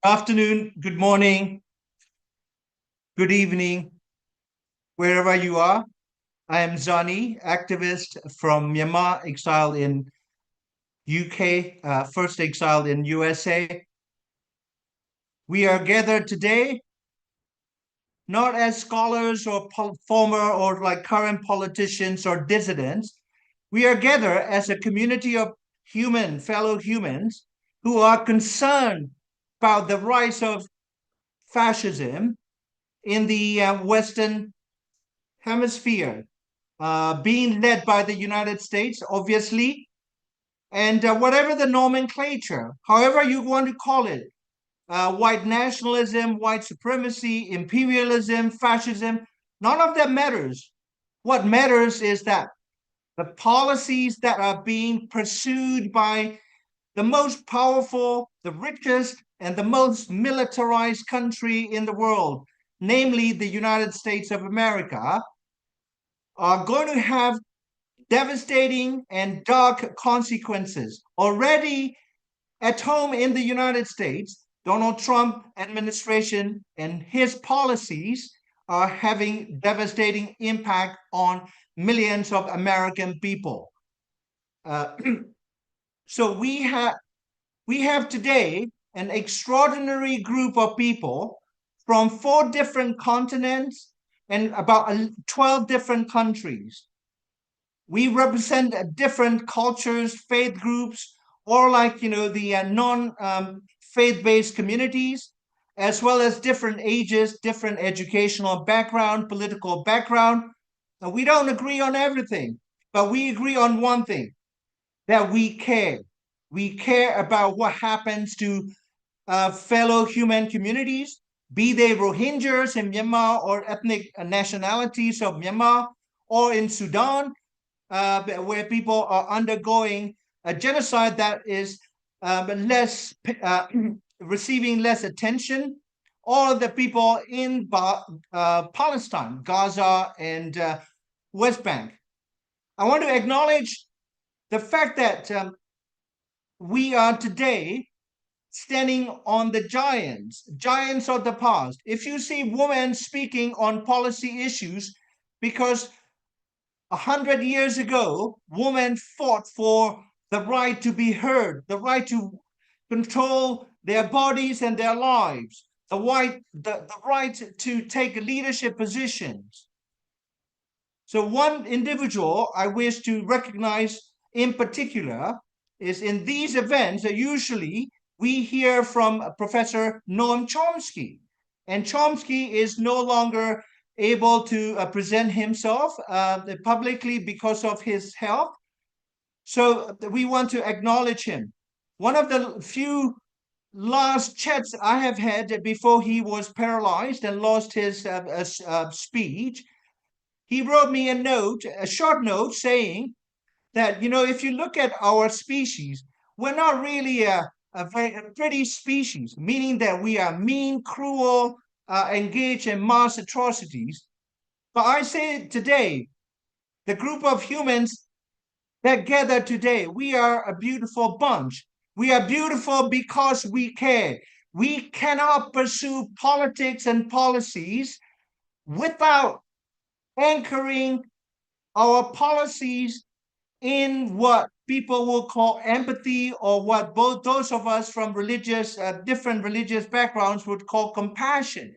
Afternoon, good morning, good evening, wherever you are. I am Zani, activist from Myanmar, exiled in UK, first exiled in USA. We are gathered today not as scholars or former or like current politicians or dissidents. We are gathered as a community of fellow humans who are concerned about the rise of fascism in the Western Hemisphere, being led by the United States, obviously, and whatever the nomenclature, however you want to call it, white nationalism, white supremacy, imperialism, fascism, none of that matters. What matters is that the policies that are being pursued by the most powerful, the richest, and the most militarized country in the world, namely the United States of America, are going to have devastating and dark consequences. Already at home in the United States, Donald Trump administration and his policies are having devastating impact on millions of American people. Uh, so we have today an extraordinary group of people from 4 different continents and about 12 different countries. We represent different cultures, faith groups, or like the non faith-based communities, as well as different ages, different educational background, political background. We don't agree on everything, but we agree on one thing, that we care. We care about what happens to fellow human communities, be they Rohingyas in Myanmar or ethnic nationalities of Myanmar, or in Sudan, where people are undergoing a genocide that is less receiving less attention, or the people in Palestine, Gaza, and West Bank. I want to acknowledge the fact that we are today standing on the giants of the past. If you see women speaking on policy issues, because 100 years ago, women fought for the right to be heard, the right to control their bodies and their lives, the right to take leadership positions. So, one individual I wish to recognize in particular is in these events that usually we hear from Professor Noam Chomsky. And Chomsky is no longer able to present himself publicly because of his health. So we want to acknowledge him. One of the few last chats I have had before he was paralyzed and lost his speech, he wrote me a note, a short note saying that, if you look at our species, we're not really a pretty species, meaning that we are mean, cruel, engaged in mass atrocities. But I say today, the group of humans that gather today, we are a beautiful bunch. We are beautiful because we care. We cannot pursue politics and policies without anchoring our policies in what people will call empathy, or what both those of us from different religious backgrounds would call compassion.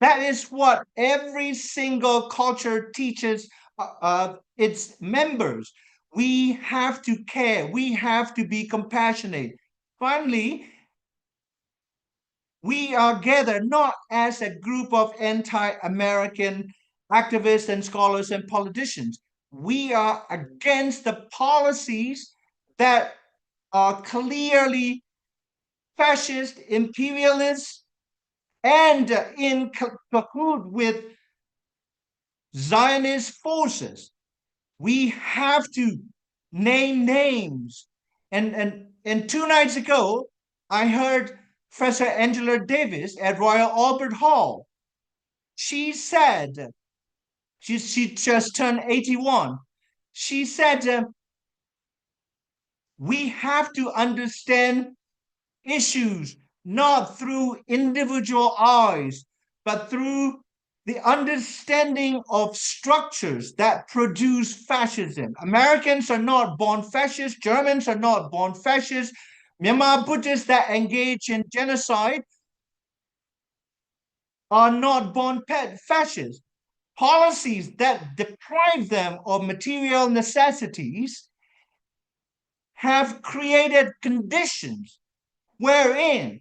That is what every single culture teaches its members. We have to care. We have to be compassionate. Finally, we are gathered not as a group of anti-American activists and scholars and politicians. We are against the policies that are clearly fascist, imperialist, and in cahoots with Zionist forces. We have to name names. And 2 nights ago, I heard Professor Angela Davis at Royal Albert Hall. She said, she just turned 81. She said, we have to understand issues not through individual eyes, but through the understanding of structures that produce fascism. Americans are not born fascists, Germans are not born fascists, Myanmar Buddhists that engage in genocide are not born fascists. Policies that deprive them of material necessities have created conditions wherein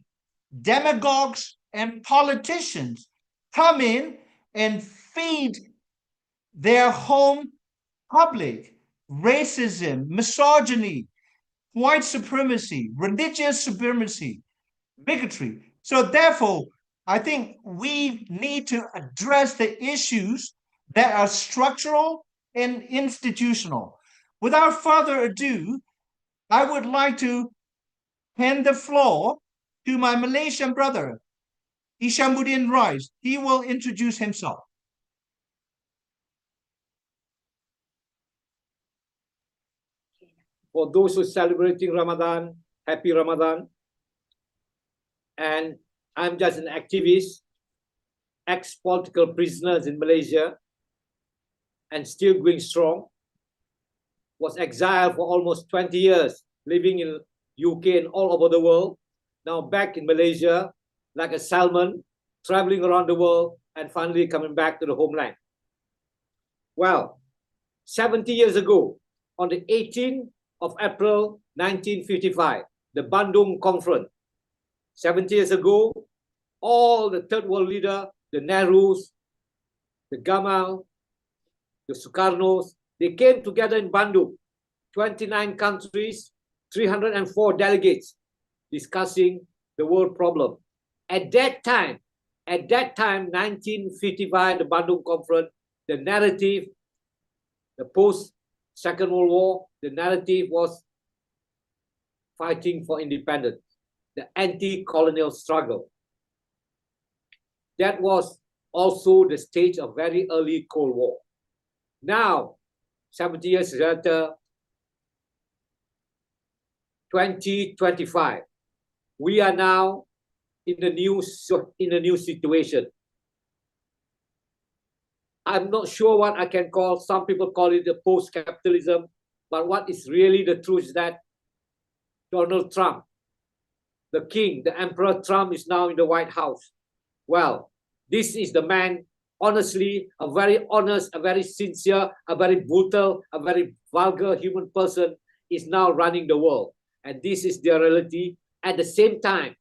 demagogues and politicians come in and feed their home public racism, misogyny, white supremacy, religious supremacy, bigotry. So therefore, I think we need to address the issues that are structural and institutional. Without further ado, I would like to hand the floor to my Malaysian brother, Ishamuddin Rais. He will introduce himself. For those who are celebrating Ramadan, happy Ramadan. And I'm just an activist, ex-political prisoners in Malaysia, and still going strong. Was exiled for almost 20 years, living in UK and all over the world. Now back in Malaysia, like a salmon, traveling around the world, and finally coming back to the homeland. Well, 70 years ago, on the 18th of April 1955, the Bandung Conference. 70 years ago, all the third world leaders, the Nehrus, the Gamal, the Sukarnos, they came together in Bandung, 29 countries, 304 delegates, discussing the world problem. At that time, 1955, the Bandung Conference, the narrative, the post-Second World War, the narrative was fighting for independence, the anti-colonial struggle. That was also the stage of very early Cold War. Now, 70 years later, 2025, we are now in a new situation. I'm not sure what I can call, some people call it the post-capitalism, but what is really the truth is that Donald Trump, the king, the Emperor Trump is now in the White House. Well, this is the man, honestly, a very honest, a very sincere, a very brutal, a very vulgar human person is now running the world. And this is their reality. At the same time,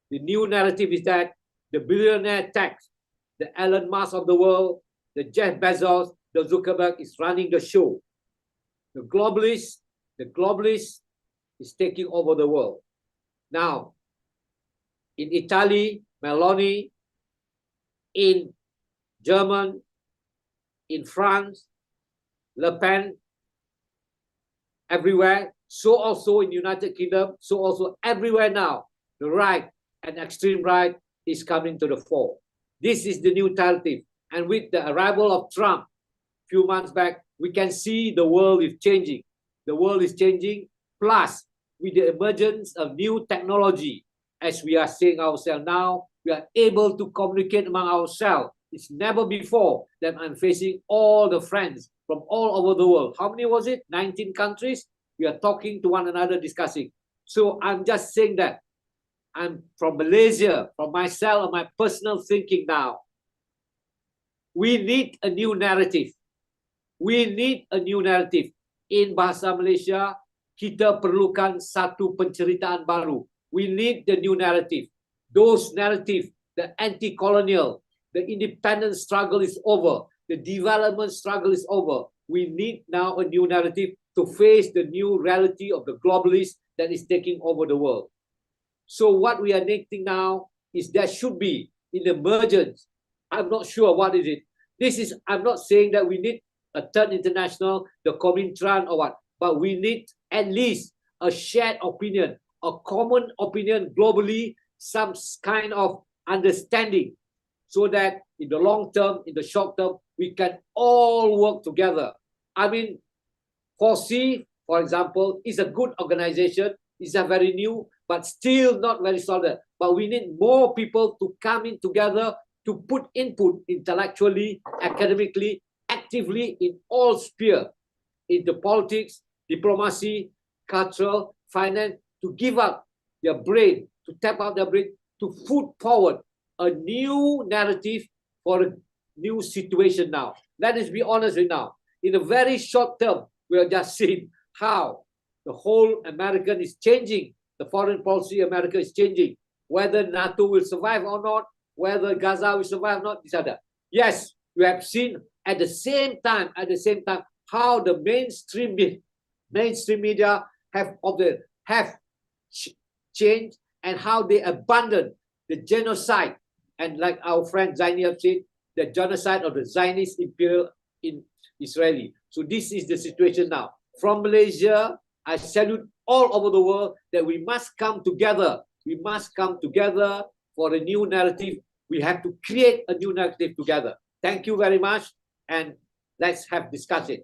the new narrative is that the billionaire tax, the Elon Musk of the world, the Jeff Bezos, the Zuckerberg is running the show. The globalist is taking over the world. Now, in Italy, Meloni, in Germany, in France, Le Pen, everywhere, so also in United Kingdom, so also everywhere now, the right and extreme right is coming to the fore. This is the new narrative. And with the arrival of Trump a few months back, we can see the world is changing. The world is changing. Plus, with the emergence of new technology, as we are saying ourselves now, we are able to communicate among ourselves. It's never before that I'm facing all the friends from all over the world. How many was it? 19 countries? We are talking to one another, discussing. So I'm just saying that I'm from Malaysia, from myself and my personal thinking now. We need a new narrative. We need a new narrative. In bahasa Malaysia, kita perlukan satu penceritaan baru. We need the new narrative. Those narrative, the anti-colonial, the independence struggle is over. The development struggle is over. We need now a new narrative to face the new reality of the globalists that is taking over the world. So what we are needing now is there should be in emergence. I'm not sure what is it. I'm not saying that we need a third international, the Comintran or what, but we need at least a shared opinion, a common opinion globally, some kind of understanding, so that in the long term, in the short term, we can all work together. I mean, FORSEA, for example, is a good organization. It's a very new, but still not very solid. But we need more people to come in together to put input intellectually, academically, actively in all spheres, into politics, diplomacy, cultural, finance, to give up their brain, to tap out their brain, to put forward a new narrative for a new situation now. Let us be honest right now. In a very short term, we have just seen how the whole American is changing. The foreign policy America is changing. Whether NATO will survive or not, whether Gaza will survive or not, this other. Yes, we have seen at the same time, how the mainstream media have changed and how they abandon the genocide. And like our friend Zaini have said, the genocide of the Zionist imperial in Israeli. So this is the situation now. From Malaysia, I salute all over the world that we must come together. We must come together for a new narrative. We have to create a new narrative together. Thank you very much. And let's have discussion.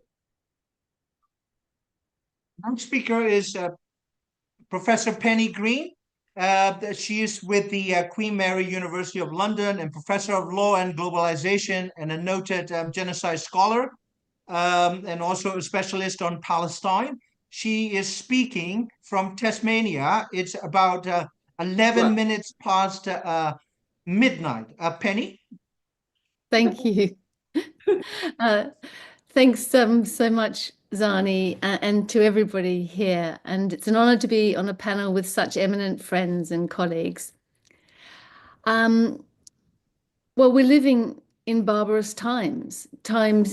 Next speaker is Professor Penny Green. She is with the Queen Mary University of London and Professor of Law and Globalization and a noted genocide scholar and also a specialist on Palestine. She is speaking from Tasmania. It's about 11 minutes past midnight. Penny? Thank you. Thanks so much, Zani, and to everybody here. And it's an honor to be on a panel with such eminent friends and colleagues. Well, we're living in barbarous times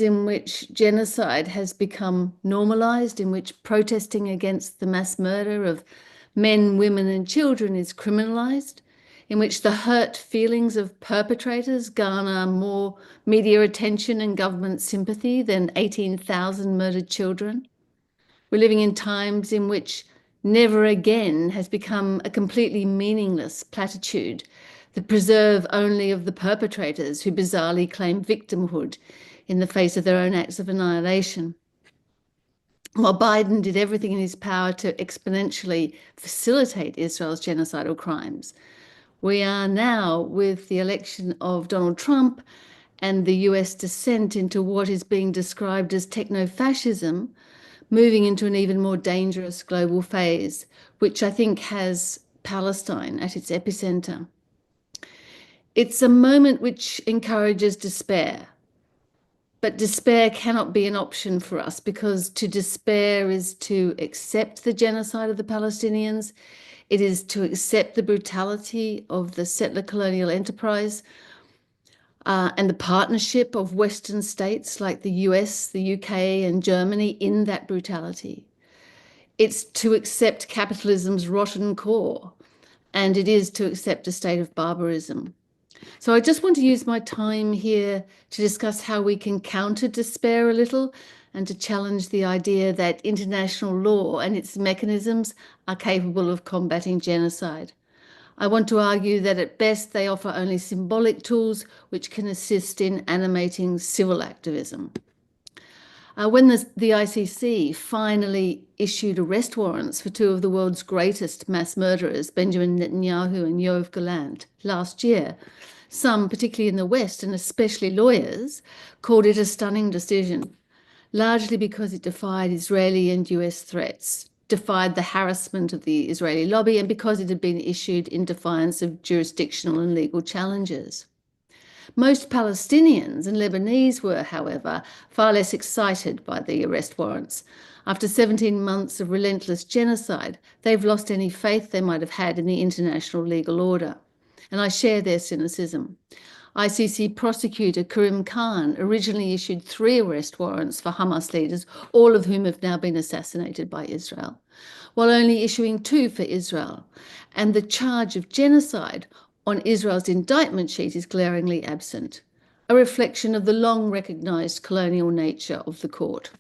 in which genocide has become normalized, in which protesting against the mass murder of men, women, and children is criminalized, in which the hurt feelings of perpetrators garner more media attention and government sympathy than 18,000 murdered children. We're living in times in which never again has become a completely meaningless platitude, the preserve only of the perpetrators who bizarrely claim victimhood in the face of their own acts of annihilation. While Biden did everything in his power to exponentially facilitate Israel's genocidal crimes, we are now, with the election of Donald Trump and the US descent into what is being described as techno-fascism, moving into an even more dangerous global phase, which I think has Palestine at its epicenter. It's a moment which encourages despair, but despair cannot be an option for us, because to despair is to accept the genocide of the Palestinians. It is to accept the brutality of the settler colonial enterprise and the partnership of Western states like the US, the UK, and Germany in that brutality. It's to accept capitalism's rotten core, and it is to accept a state of barbarism. So I just want to use my time here to discuss how we can counter despair a little and to challenge the idea that international law and its mechanisms are capable of combating genocide. I want to argue that at best they offer only symbolic tools which can assist in animating civil activism. When the ICC finally issued arrest warrants for two of the world's greatest mass murderers, Benjamin Netanyahu and Yoav Gallant, last year, some, particularly in the West and especially lawyers, called it a stunning decision, largely because it defied Israeli and US threats, defied the harassment of the Israeli lobby, and because it had been issued in defiance of jurisdictional and legal challenges. Most Palestinians and Lebanese were, however, far less excited by the arrest warrants. After 17 months of relentless genocide, they've lost any faith they might have had in the international legal order. And I share their cynicism. ICC prosecutor Karim Khan originally issued 3 arrest warrants for Hamas leaders, all of whom have now been assassinated by Israel, while only issuing 2 for Israel. And the charge of genocide on Israel's indictment sheet is glaringly absent, a reflection of the long recognised colonial nature of the court.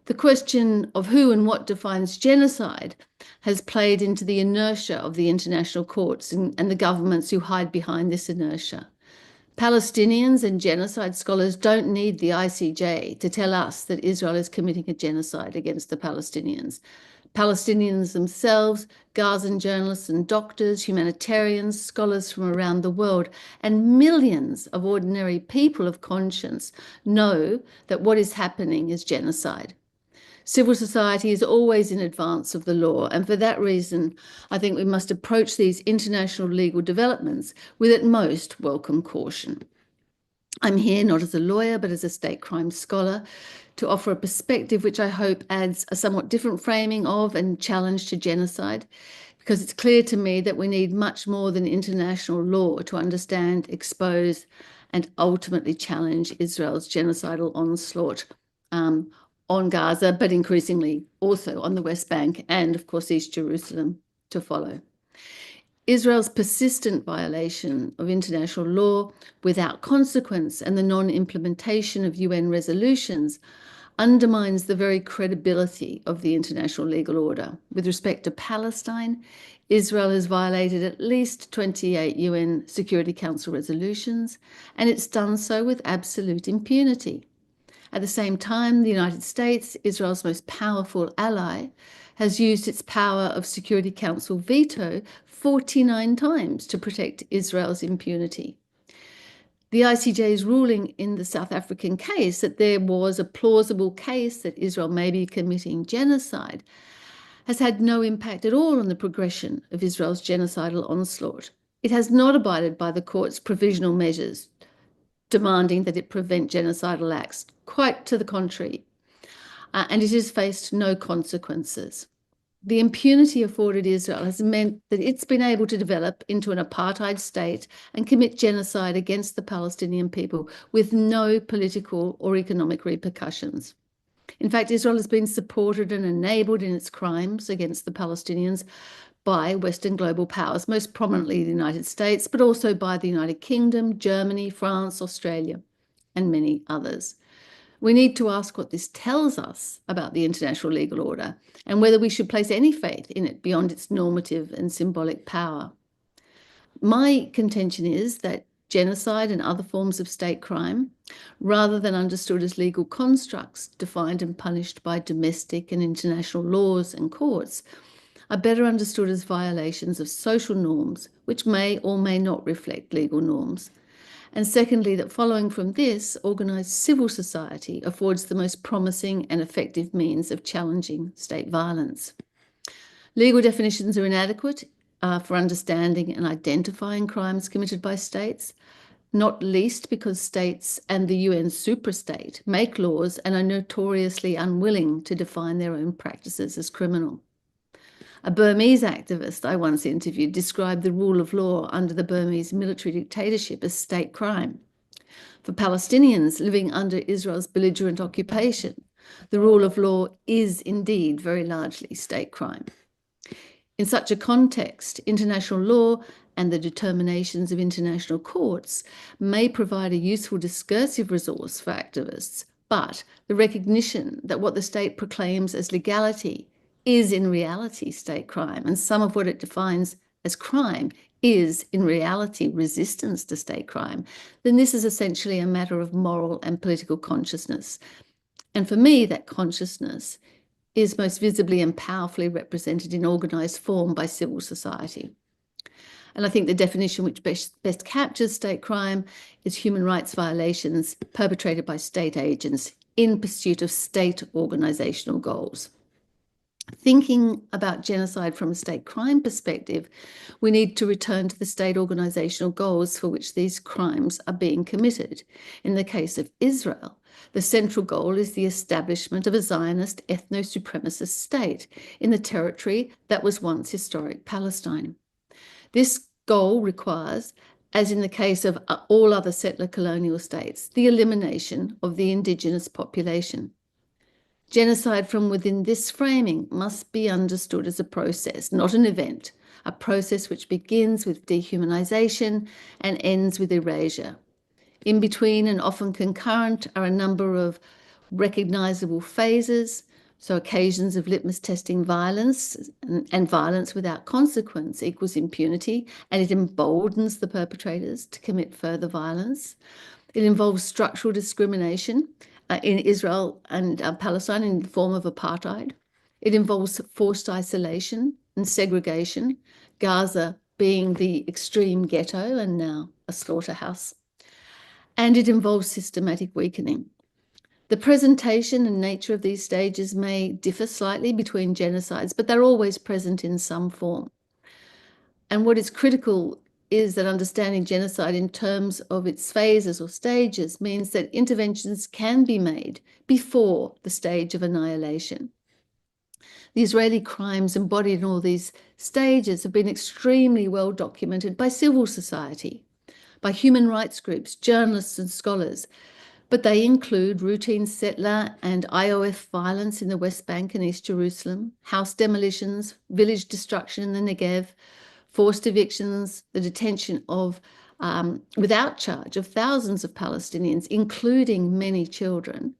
The question of who and what defines genocide has played into the inertia of the international courts and the governments who hide behind this inertia. Palestinians and genocide scholars don't need the ICJ to tell us that Israel is committing a genocide against the Palestinians. Palestinians themselves, Gazan journalists and doctors, humanitarians, scholars from around the world, and millions of ordinary people of conscience know that what is happening is genocide. Civil society is always in advance of the law, and for that reason, I think we must approach these international legal developments with at most welcome caution. I'm here not as a lawyer, but as a state crime scholar to offer a perspective which I hope adds a somewhat different framing of and challenge to genocide, because it's clear to me that we need much more than international law to understand, expose, and ultimately challenge Israel's genocidal onslaught on Gaza, but increasingly also on the West Bank and, of course, East Jerusalem to follow. Israel's persistent violation of international law without consequence and the non-implementation of UN resolutions undermines the very credibility of the international legal order. With respect to Palestine, Israel has violated at least 28 UN Security Council resolutions, and it's done so with absolute impunity. At the same time, the United States, Israel's most powerful ally, has used its power of Security Council veto 49 times to protect Israel's impunity. The ICJ's ruling in the South African case that there was a plausible case that Israel may be committing genocide has had no impact at all on the progression of Israel's genocidal onslaught. It has not abided by the court's provisional measures demanding that it prevent genocidal acts, quite to the contrary, and it has faced no consequences. The impunity afforded Israel has meant that it's been able to develop into an apartheid state and commit genocide against the Palestinian people with no political or economic repercussions. In fact, Israel has been supported and enabled in its crimes against the Palestinians by Western global powers, most prominently the United States, but also by the United Kingdom, Germany, France, Australia, and many others. We need to ask what this tells us about the international legal order and whether we should place any faith in it beyond its normative and symbolic power. My contention is that genocide and other forms of state crime, rather than understood as legal constructs defined and punished by domestic and international laws and courts, are better understood as violations of social norms, which may or may not reflect legal norms. And secondly, that following from this, organised civil society affords the most promising and effective means of challenging state violence. Legal definitions are inadequate for understanding and identifying crimes committed by states, not least because states and the UN superstate make laws and are notoriously unwilling to define their own practices as criminal. A Burmese activist I once interviewed described the rule of law under the Burmese military dictatorship as state crime. For Palestinians living under Israel's belligerent occupation, the rule of law is indeed very largely state crime. In such a context, international law and the determinations of international courts may provide a useful discursive resource for activists, but the recognition that what the state proclaims as legality is in reality state crime, and some of what it defines as crime is in reality resistance to state crime, then this is essentially a matter of moral and political consciousness. And for me, that consciousness is most visibly and powerfully represented in organised form by civil society. And I think the definition which best captures state crime is human rights violations perpetrated by state agents in pursuit of state organisational goals. Thinking about genocide from a state crime perspective, we need to return to the state organisational goals for which these crimes are being committed. In the case of Israel, the central goal is the establishment of a Zionist ethno-supremacist state in the territory that was once historic Palestine. This goal requires, as in the case of all other settler colonial states, the elimination of the indigenous population. Genocide from within this framing must be understood as a process, not an event, a process which begins with dehumanization and ends with erasure. In between and often concurrent are a number of recognizable phases, so occasions of litmus testing violence, and violence without consequence equals impunity, and it emboldens the perpetrators to commit further violence. It involves structural discrimination in Israel and Palestine in the form of apartheid. It involves forced isolation and segregation, Gaza being the extreme ghetto and now a slaughterhouse. And it involves systematic weakening. The presentation and nature of these stages may differ slightly between genocides, but they're always present in some form. And what is critical is that understanding genocide in terms of its phases or stages means that interventions can be made before the stage of annihilation. The Israeli crimes embodied in all these stages have been extremely well documented by civil society, by human rights groups, journalists and scholars, but they include routine settler and IOF violence in the West Bank and East Jerusalem, house demolitions, village destruction in the Negev, forced evictions, the detention of, without charge, of thousands of Palestinians, including many children,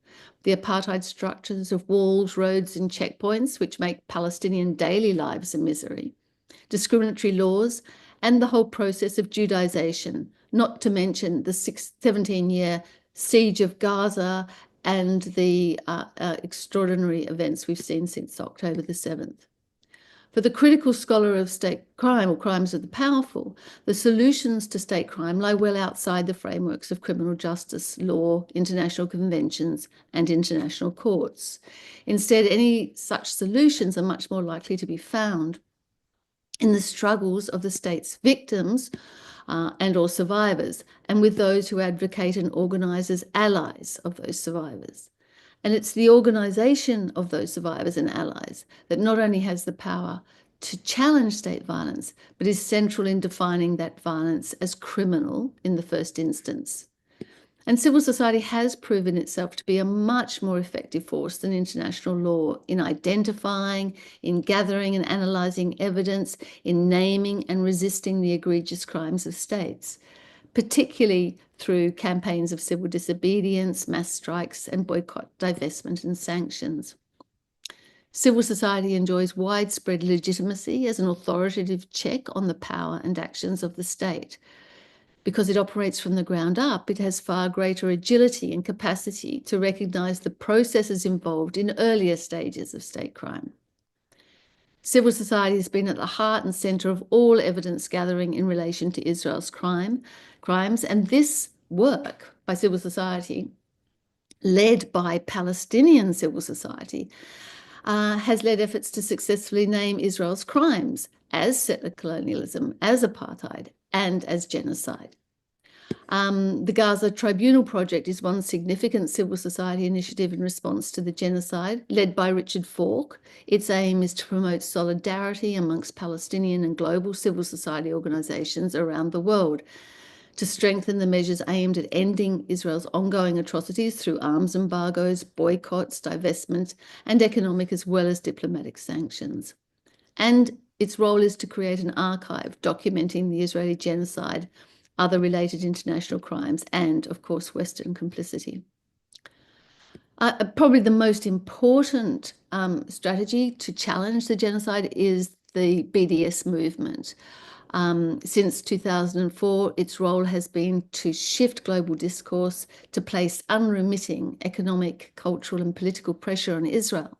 the apartheid structures of walls, roads and checkpoints, which make Palestinian daily lives a misery, discriminatory laws, and the whole process of Judaization, not to mention the 17-year siege of Gaza and the extraordinary events we've seen since October the 7th. For the critical scholar of state crime or crimes of the powerful, the solutions to state crime lie well outside the frameworks of criminal justice law, international conventions, and international courts. Instead, any such solutions are much more likely to be found in the struggles of the state's victims and or survivors, and with those who advocate and organise as allies of those survivors. And it's the organisation of those survivors and allies that not only has the power to challenge state violence, but is central in defining that violence as criminal in the first instance. And civil society has proven itself to be a much more effective force than international law in identifying, in gathering and analysing evidence, in naming and resisting the egregious crimes of states, particularly through campaigns of civil disobedience, mass strikes, and boycott, divestment, and sanctions. Civil society enjoys widespread legitimacy as an authoritative check on the power and actions of the state. Because it operates from the ground up, it has far greater agility and capacity to recognise the processes involved in earlier stages of state crime. Civil society has been at the heart and centre of all evidence gathering in relation to Israel's crimes, and this work by civil society, led by Palestinian civil society, has led efforts to successfully name Israel's crimes as settler colonialism, as apartheid, and as genocide. The Gaza Tribunal Project is one significant civil society initiative in response to the genocide, led by Richard Falk. Its aim is to promote solidarity amongst Palestinian and global civil society organisations around the world, to strengthen the measures aimed at ending Israel's ongoing atrocities through arms embargoes, boycotts, divestment, and economic as well as diplomatic sanctions. And its role is to create an archive documenting the Israeli genocide, other related international crimes, and, of course, Western complicity. Probably the most important strategy to challenge the genocide is the BDS movement. Since 2004, its role has been to shift global discourse, to place unremitting economic, cultural, and political pressure on Israel.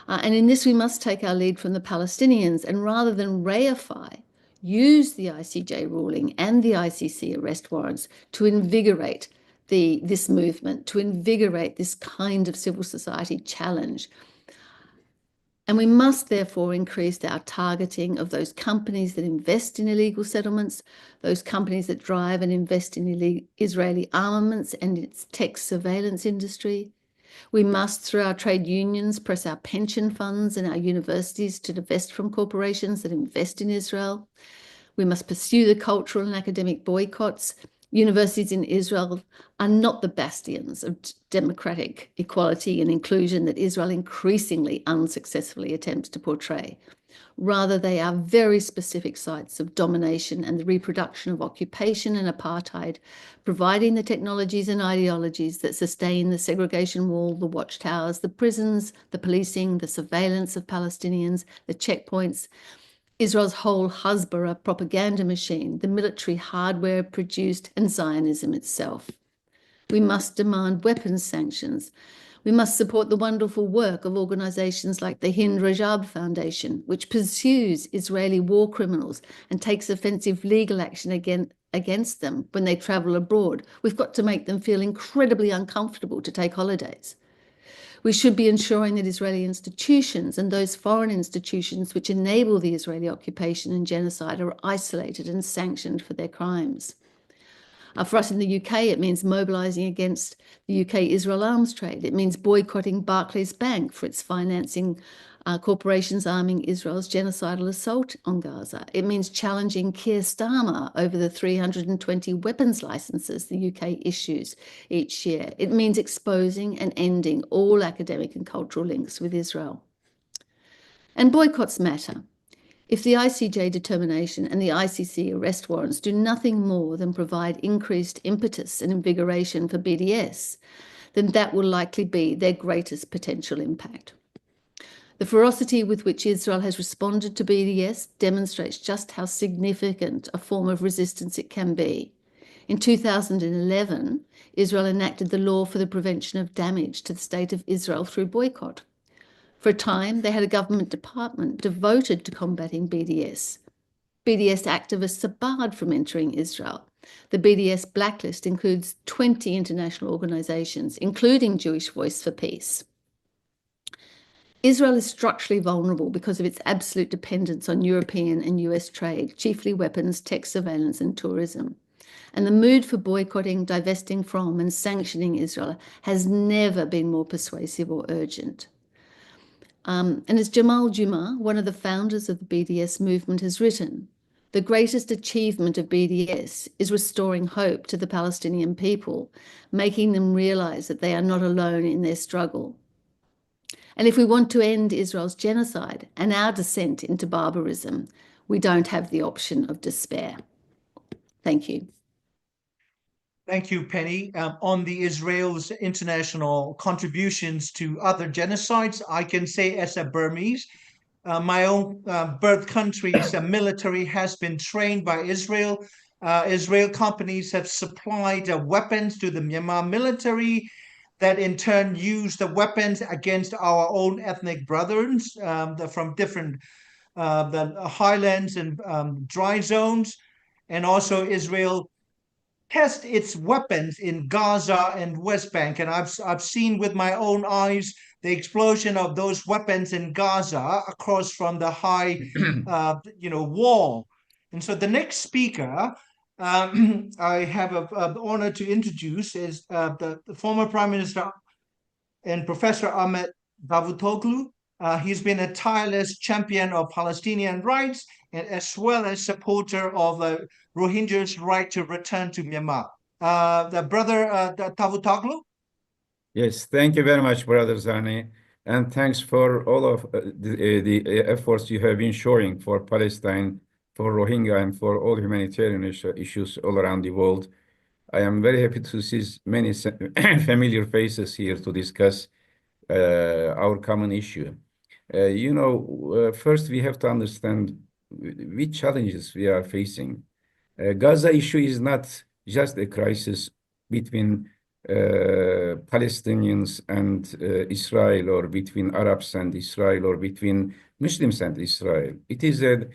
And in this, we must take our lead from the Palestinians, and rather than reify, use the ICJ ruling and the ICC arrest warrants to invigorate this movement, to invigorate this kind of civil society challenge. And we must therefore increase our targeting of those companies that invest in illegal settlements, those companies that drive and invest in Israeli armaments and its tech surveillance industry. We must, through our trade unions, press our pension funds and our universities to divest from corporations that invest in Israel. We must pursue the cultural and academic boycotts. Universities in Israel are not the bastions of democratic equality and inclusion that Israel increasingly unsuccessfully attempts to portray. Rather, they are very specific sites of domination and the reproduction of occupation and apartheid, providing the technologies and ideologies that sustain the segregation wall, the watchtowers, the prisons, the policing, the surveillance of Palestinians, the checkpoints, Israel's whole Hasbara propaganda machine, the military hardware produced, and Zionism itself. We must demand weapons sanctions. We must support the wonderful work of organizations like the Hind Rajab Foundation, which pursues Israeli war criminals and takes offensive legal action against them when they travel abroad. We've got to make them feel incredibly uncomfortable to take holidays. We should be ensuring that Israeli institutions and those foreign institutions which enable the Israeli occupation and genocide are isolated and sanctioned for their crimes. For us in the UK, it means mobilising against the UK-Israel arms trade. It means boycotting Barclays Bank for its financing corporations arming Israel's genocidal assault on Gaza. It means challenging Keir Starmer over the 320 weapons licenses the UK issues each year. It means exposing and ending all academic and cultural links with Israel. And boycotts matter. If the ICJ determination and the ICC arrest warrants do nothing more than provide increased impetus and invigoration for BDS, then that will likely be their greatest potential impact. The ferocity with which Israel has responded to BDS demonstrates just how significant a form of resistance it can be. In 2011, Israel enacted the law for the prevention of damage to the state of Israel through boycott. For a time, they had a government department devoted to combating BDS. BDS activists are barred from entering Israel. The BDS blacklist includes 20 international organizations, including Jewish Voice for Peace. Israel is structurally vulnerable because of its absolute dependence on European and US trade, chiefly weapons, tech surveillance, and tourism. And the mood for boycotting, divesting from, and sanctioning Israel has never been more persuasive or urgent. And as Jamal Juma, one of the founders of the BDS movement, has written, the greatest achievement of BDS is restoring hope to the Palestinian people, making them realize that they are not alone in their struggle. And if we want to end Israel's genocide and our descent into barbarism, we don't have the option of despair. Thank you. Thank you, Penny. On the Israel's international contributions to other genocides, I can say as a Burmese, my own birth country's military has been trained by Israel. Israel companies have supplied weapons to the Myanmar military that in turn use the weapons against our own ethnic brothers from different the highlands and dry zones. And also Israel test its weapons in Gaza and West Bank, and I've seen with my own eyes the explosion of those weapons in Gaza across from the high, wall. And so the next speaker I have the honor to introduce is the former Prime Minister and Professor Ahmed Davutoglu. He's been a tireless champion of Palestinian rights and as well as supporter of Rohingyas' right to return to Myanmar. The brother Davutoglu. Yes, thank you very much, Brother Zani, and thanks for all of the efforts you have been showing for Palestine, for Rohingya, and for all humanitarian issues all around the world. I am very happy to see many familiar faces here to discuss our common issue. First we have to understand which challenges we are facing. Gaza issue is not just a crisis between Palestinians and Israel, or between Arabs and Israel, or between Muslims and Israel. It is a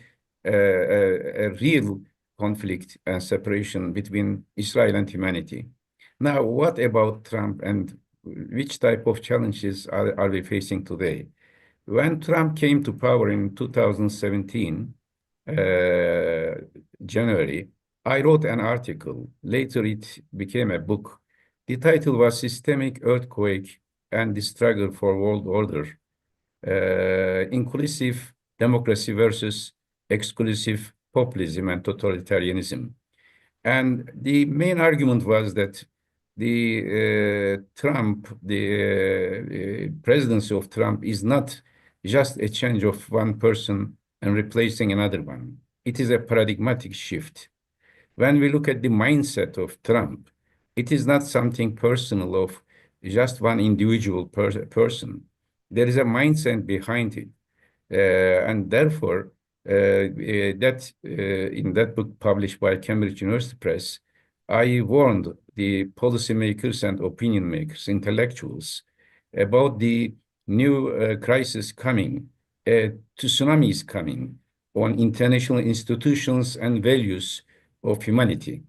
real conflict and separation between Israel and humanity. Now, what about Trump, and which type of challenges are we facing today? When Trump came to power in 2017, January, I wrote an article. Later, it became a book. The title was Systemic Earthquake and the Struggle for World Order, Inclusive Democracy versus Exclusive Populism and Totalitarianism. And the main argument was that the presidency of Trump is not just a change of one person and replacing another one. It is a paradigmatic shift. When we look at the mindset of Trump, it is not something personal of just one individual person. There is a mindset behind it. And therefore, in that book published by Cambridge University Press, I warned the policymakers and opinion makers, intellectuals, about the new crisis coming, tsunami is coming on international institutions and values of humanity.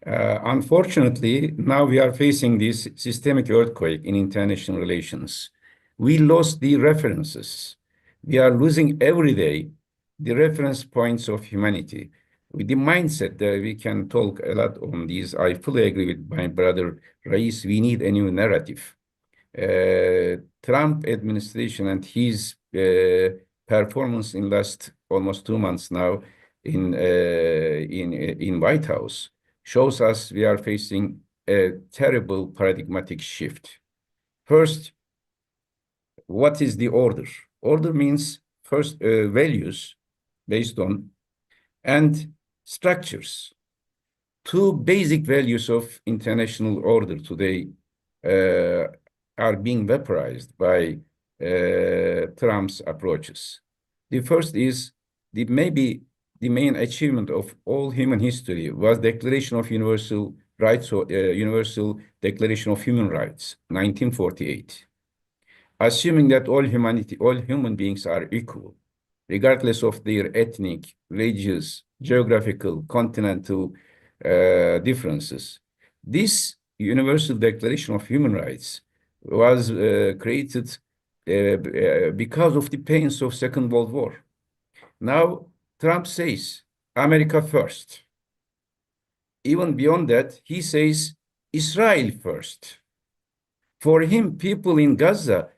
Unfortunately, now we are facing this systemic earthquake in international relations. We lost the references. We are losing every day the reference points of humanity. With the mindset that we can talk a lot on these, I fully agree with my brother Rais, we need a new narrative. Trump administration and his performance in last almost 2 months now in White House shows us we are facing a terrible paradigmatic shift. First, what is the order? Order means first values based on and structures. Two basic values of international order today are being vaporized by Trump's approaches. The first is maybe the main achievement of all human history was Declaration of Universal Rights, or Universal Declaration of Human Rights, 1948. Assuming that all human beings are equal, regardless of their ethnic, religious, geographical, continental differences. This Universal Declaration of Human Rights was created because of the pains of Second World War. Now, Trump says, America first. Even beyond that, he says, Israel first. For him, people in Gaza,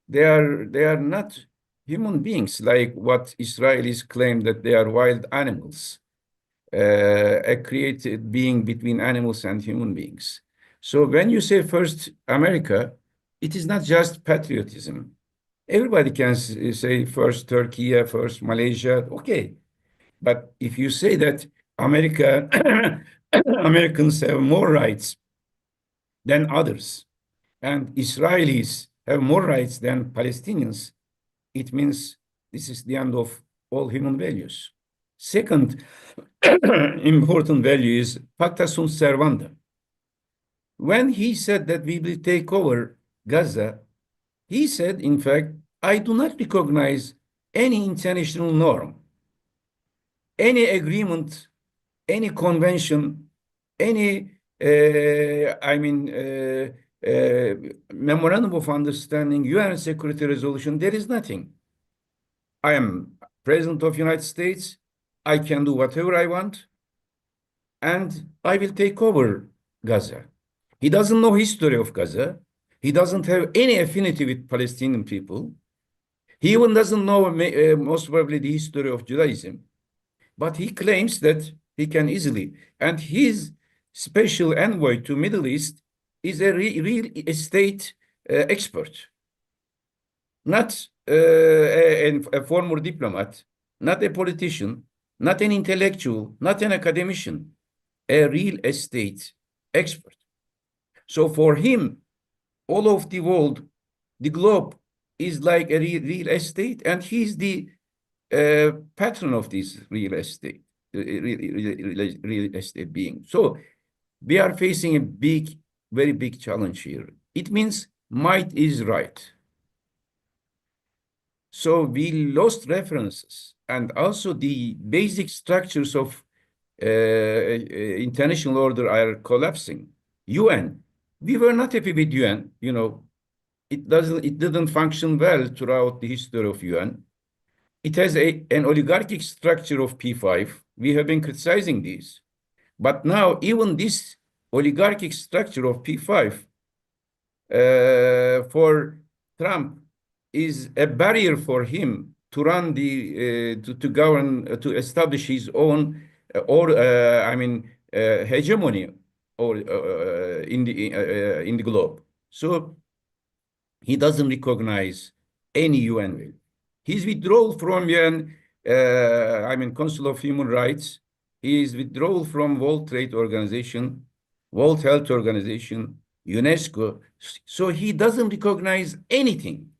they are not human beings like what Israelis claim that they are wild animals, a created being between animals and human beings. So when you say first America, it is not just patriotism. Everybody can say first Turkey, first Malaysia, okay. But if you say that Americans have more rights than others, and Israelis have more rights than Palestinians, it means this is the end of all human values. Second important value is pacta sunt servanda. When he said that we will take over Gaza, he said, in fact, I do not recognize any international norm, any agreement, any convention, any memorandum of understanding, UN Security Resolution. There is nothing. I am President of the United States. I can do whatever I want, and I will take over Gaza. He doesn't know history of Gaza. He doesn't have any affinity with Palestinian people. He even doesn't know most probably the history of Judaism. But he claims that he can easily. And his special envoy to Middle East is a real estate expert, not a former diplomat, not a politician, not an intellectual, not an academician, a real estate expert. So for him, all of the world, the globe is like a real estate, and he's the patron of this real estate being. So we are facing a big, very big challenge here. It means might is right. So we lost references, and also the basic structures of international order are collapsing. UN, we were not happy with UN. You know, it didn't function well throughout the history of UN. It has an oligarchic structure of P5. We have been criticizing these. But now even this oligarchic structure of P5 for Trump is a barrier for him to run to govern, to establish his own hegemony in the globe. So he doesn't recognize any UN will. His withdrawal from UN, Council of Human Rights, his withdrawal from World Trade Organization, World Health Organization, UNESCO. So he doesn't recognize anything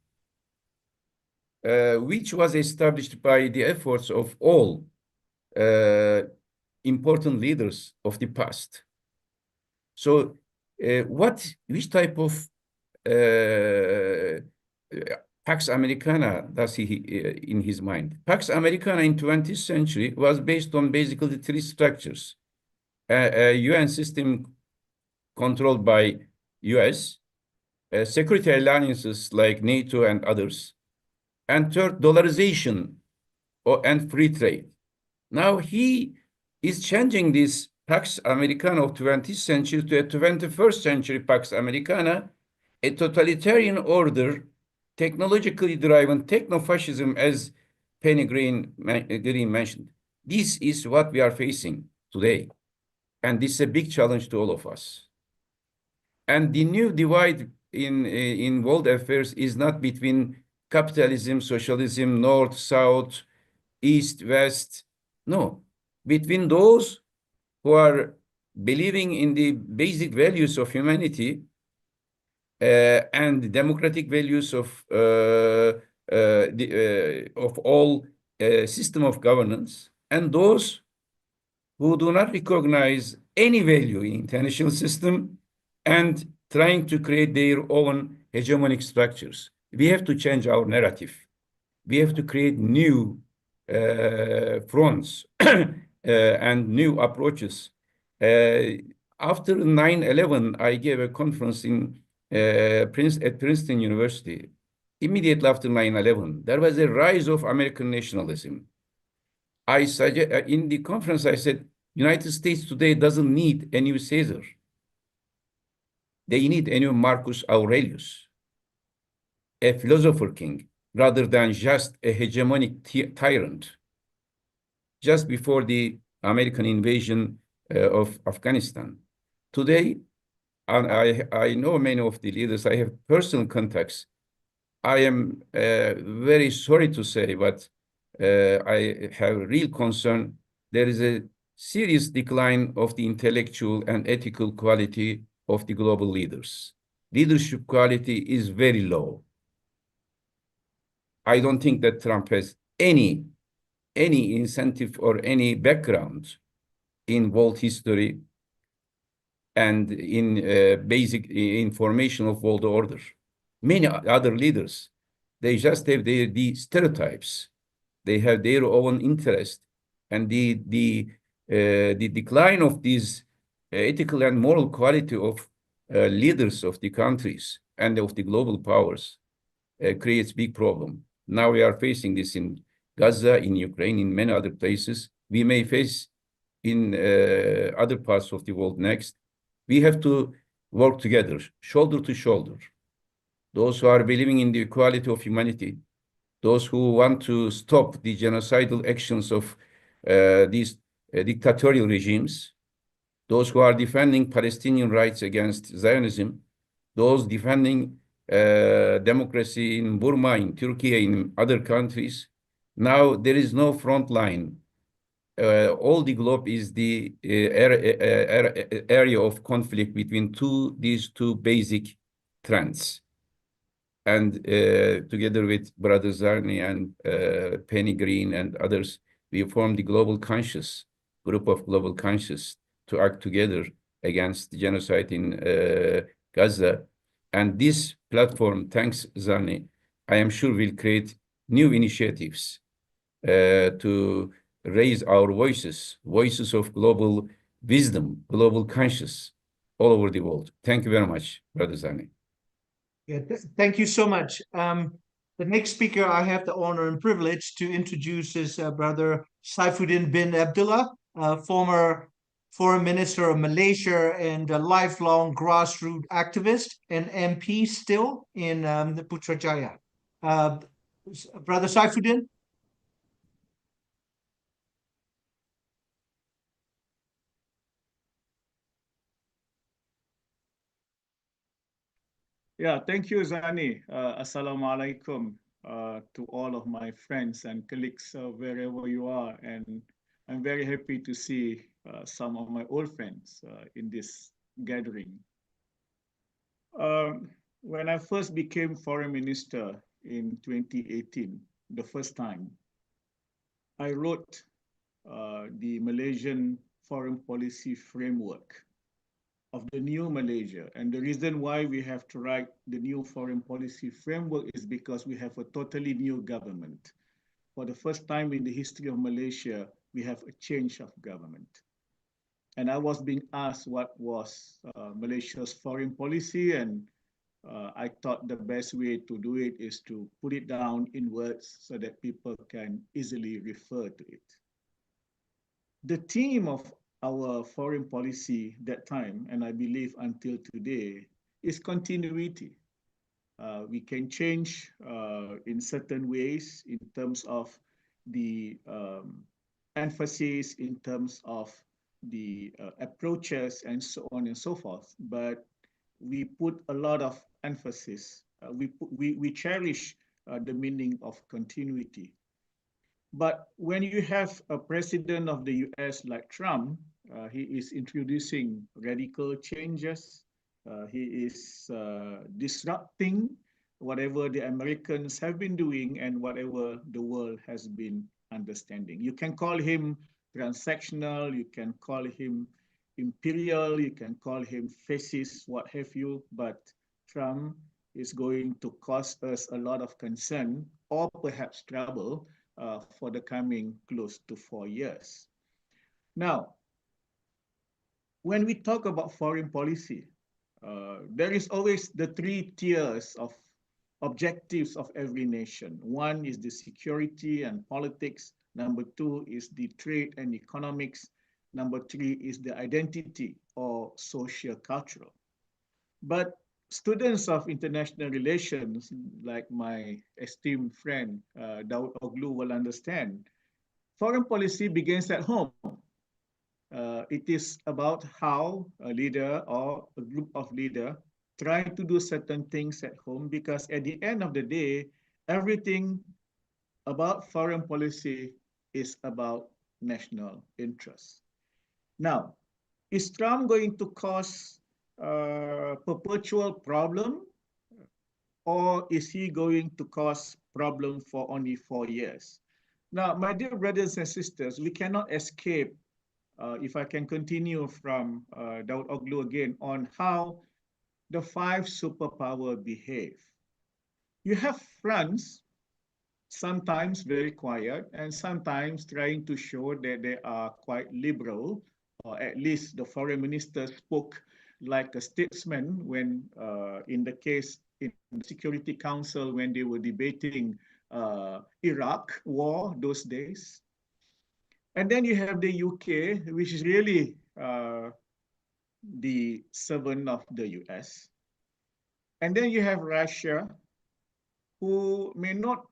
which was established by the efforts of all important leaders of the past. So which type of Pax Americana does he in his mind? Pax Americana in 20th century was based on basically three structures: a UN system controlled by US, security alliances like NATO and others, and third, dollarization and free trade. Now he is changing this Pax Americana of 20th century to a 21st century Pax Americana, a totalitarian order, technologically driven techno-fascism, as Penny Green mentioned. This is what we are facing today. And this is a big challenge to all of us. And the new divide in world affairs is not between capitalism, socialism, north, south, east, west. No, between those who are believing in the basic values of humanity and democratic values of all system of governance, and those who do not recognize any value in international system and trying to create their own hegemonic structures. We have to change our narrative. We have to create new fronts and new approaches. After 9/11, I gave a conference at Princeton University. Immediately after 9/11, there was a rise of American nationalism. In the conference, I said, United States today doesn't need a new Caesar. They need a new Marcus Aurelius, a philosopher king, rather than just a hegemonic tyrant. Just before the American invasion of Afghanistan. Today, and I know many of the leaders, I have personal contacts. I am very sorry to say, but I have real concern. There is a serious decline of the intellectual and ethical quality of the global leaders. Leadership quality is very low. I don't think that Trump has any incentive or any background in world history and in basic information of world order. Many other leaders, they just have the stereotypes. They have their own interest, and the decline of these ethical and moral quality of leaders of the countries and of the global powers creates big problem. Now we are facing this in Gaza, in Ukraine, in many other places. We may face in other parts of the world next. We have to work together, shoulder to shoulder. Those who are believing in the equality of humanity, those who want to stop the genocidal actions of these dictatorial regimes, those who are defending Palestinian rights against Zionism, those defending democracy in Burma, in Turkey, in other countries. Now there is no front line. All the globe is the area of conflict between these two basic trends. And together with Brother Zarni and Penny Green and others, we formed the Global Conscious, group of Global Conscious, to act together against the genocide in Gaza. And this platform, thanks Zarni, I am sure will create new initiatives to raise our voices of global wisdom, global conscious all over the world. Thank you very much, Brother Zarni. Yeah, thank you so much. The next speaker I have the honor and privilege to introduce is Brother Saifuddin bin Abdullah, former Foreign Minister of Malaysia and a lifelong grassroots activist and MP still in the Putrajaya. Brother Saifuddin? Yeah, thank you, Zani. Assalamu alaikum to all of my friends and colleagues wherever you are. And I'm very happy to see some of my old friends in this gathering. When I first became foreign minister in 2018, the first time, I wrote the Malaysian foreign policy framework of the new Malaysia. And the reason why we have to write the new foreign policy framework is because we have a totally new government. For the first time in the history of Malaysia, we have a change of government. And I was being asked what was Malaysia's foreign policy, and I thought the best way to do it is to put it down in words so that people can easily refer to it. The theme of our foreign policy that time, and I believe until today, is continuity. We can change in certain ways in terms of the emphasis, in terms of the approaches, and so on and so forth. But we put a lot of emphasis. We cherish the meaning of continuity. But when you have a president of the US like Trump, he is introducing radical changes. He is disrupting whatever the Americans have been doing and whatever the world has been understanding. You can call him transactional, you can call him imperial, you can call him fascist, what have you, but Trump is going to cause us a lot of concern or perhaps trouble for the coming close to 4 years. Now, when we talk about foreign policy, there is always the 3 tiers of objectives of every nation. One is the security and politics. Number 2 is the trade and economics. Number 3 is the identity or socio-cultural. But students of international relations, like my esteemed friend Daud Oglu will understand, foreign policy begins at home. It is about how a leader or a group of leaders try to do certain things at home, because at the end of the day, everything about foreign policy is about national interest. Now, is Trump going to cause perpetual problem, or is he going to cause problem for only 4 years? Now, my dear brothers and sisters, we cannot escape, if I can continue from Daud Oglu again, on how the 5 superpowers behave. You have France, sometimes very quiet, and sometimes trying to show that they are quite liberal, or at least the foreign minister spoke like a statesman when in the case in the Security Council when they were debating Iraq war those days. And then you have the UK, which is really the servant of the US. And then you have Russia, who may not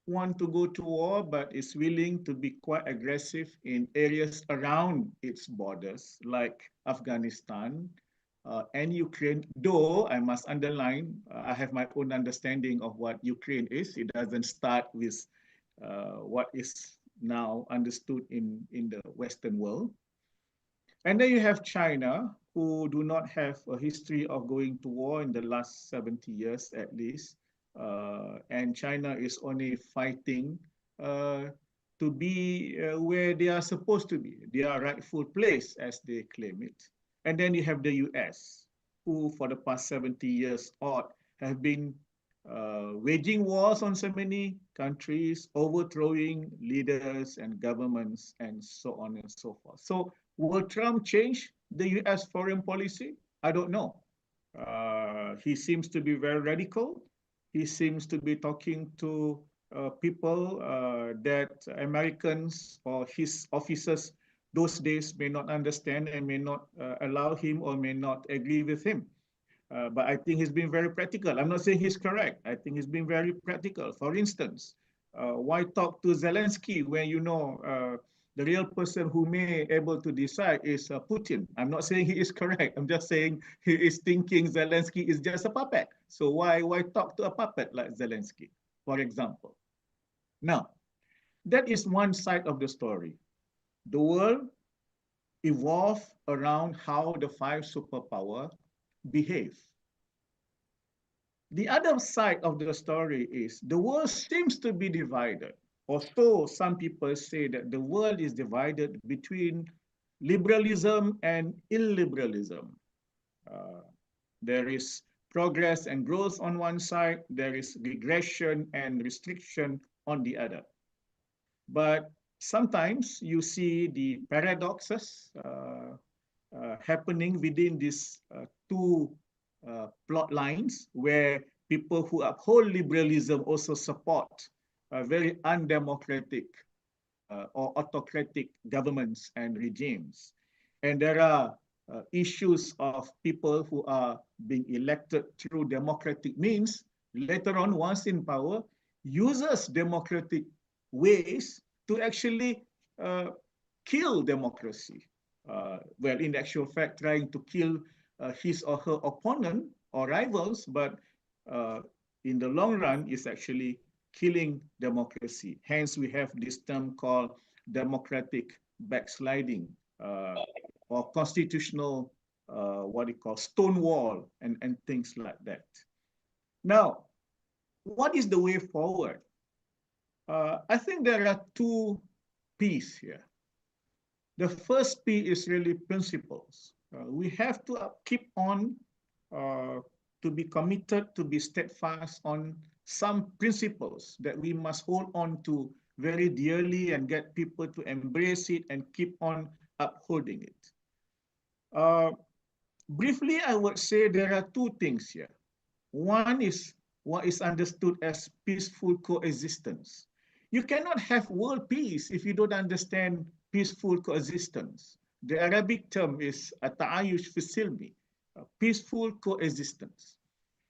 want to go to war, but is willing to be quite aggressive in areas around its borders, like Afghanistan and Ukraine. Though I must underline, I have my own understanding of what Ukraine is. It doesn't start with what is now understood in the Western world. And then you have China, who do not have a history of going to war in the last 70 years at least. And China is only fighting to be where they are supposed to be, their rightful place as they claim it. And then you have the US, who for the past 70 years odd have been waging wars on so many countries, overthrowing leaders and governments, and so on and so forth. So will Trump change the US foreign policy? I don't know. He seems to be very radical. He seems to be talking to people that Americans or his officers those days may not understand and may not allow him or may not agree with him. But I think he's been very practical. I'm not saying he's correct. I think he's been very practical. For instance, why talk to Zelensky when you know the real person who may able to decide is Putin? I'm not saying he is correct. I'm just saying he is thinking Zelensky is just a puppet. So why talk to a puppet like Zelensky, for example? Now, that is one side of the story. The world evolved around how the 5 superpowers behave. The other side of the story is the world seems to be divided. Although some people say that the world is divided between liberalism and illiberalism. There is progress and growth on one side, there is regression and restriction on the other. But sometimes you see the paradoxes happening within these two plot lines, where people who uphold liberalism also support very undemocratic or autocratic governments and regimes. And there are issues of people who are being elected through democratic means, later on, once in power, uses democratic ways to actually kill democracy. Well, in actual fact, trying to kill his or her opponent or rivals, but in the long run is actually killing democracy. Hence, we have this term called democratic backsliding or constitutional, what you call stonewall and things like that. Now, what is the way forward? I think there are two P's here. The first P is really principles. We have to keep on to be committed, to be steadfast on some principles that we must hold on to very dearly and get people to embrace it and keep on upholding it. Briefly, I would say there are two things here. One is what is understood as peaceful coexistence. You cannot have world peace if you don't understand peaceful coexistence. The Arabic term is ta'ayush fi silmi, peaceful coexistence.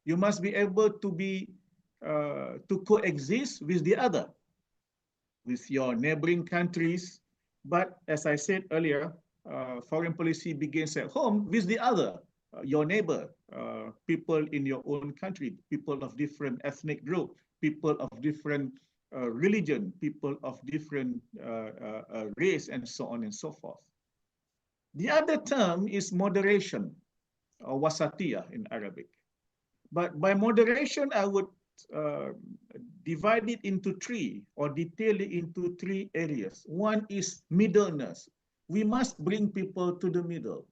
You must be able to coexist with the other, with your neighboring countries. But as I said earlier, foreign policy begins at home with the other, your neighbor, people in your own country, people of different ethnic group, people of different religion, people of different race, and so on and so forth. The other term is moderation, or wasatiyah in Arabic. But by moderation, I would divide it into three, or detail it into three areas. One is middleness. We must bring people to the middle.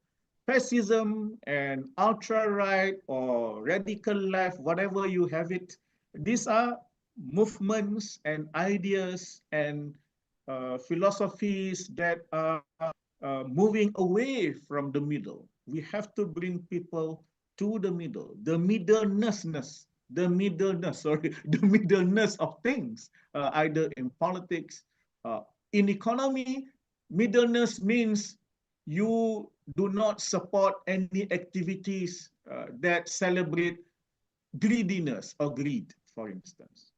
Fascism and ultra-right or radical left, whatever you have it, these are movements and ideas and philosophies that are moving away from the middle. We have to bring people to the middle, the middleness of things, either in politics, in economy. Middleness means you do not support any activities that celebrate greediness or greed, for instance.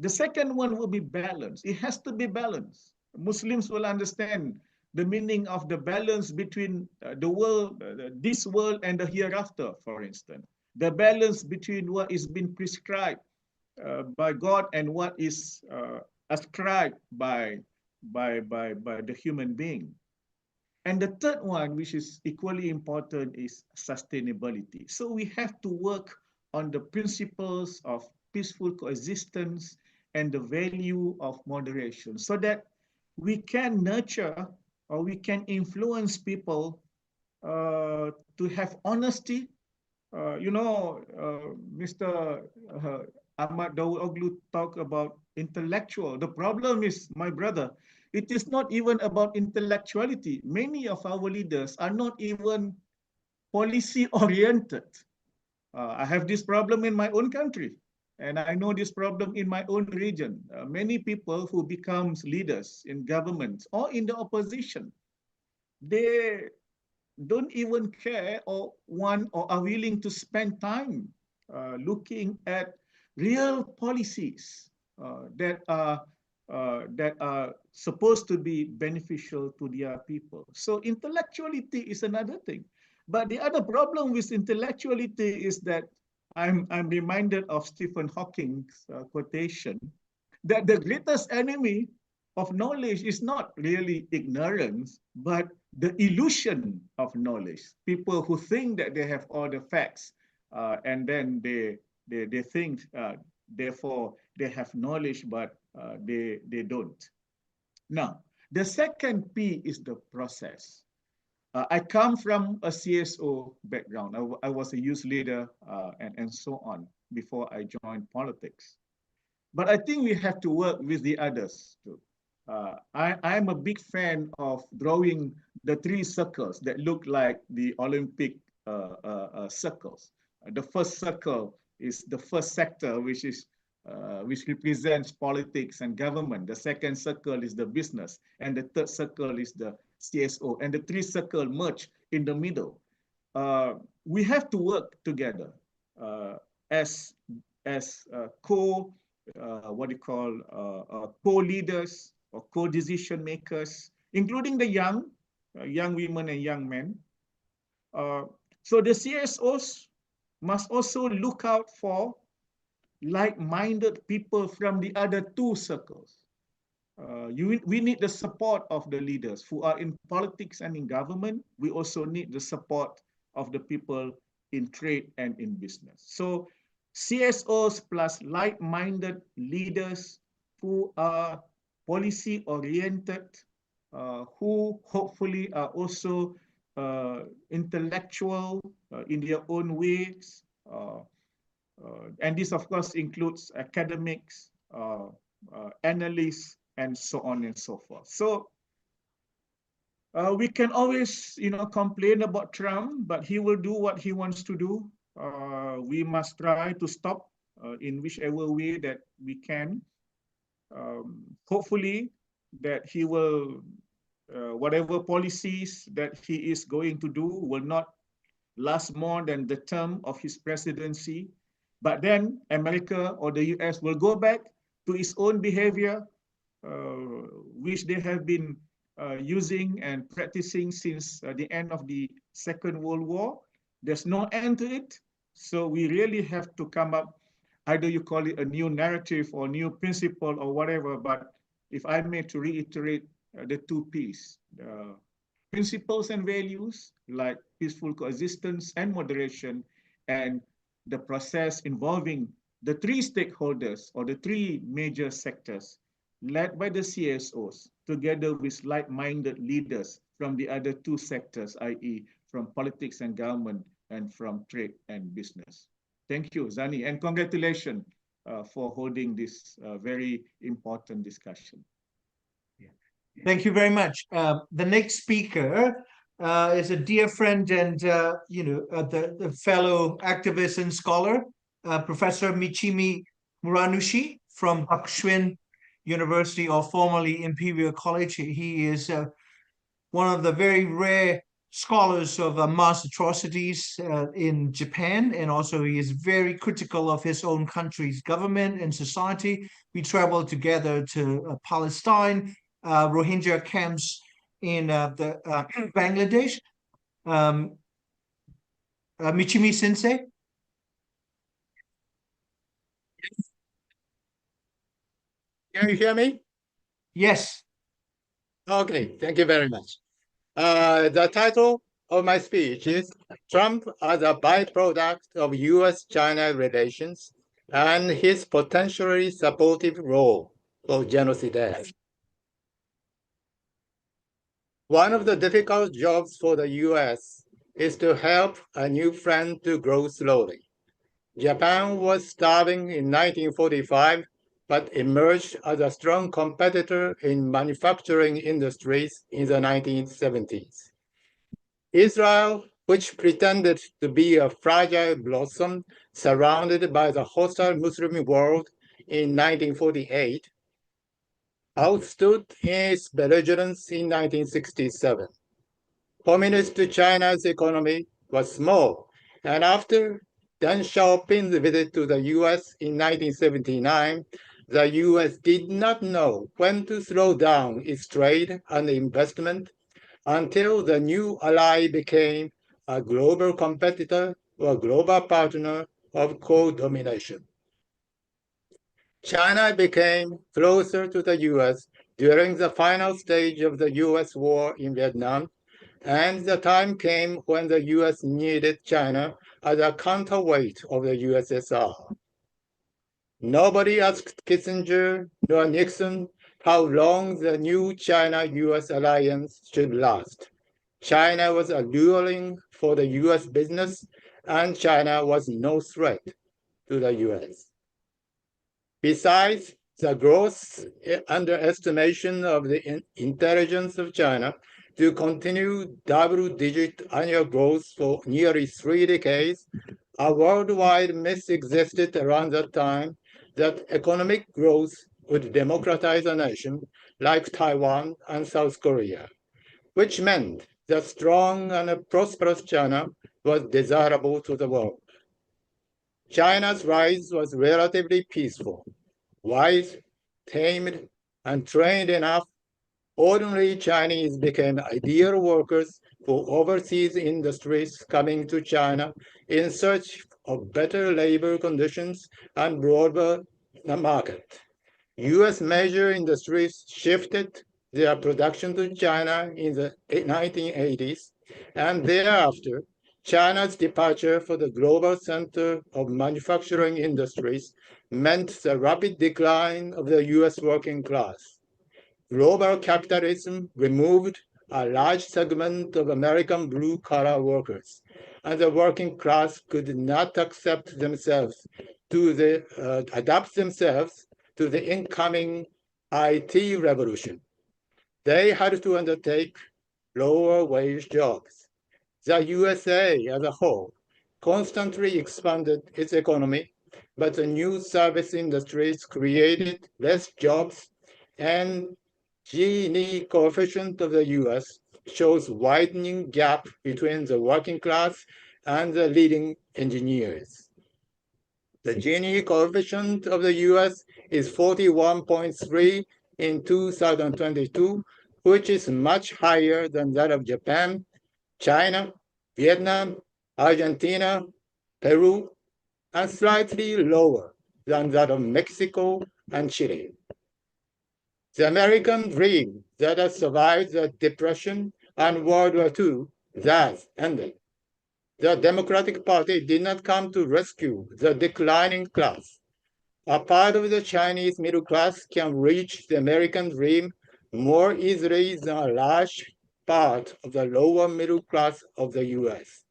The second one will be balance. It has to be balanced. Muslims will understand the meaning of the balance between the world, this world and the hereafter, for instance. The balance between what is being prescribed by God and what is ascribed by the human being. And the third one, which is equally important, is sustainability. So we have to work on the principles of peaceful coexistence and the value of moderation, so that we can nurture or we can influence people to have honesty. Mr. Ahmad Dawood talked about intellectual. The problem is, my brother, it is not even about intellectuality. Many of our leaders are not even policy-oriented. I have this problem in my own country, and I know this problem in my own region. Many people who become leaders in governments or in the opposition, they don't even care or want or are willing to spend time looking at real policies that are supposed to be beneficial to their people. So intellectuality is another thing. But the other problem with intellectuality is that I'm reminded of Stephen Hawking's quotation that the greatest enemy of knowledge is not really ignorance, but the illusion of knowledge. People who think that they have all the facts, and then they think, therefore, they have knowledge, but they don't. Now, the second P is the process. I come from a CSO background. I was a youth leader and so on before I joined politics. But I think we have to work with the others too. I'm a big fan of drawing the three circles that look like the Olympic circles. The first circle is the first sector, which represents politics and government. The second circle is the business, and the third circle is the CSO, and the three circle merge in the middle. We have to work together as co-leaders or co-decision makers, including the young women and young men. So the CSOs must also look out for like-minded people from the other two circles. We need the support of the leaders who are in politics and in government. We also need the support of the people in trade and in business. So CSOs plus like-minded leaders who are policy-oriented, who hopefully are also intellectual in their own ways. And this, of course, includes academics, analysts, and so on and so forth. So we can always, complain about Trump, but he will do what he wants to do. We must try to stop in whichever way that we can. Hopefully that he will, whatever policies that he is going to do will not last more than the term of his presidency. But then America or the US will go back to its own behavior, which they have been using and practicing since the end of the Second World War. There's no end to it. So we really have to come up, either you call it a new narrative or new principle or whatever, but if I may to reiterate the two P's, principles and values like peaceful coexistence and moderation, and the process involving the three stakeholders or the three major sectors led by the CSOs together with like-minded leaders from the other two sectors, i.e. from politics and government and from trade and business. Thank you, Zani, and congratulations for holding this very important discussion. Thank you very much. The next speaker is a dear friend and the fellow activist and scholar, Professor Michimi Muranushi from Hakushuen University, or formerly Imperial College. He is one of the very rare scholars of mass atrocities in Japan, and also he is very critical of his own country's government and society. We traveled together to Palestine, Rohingya camps in Bangladesh. Michimi Sensei. Can you hear me? Yes. Okay, thank you very much. The title of my speech is Trump as a byproduct of US-China relations and his potentially supportive role for genocide. One of the difficult jobs for the US is to help a new friend to grow slowly. Japan was starving in 1945, but emerged as a strong competitor in manufacturing industries in the 1970s. Israel, which pretended to be a fragile blossom surrounded by the hostile Muslim world in 1948, outstood its belligerence in 1967. Communist China's economy was small, and after Deng Xiaoping's visit to the US in 1979, the US did not know when to slow down its trade and investment until the new ally became a global competitor or global partner of co-domination. China became closer to the US during the final stage of the US war in Vietnam, and the time came when the US needed China as a counterweight of the USSR. Nobody asked Kissinger nor Nixon how long the new China-US alliance should last. China was alluring for the US business, and China was no threat to the US. Besides, the gross underestimation of the intelligence of China to continue double-digit annual growth for nearly 3 decades, a worldwide myth existed around that time that economic growth would democratize a nation like Taiwan and South Korea, which meant that strong and prosperous China was desirable to the world. China's rise was relatively peaceful. Wise, tamed, and trained enough, ordinary Chinese became ideal workers for overseas industries coming to China in search of better labor conditions and broader market. US major industries shifted their production to China in the 1980s, and thereafter, China's departure for the global center of manufacturing industries meant the rapid decline of the US working class. Global capitalism removed a large segment of American blue-collar workers, and the working class could not adapt themselves to the incoming IT revolution. They had to undertake lower wage jobs. The USA as a whole constantly expanded its economy, but the new service industries created less jobs, and Gini coefficient of the US shows widening gap between the working class and the leading engineers. The Gini coefficient of the US is 41.3 in 2022, which is much higher than that of Japan, China, Vietnam, Argentina, Peru, and slightly lower than that of Mexico and Chile. The American dream that has survived the Depression and World War II thus ended. The Democratic Party did not come to rescue the declining class. A part of the Chinese middle class can reach the American dream more easily than a large part of the lower middle class of the US.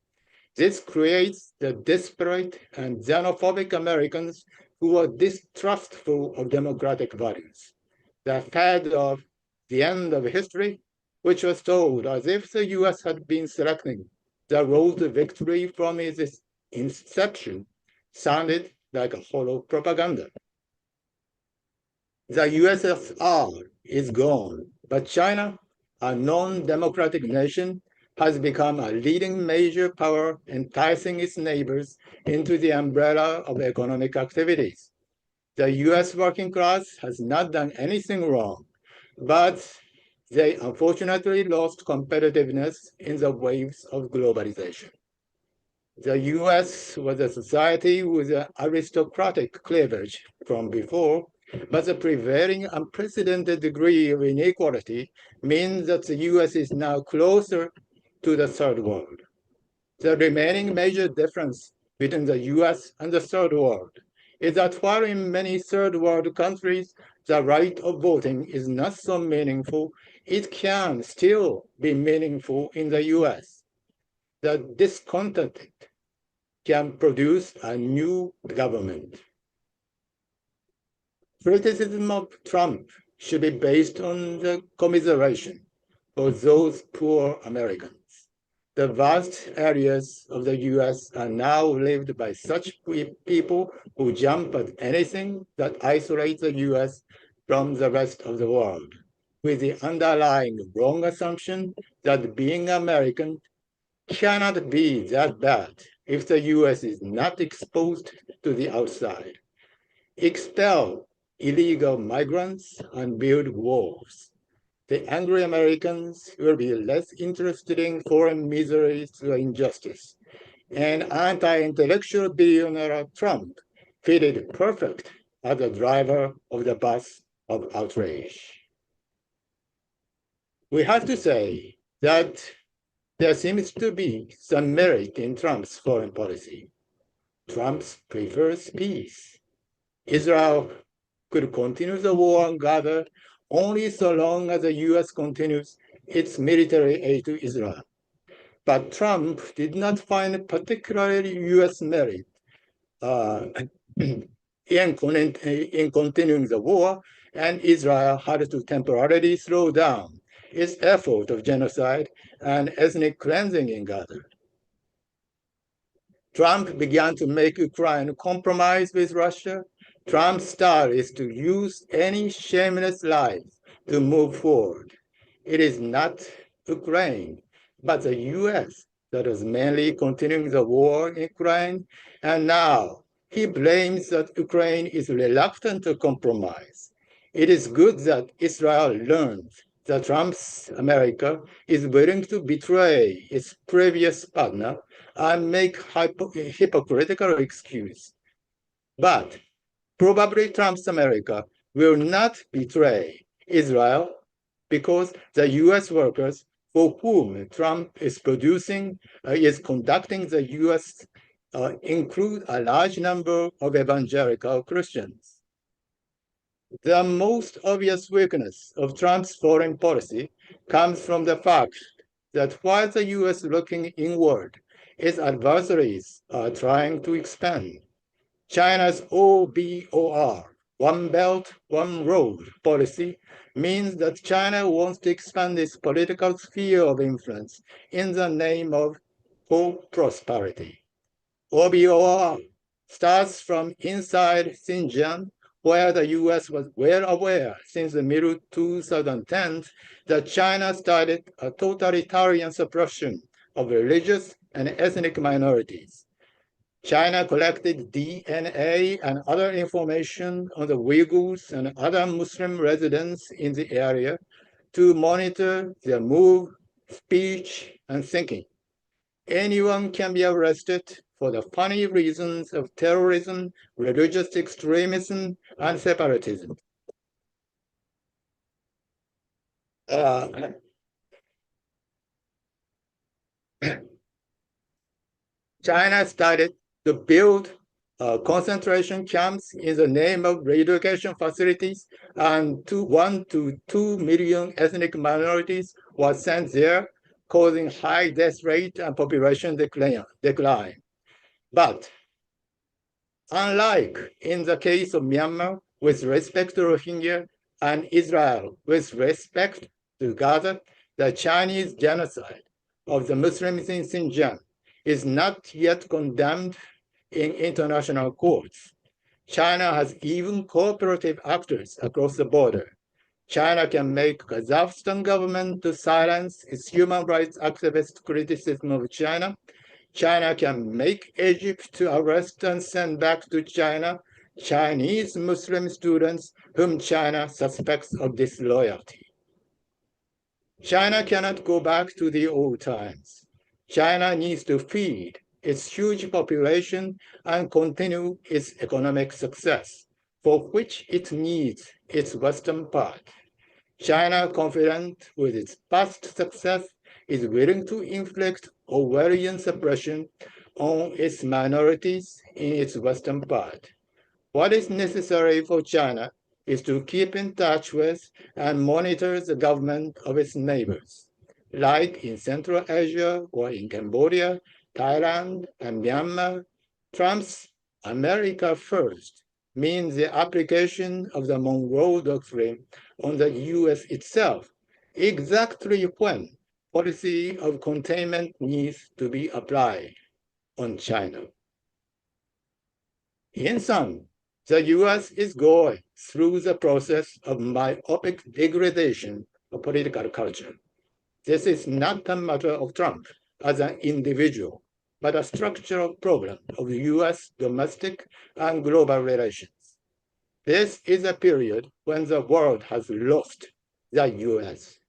This creates the desperate and xenophobic Americans who are distrustful of democratic values. The fad of the end of history, which was told as if the US had been selecting the road to victory from its inception, sounded like a hollow propaganda. The USSR is gone, but China, a non-democratic nation, has become a leading major power, enticing its neighbors into the umbrella of economic activities. The US working class has not done anything wrong, but they unfortunately lost competitiveness in the waves of globalization. The US was a society with an aristocratic cleavage from before, but the prevailing unprecedented degree of inequality means that the US is now closer to the third world. The remaining major difference between the US and the third world is that while in many third world countries the right of voting is not so meaningful, it can still be meaningful in the US. The discontented can produce a new government. Criticism of Trump should be based on the commiseration for those poor Americans. The vast areas of the US are now lived by such people who jump at anything that isolates the US from the rest of the world, with the underlying wrong assumption that being American cannot be that bad if the US is not exposed to the outside. Expel illegal migrants and build walls. The angry Americans will be less interested in foreign misery or injustice. And anti-intellectual billionaire Trump fitted perfect as the driver of the bus of outrage. We have to say that there seems to be some merit in Trump's foreign policy. Trump prefers peace. Israel could continue the war on Gaza only so long as the US continues its military aid to Israel. But Trump did not find particularly U.S. merit in continuing the war, and Israel had to temporarily slow down its effort of genocide and ethnic cleansing in Gaza. Trump began to make Ukraine compromise with Russia. Trump's style is to use any shameless lies to move forward. It is not Ukraine, but the US that is mainly continuing the war in Ukraine, and now he blames that Ukraine is reluctant to compromise. It is good that Israel learned that Trump's America is willing to betray its previous partner and make hypocritical excuse. But probably Trump's America will not betray Israel because the US workers for whom Trump is conducting the US include a large number of evangelical Christians. The most obvious weakness of Trump's foreign policy comes from the fact that while the US looking inward, its adversaries are trying to expand. China's OBOR, One Belt, One Road policy means that China wants to expand its political sphere of influence in the name of co-prosperity. OBOR starts from inside Xinjiang, where the US was well aware since the middle 2010s that China started a totalitarian suppression of religious and ethnic minorities. China collected DNA and other information on the Uyghurs and other Muslim residents in the area to monitor their mood, speech, and thinking. Anyone can be arrested for the funny reasons of terrorism, religious extremism, and separatism. China started to build concentration camps in the name of re-education facilities, and 1 to 2 million ethnic minorities were sent there, causing high death rate and population decline. But unlike in the case of Myanmar with respect to Rohingya and Israel with respect to Gaza, the Chinese genocide of the Muslims in Xinjiang is not yet condemned in international courts. China has even cooperative actors across the border. China can make Kazakhstan government to silence its human rights activist criticism of China. China can make Egypt to arrest and send back to China Chinese Muslim students whom China suspects of disloyalty. China cannot go back to the old times. China needs to feed its huge population and continue its economic success, for which it needs its western part. China, confident with its past success, is willing to inflict Orwellian suppression on its minorities in its western part. What is necessary for China is to keep in touch with and monitor the government of its neighbors, like in Central Asia or in Cambodia, Thailand, and Myanmar. Trump's America First means the application of the Monroe Doctrine on the US itself, exactly when policy of containment needs to be applied on China. In sum, the US is going through the process of myopic degradation of political culture. This is not a matter of Trump as an individual, but a structural problem of US domestic and global relations. This is a period when the world has lost the US.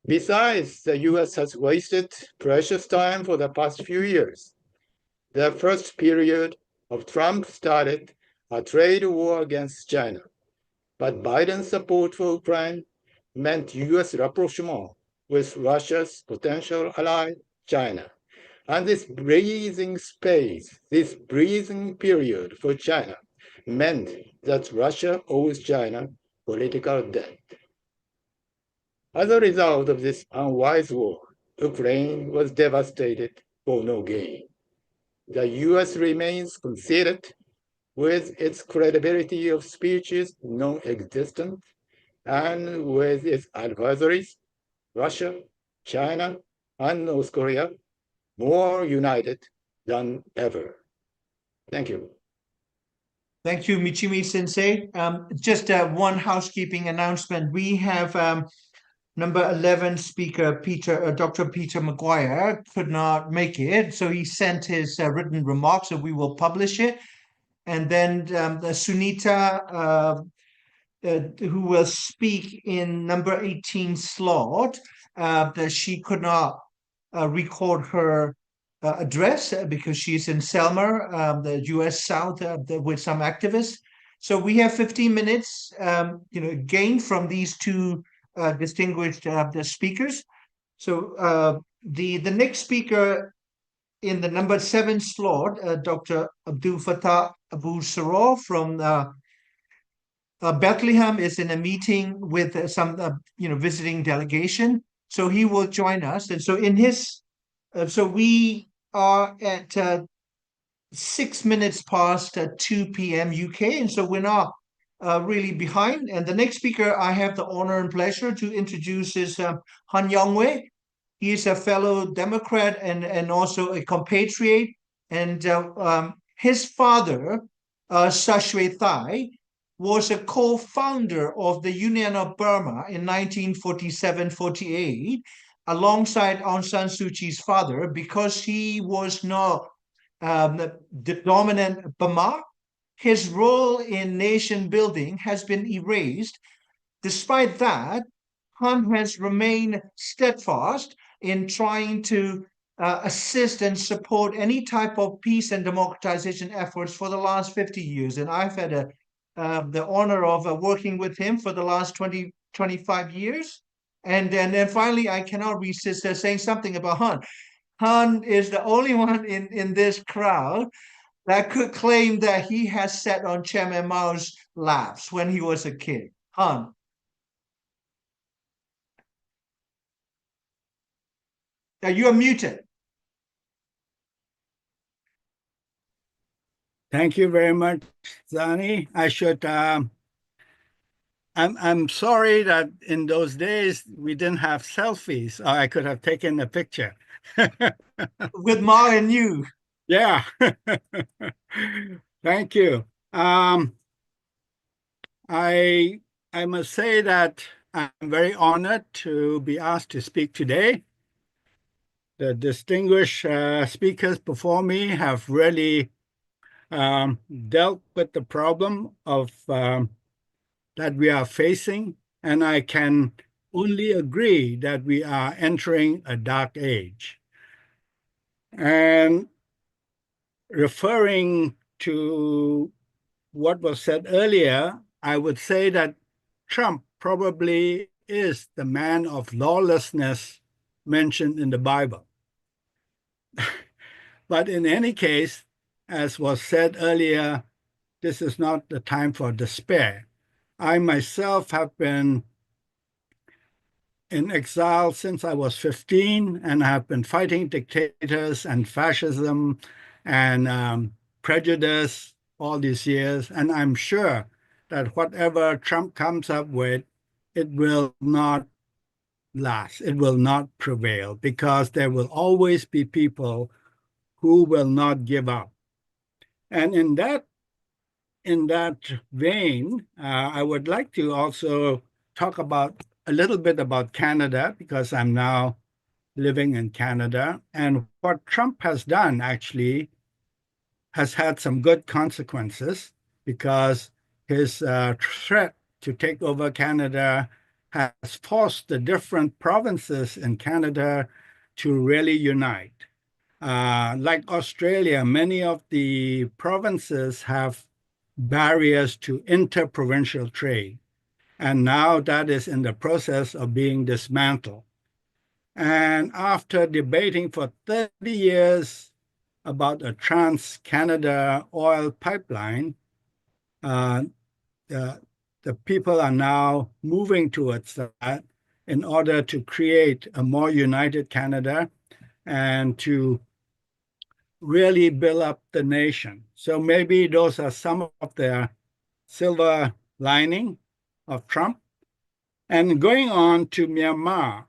Besides, the US has wasted precious time for the past few years. The first period of Trump started a trade war against China, but Biden's support for Ukraine meant US rapprochement with Russia's potential ally, China. And this breathing space, this breathing period for China meant that Russia owes China political debt. As a result of this unwise war, Ukraine was devastated for no gain. The US remains conceited, with its credibility of speeches non-existent, and with its adversaries, Russia, China, and North Korea, more united than ever. Thank you. Thank you, Michimi Sensei. Just one housekeeping announcement. We have number 11 speaker, Dr. Peter Maguire, could not make it. So he sent his written remarks and we will publish it. And then the Sunita, who will speak in number 18 slot, that she could not record her address because she's in Selma, the US South, with some activists. So we have 15 minutes, gained from these two distinguished the speakers. So the next speaker in the number 7 slot, Dr. Abdul Fattah Abu Saror from Bethlehem, is in a meeting with some visiting delegation. So he will join us, and so in his so we are at 6 minutes past 2 p.m. UK, and so we're not really behind. And the next speaker I have the honor and pleasure to introduce is Han Yongwei. He is a fellow Democrat and also a compatriot. And his father, Sashwe Thai, was a co-founder of the Union of Burma in 1947-48, alongside Aung San Suu Kyi's father, because he was not the dominant Burma. His role in nation building has been erased. Despite that, Han has remained steadfast in trying to assist and support any type of peace and democratization efforts for the last 50 years. And I've had the honor of working with him for the last 25 years. And then finally, I cannot resist saying something about Han. Han is the only one in this crowd that could claim that he has sat on Chairman Mao's laps when he was a kid. Han. You are muted. Thank you very much, Zani. I should. I'm sorry that in those days we didn't have selfies. Or I could have taken a picture with Mao and you. Yeah. Thank you. I must say that I'm very honored to be asked to speak today. The distinguished speakers before me have really dealt with the problem of that we are facing, and I can only agree that we are entering a dark age. And referring to what was said earlier, I would say that Trump probably is the man of lawlessness mentioned in the Bible. But in any case, as was said earlier, this is not the time for despair. I myself have been in exile since I was 15, and I have been fighting dictators and fascism and prejudice all these years. And I'm sure that whatever Trump comes up with, it will not last. It will not prevail, because there will always be people who will not give up. And in that vein, I would like to also talk about a little bit about Canada, because I'm now living in Canada. And what Trump has done actually has had some good consequences, because his threat to take over Canada has forced the different provinces in Canada to really unite. Like Australia, many of the provinces have barriers to interprovincial trade. And now that is in the process of being dismantled. And after debating for 30 years about a Trans-Canada oil pipeline, the people are now moving towards that. in order to create a more united Canada and to really build up the nation. So maybe those are some of the silver lining of Trump. And going on to Myanmar,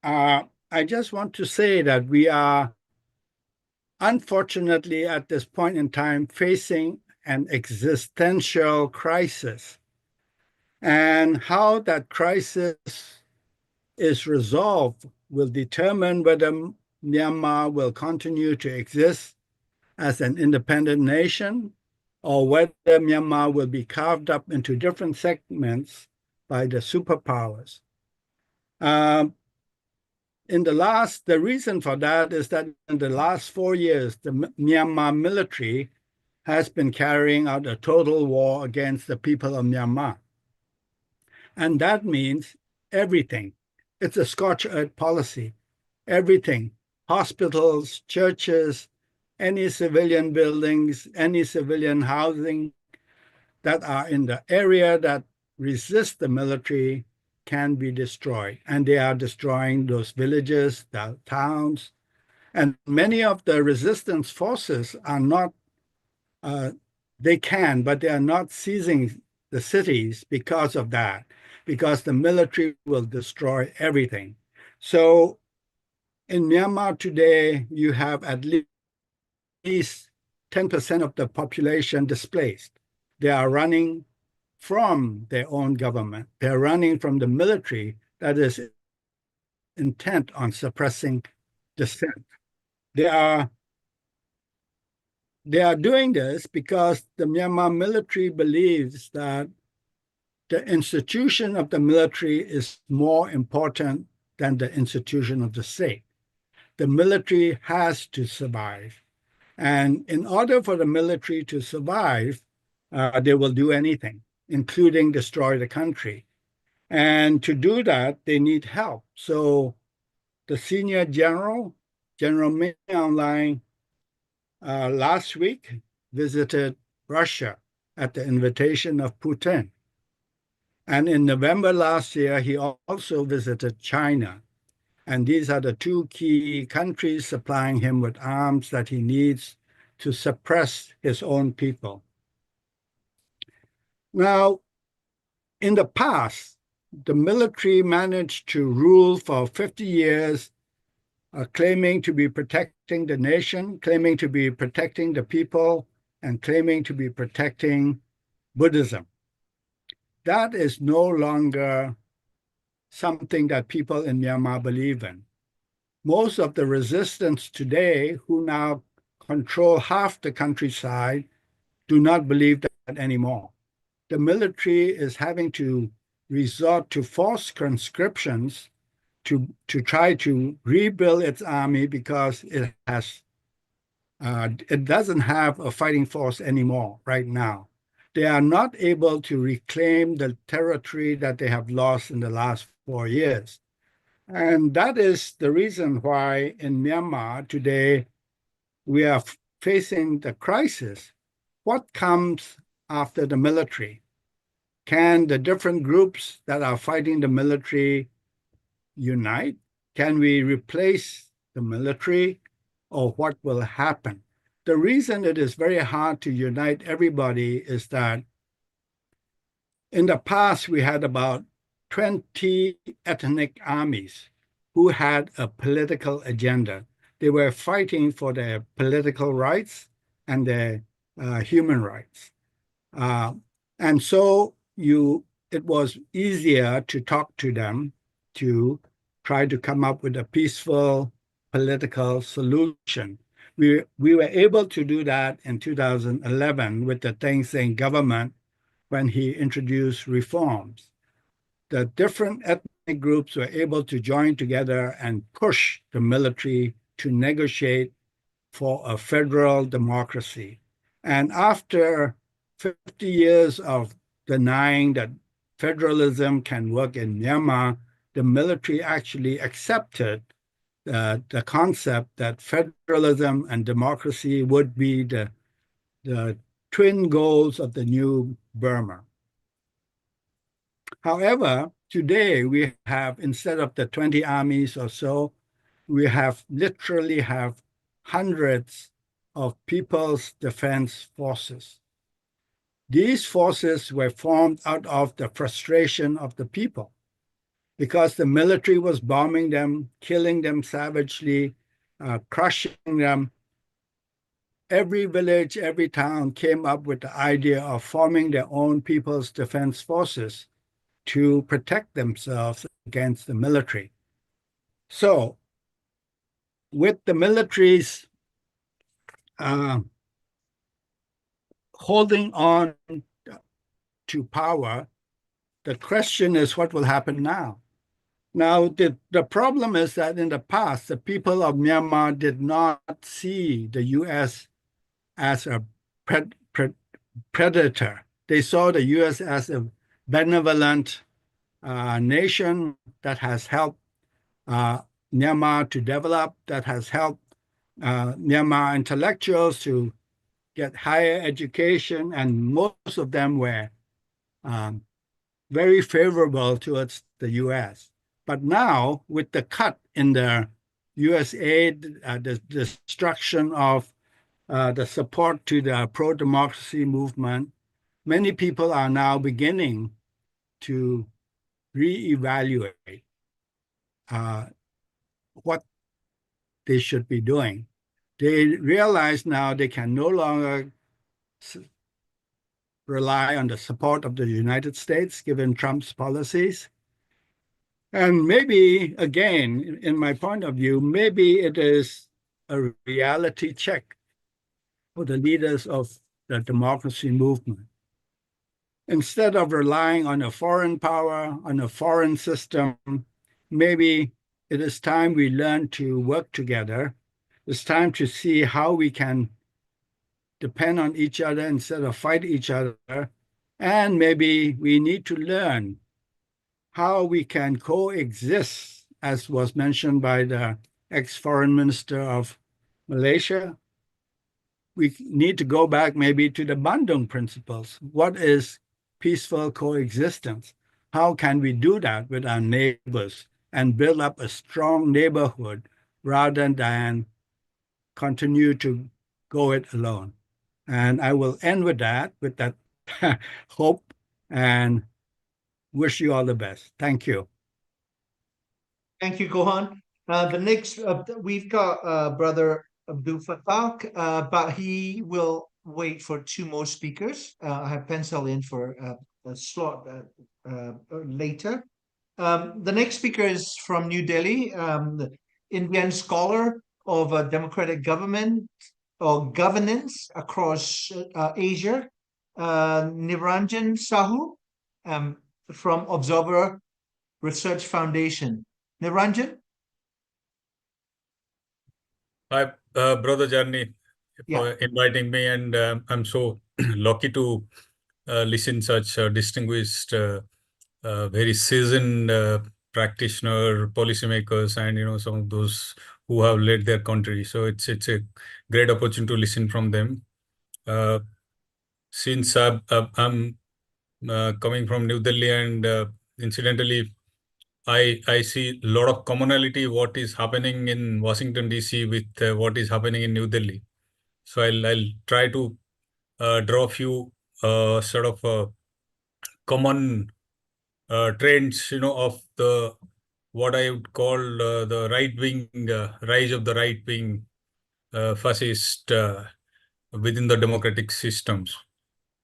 I just want to say that we are unfortunately at this point in time facing an existential crisis. And how that crisis is resolved will determine whether Myanmar will continue to exist as an independent nation or whether Myanmar will be carved up into different segments by the superpowers. The reason for that is that in the last 4 years, the Myanmar military has been carrying out a total war against the people of Myanmar. And that means everything. It's a scorched earth policy. Everything, hospitals, churches, any civilian buildings, any civilian housing that are in the area that resist the military can be destroyed. And they are destroying those villages, the towns. And many of the resistance forces are not, they can, but they are not seizing the cities because of that, because the military will destroy everything. So in Myanmar today, you have at least 10% of the population displaced. They are running from their own government. They're running from the military that is intent on suppressing dissent. They are doing this because the Myanmar military believes that the institution of the military is more important than the institution of the state. The military has to survive. And in order for the military to survive, they will do anything, including destroy the country. And to do that, they need help. So the senior general, General Min Aung Hlaing, last week visited Russia at the invitation of Putin. And in November last year, he also visited China. And these are the two key countries supplying him with arms that he needs to suppress his own people. Now, in the past, the military managed to rule for 50 years, claiming to be protecting the nation, claiming to be protecting the people, and claiming to be protecting Buddhism. That is no longer something that people in Myanmar believe in. Most of the resistance today, who now control half the countryside, do not believe that anymore. The military is having to resort to forced conscriptions to try to rebuild its army because it doesn't have a fighting force anymore right now. They are not able to reclaim the territory that they have lost in the last 4 years. And that is the reason why in Myanmar today, we are facing the crisis. What comes after the military? Can the different groups that are fighting the military unite? Can we replace the military, or what will happen? The reason it is very hard to unite everybody is that in the past, we had about 20 ethnic armies who had a political agenda. They were fighting for their political rights and their human rights. And so it was easier to talk to them to try to come up with a peaceful political solution. We were able to do that in 2011 with the Thein Sein government when he introduced reforms. The different ethnic groups were able to join together and push the military to negotiate for a federal democracy. And after 50 years of denying that federalism can work in Myanmar, the military actually accepted the concept that federalism and democracy would be the twin goals of the new Burma. However, today we have, instead of the 20 armies or so, we literally have hundreds of People's Defense Forces. These forces were formed out of the frustration of the people because the military was bombing them, killing them savagely, crushing them. Every village, every town came up with the idea of forming their own People's Defense Forces to protect themselves against the military. So, with the military's holding on to power, the question is what will happen now? Now, the problem is that in the past, the people of Myanmar did not see the U.S. as a predator. They saw the U.S. as a benevolent nation that has helped Myanmar to develop, that has helped Myanmar intellectuals to get higher education, and most of them were very favorable towards the U.S. But now, with the cut in the U.S. aid, the destruction of the support to the pro-democracy movement, many people are now beginning to reevaluate what they should be doing. They realize now they can no longer rely on the support of the United States, given Trump's policies. And maybe, again, in my point of view, maybe it is a reality check for the leaders of the democracy movement. Instead of relying on a foreign power, on a foreign system, maybe it is time we learn to work together. It's time to see how we can depend on each other instead of fight each other. And maybe we need to learn how we can coexist, as was mentioned by the ex-foreign minister of Malaysia. We need to go back maybe to the Bandung principles. What is peaceful coexistence? How can we do that with our neighbors and build up a strong neighborhood rather than continue to go it alone? And I will end with that hope, and wish you all the best. Thank you. Thank you, Gohan. The next, we've got Brother Abdul Fattah, but he will wait for two more speakers. I have penciled in for a slot later. The next speaker is from New Delhi, the Indian scholar of democratic government or governance across Asia, Niranjan Sahu, from Observer Research Foundation. Niranjan? Hi, Brother Jarni, Yeah. for inviting me, and I'm so lucky to listen such distinguished, very seasoned practitioner, policymakers, and some of those who have led their country. So it's a great opportunity to listen from them. Since I'm coming from New Delhi, and incidentally, I see a lot of commonality what is happening in Washington DC with what is happening in New Delhi. So I'll try to draw a few sort of common trends, of the what I would call the right wing rise of the right wing fascist within the democratic systems.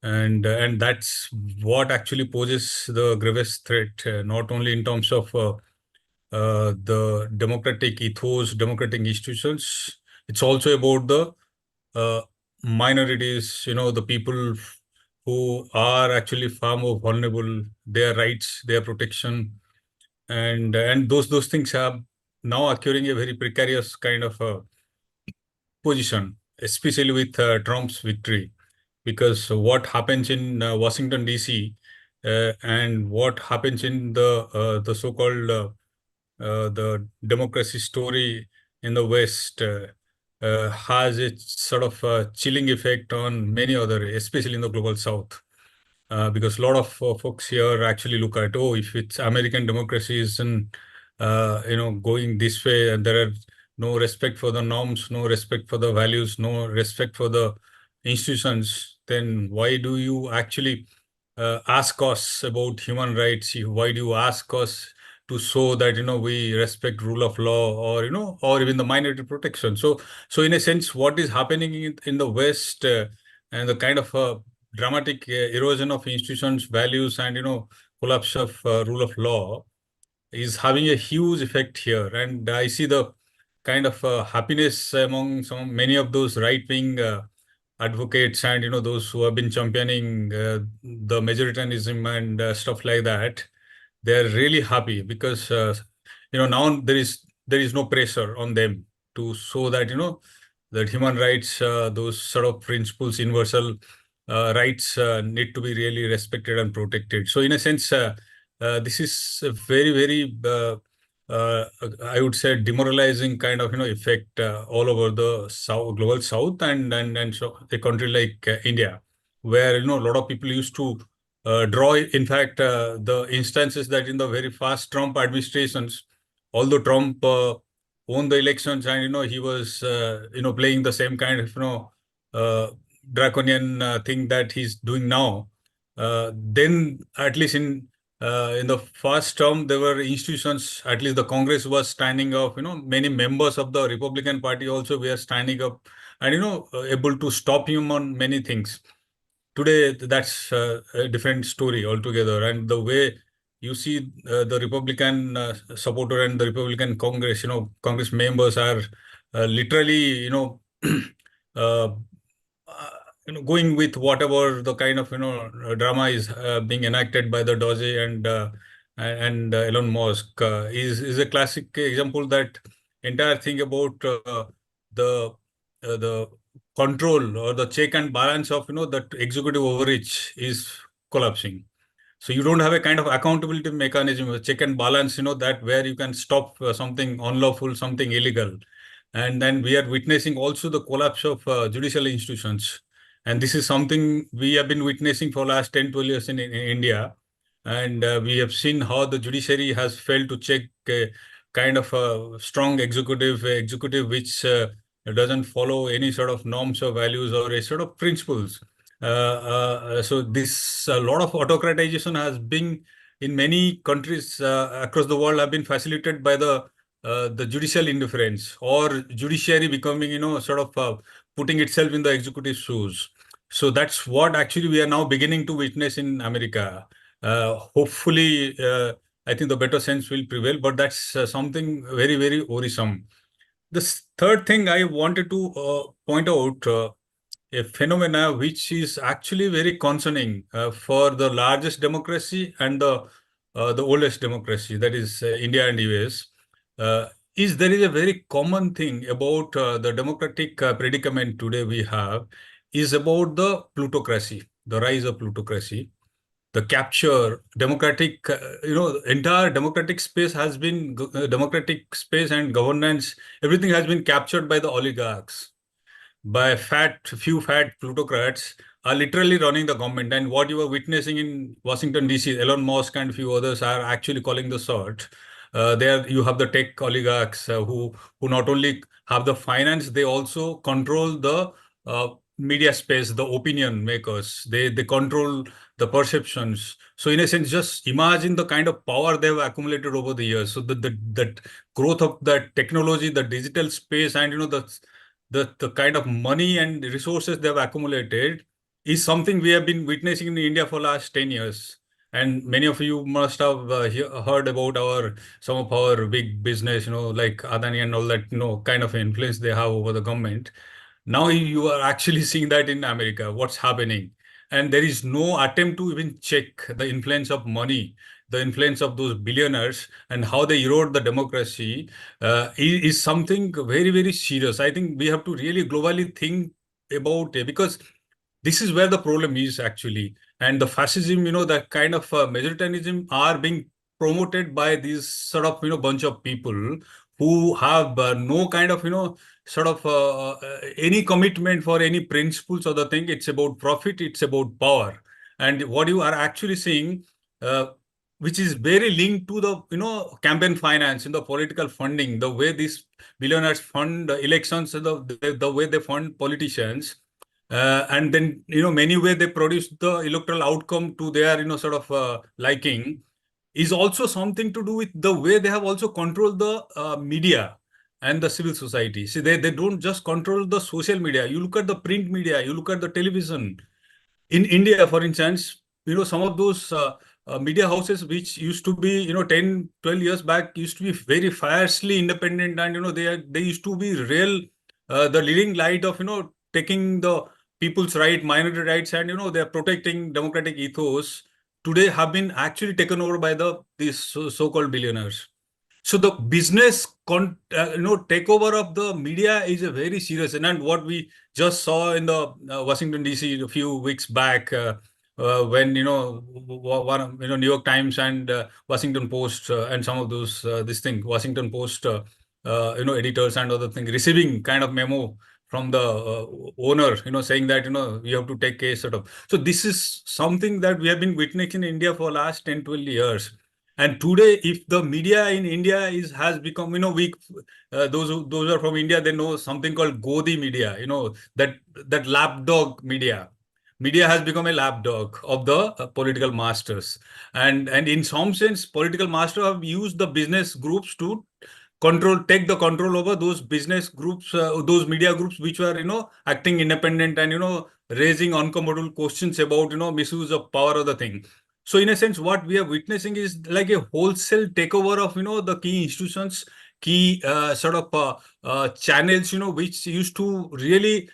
And that's what actually poses the gravest threat, not only in terms of the democratic ethos, democratic institutions. It's also about the minorities, the people who are actually far more vulnerable, their rights, their protection, and those things are now occurring a very precarious kind of position, especially with Trump's victory. Because what happens in Washington D.C. And what happens in the so-called the democracy story in the West has a sort of chilling effect on many other, especially in the global South. because a lot of folks here actually look at, oh, if it's American democracy isn't going this way, and there are no respect for the norms, no respect for the values, no respect for the institutions, then why do you actually ask us about human rights? Why do you ask us to show that we respect rule of law, or even the minority protection? So in a sense, what is happening in the West, and the kind of dramatic erosion of institutions, values, and collapse of rule of law is having a huge effect here. And I see the kind of happiness among many of those right-wing advocates, and those who have been championing the majoritarianism and stuff like that. They're really happy because now there is no pressure on them to show that that human rights, those sort of principles, universal rights, need to be really respected and protected. So in a sense, this is a very, very I would say demoralizing kind of effect all over the global south, and so a country like India, where a lot of people used to draw, in fact, the instances that in the very first Trump administrations, although Trump won the elections, and he was playing the same kind of draconian thing that he's doing now. Then at least in the first term, there were institutions, at least the Congress was standing up, many members of the Republican Party also were standing up and, able to stop him on many things. Today, that's a different story altogether. And the way you see the Republican supporter and the Republican Congress, Congress members are literally, uh, going with whatever the kind of drama is being enacted by the Doge and Elon Musk, is a classic example that entire thing about the control or the check and balance of that executive overreach is collapsing. So you don't have a kind of accountability mechanism, a check and balance, that where you can stop something unlawful, something illegal. And then we are witnessing also the collapse of judicial institutions. And this is something we have been witnessing for last 10, 12 years in India. And we have seen how the judiciary has failed to check a kind of a strong executive which doesn't follow any sort of norms or values or a sort of principles. So this a lot of autocratization has been in many countries across the world have been facilitated by the judicial interference or judiciary becoming sort of putting itself in the executive shoes. So that's what actually we are now beginning to witness in America. Hopefully, I think the better sense will prevail, but that's something very, very worrisome. The third thing I wanted to point out, a phenomena which is actually very concerning for the largest democracy and the oldest democracy, that is India and US, is there is a very common thing about the democratic predicament today we have is about the plutocracy, the rise of plutocracy, the capture democratic, entire democratic space has been democratic space and governance, everything has been captured by the oligarchs, by few fat plutocrats are literally running the government. And what you are witnessing in Washington, D.C., Elon Musk and few others are actually calling the shots. There you have the tech oligarchs who not only have the finance, they also control the media space, the opinion makers. They control the perceptions. So in a sense, just imagine the kind of power they've accumulated over the years. So that growth of that technology, the digital space, and the kind of money and resources they have accumulated is something we have been witnessing in India for last 10 years. And many of you must have heard about some of our big business, like Adani and all that, kind of influence they have over the government. Now you are actually seeing that in America, what's happening. And there is no attempt to even check the influence of money, the influence of those billionaires, and how they erode the democracy is something very, very serious. I think we have to really globally think about it, because this is where the problem is actually. And the fascism, that kind of majoritarianism are being promoted by these sort of, bunch of people who have no kind of, sort of any commitment for any principles or the thing. It's about profit, it's about power. And what you are actually seeing, which is very linked to the campaign finance and the political funding, the way these billionaires fund elections, the way they fund politicians, and then many way they produce the electoral outcome to their sort of liking, is also something to do with the way they have also controlled the media and the civil society. See, they don't just control the social media. You look at the print media, you look at the television. In India, for instance, some of those media houses which used to be, 10, 12 years back, used to be very fiercely independent, and, they used to be real, the leading light of, taking the people's right, minority rights, and, they're protecting democratic ethos, today have been actually taken over by these so-called billionaires. So the business takeover of the media is a very serious, and what we just saw in the Washington DC a few weeks back, when one New York Times and Washington Post and some of those Washington Post editors and other things receiving kind of memo from the owner, saying that you have to take case sort of. So this is something that we have been witnessing in India for last 10, 12 years. And today, if the media in India has become, weak, those who are from India, they know something called Godi media, that lapdog media. Media has become a lapdog of the political masters. And in some sense, political masters have used the business groups to take the control over those business groups, those media groups which were, acting independent and, raising uncomfortable questions about, misuse of power of the thing. So in a sense, what we are witnessing is like a wholesale takeover of, the key institutions, key sort of channels, which used to really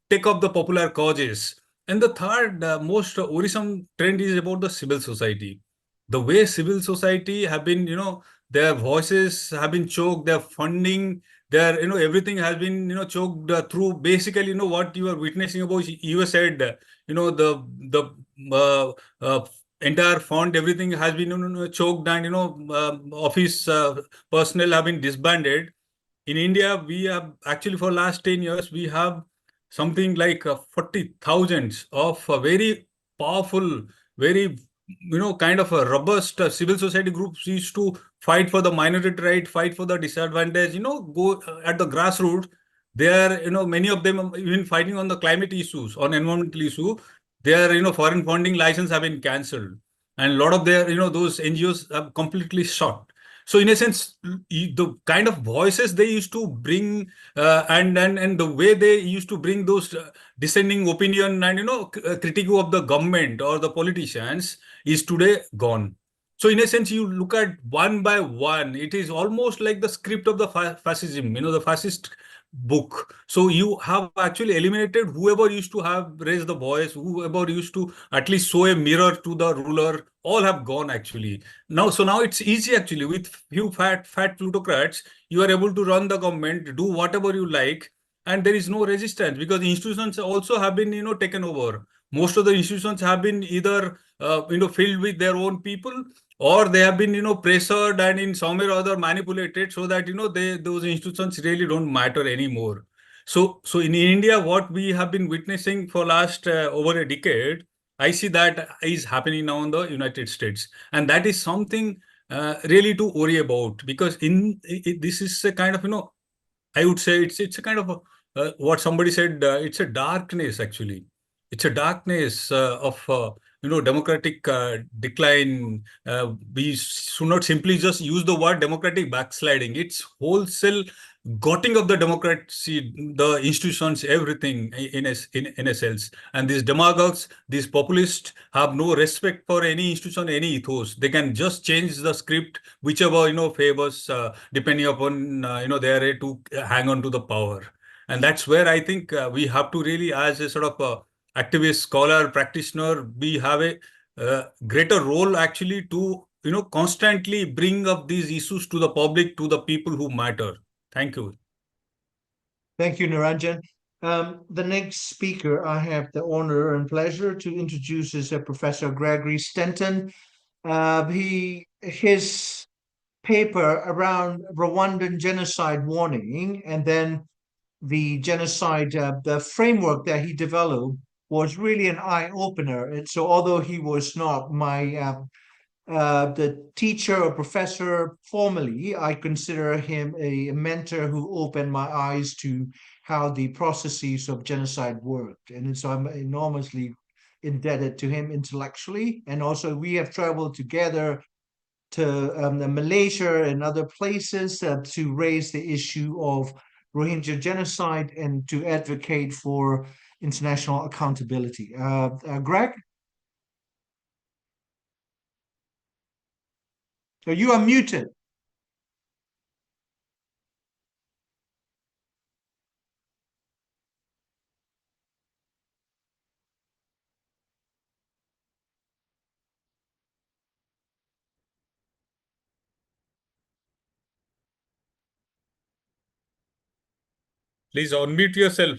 take up the popular causes. And the third most worrisome trend is about the civil society. The way civil society have been, their voices have been choked, their funding, their, everything has been, choked through basically, what you are witnessing about, you said, the entire fund, everything has been choked, and office personnel have been disbanded. In India, we have actually for last 10 years we have something like 40,000 of very powerful, very kind of a robust civil society groups used to fight for the minority right, fight for the disadvantage, go at the grassroots. They are, many of them even fighting on the climate issues, on environmental issue. Their, foreign funding license have been cancelled. And a lot of their, those NGOs have completely shot. So in a sense, the kind of voices they used to bring and the way they used to bring those dissenting opinion and, critique of the government or the politicians is today gone. So in a sense, you look at one by one, it is almost like the script of the fascism, the fascist book. So you have actually eliminated whoever used to have raised the voice, whoever used to at least show a mirror to the ruler, all have gone actually. Now it's easy actually. With few fat plutocrats, you are able to run the government, do whatever you like, and there is no resistance because institutions also have been, taken over. Most of the institutions have been either, filled with their own people, or they have been, pressured and in some way or other manipulated so that, those institutions really don't matter anymore. So in India, what we have been witnessing for last over a decade, I see that is happening now in the United States. And that is something really to worry about because this is a kind of, I would say it's a kind of what somebody said, it's a darkness actually. It's a darkness of democratic decline. We should not simply just use the word democratic backsliding. It's wholesale gutting of the democracy, the institutions, everything in a sense. And these demagogues, these populists have no respect for any institution, any ethos. They can just change the script whichever favors, depending upon their way to hang on to the power. And that's where I think we have to really, as a sort of activist, scholar, practitioner, we have a greater role actually to constantly bring up these issues to the public, to the people who matter. Thank you. Thank you, Niranjan. The next speaker I have the honor and pleasure to introduce is Professor Gregory Stenton. His paper around Rwandan genocide warning and then the genocide, the framework that he developed was really an eye opener. And so, although he was not my the teacher or professor formally, I consider him a mentor who opened my eyes to how the processes of genocide worked. And so I'm enormously indebted to him intellectually. And also, we have traveled together to Malaysia and other places to raise the issue of Rohingya genocide and to advocate for international accountability. Greg? So you are muted. Please unmute yourself.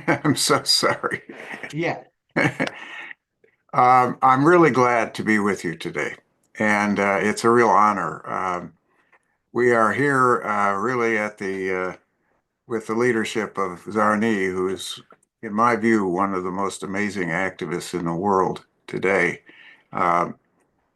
I'm so sorry. Yeah. I'm really glad to be with you today, and it's a real honor. We are here really at the with the leadership of Zarni, who is, in my view, one of the most amazing activists in the world today.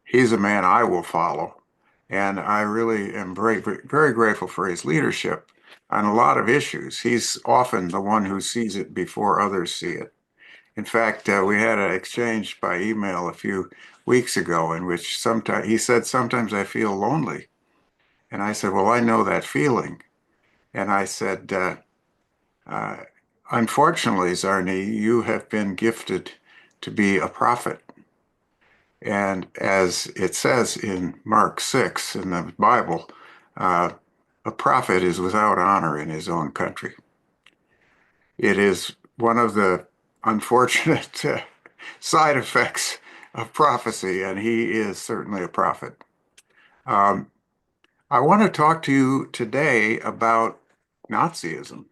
He's a man I will follow, and I really am very, very grateful for his leadership on a lot of issues. He's often the one who sees it before others see it. In fact, we had an exchange by email a few weeks ago in which sometimes he said, "Sometimes I feel lonely." And I said, "Well, I know that feeling." And I said, "Unfortunately, Zarni, you have been gifted to be a prophet. And as it says in Mark 6 in the Bible, a prophet is without honor in his own country." It is one of the unfortunate side effects of prophecy, and he is certainly a prophet. I want to talk to you today about Nazism,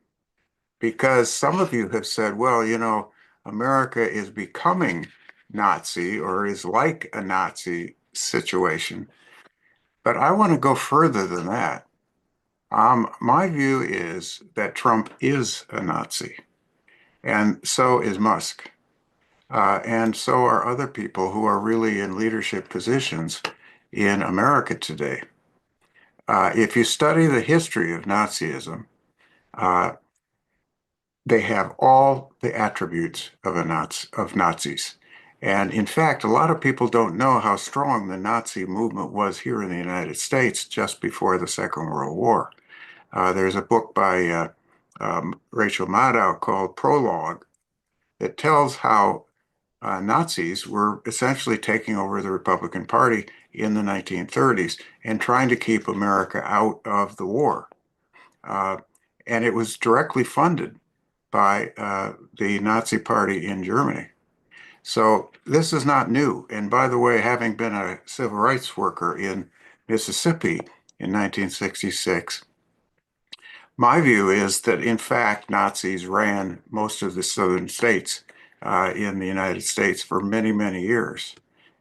because some of you have said, well, you know, America is becoming Nazi or is like a Nazi situation. But I want to go further than that. My view is that Trump is a Nazi, and so is Musk. And so are other people who are really in leadership positions in America today. If you study the history of Nazism, they have all the attributes of Nazis. And in fact, a lot of people don't know how strong the Nazi movement was here in the United States just before the Second World War. There's a book by Rachel Maddow called Prologue that tells how Nazis were essentially taking over the Republican Party in the 1930s and trying to keep America out of the war. And it was directly funded by the Nazi Party in Germany. So this is not new. And by the way, having been a civil rights worker in Mississippi in 1966, my view is that, in fact, Nazis ran most of the southern states in the United States for many, many years.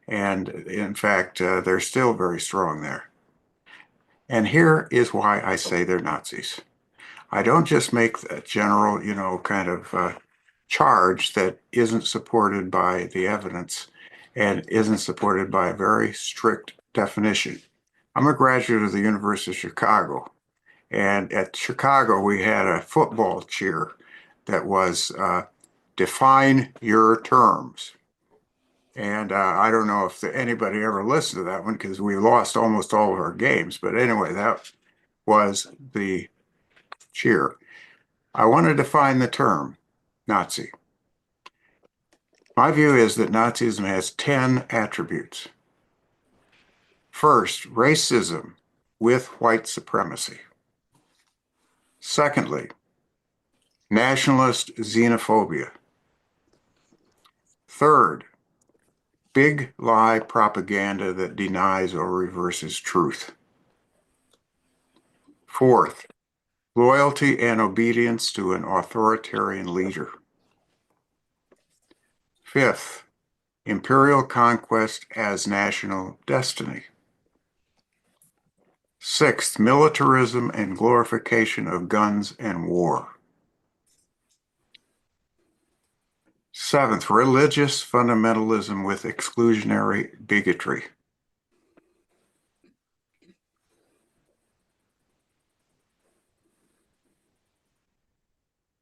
And in fact, they're still very strong there. And here is why I say they're Nazis. I don't just make a general, you know, kind of charge that isn't supported by the evidence and isn't supported by a very strict definition. I'm a graduate of the University of Chicago. And at Chicago, we had a football cheer that was define your terms. And I don't know if anybody ever listened to that one because we lost almost all of our games. But anyway, that was the cheer. I want to define the term Nazi. My view is that Nazism has 10 attributes. First, racism with white supremacy. Secondly, nationalist xenophobia. Third, big lie propaganda that denies or reverses truth. Fourth, loyalty and obedience to an authoritarian leader. Fifth, imperial conquest as national destiny. Sixth, militarism and glorification of guns and war. Seventh, religious fundamentalism with exclusionary bigotry.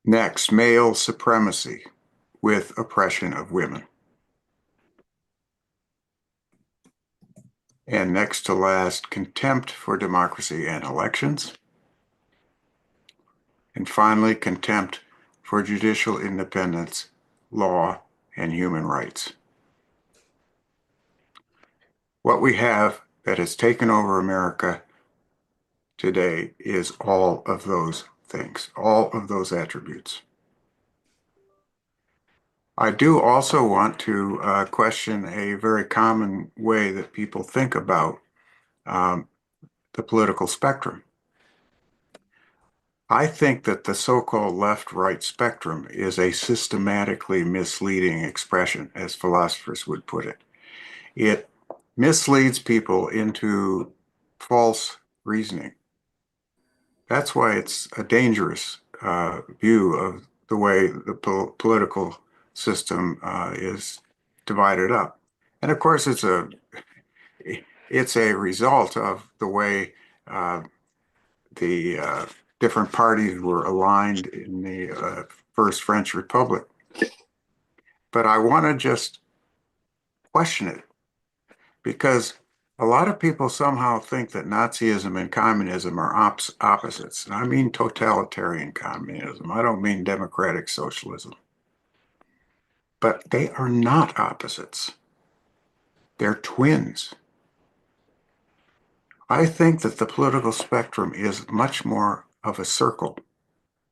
Next, male supremacy with oppression of women. And next to last, contempt for democracy and elections. And finally, contempt for judicial independence, law, and human rights. What we have that has taken over America today is all of those things, all of those attributes. I do also want to question a very common way that people think about the political spectrum. I think that the so-called left-right spectrum is a systematically misleading expression, as philosophers would put it. It misleads people into false reasoning. That's why it's a dangerous view of the way the political system is divided up. And of course, it's a result of the way the different parties were aligned in the First French Republic. But I want to just question it, because a lot of people somehow think that Nazism and communism are opposites. And I mean totalitarian communism. I don't mean democratic socialism. But they are not opposites. They're twins. I think that the political spectrum is much more of a circle,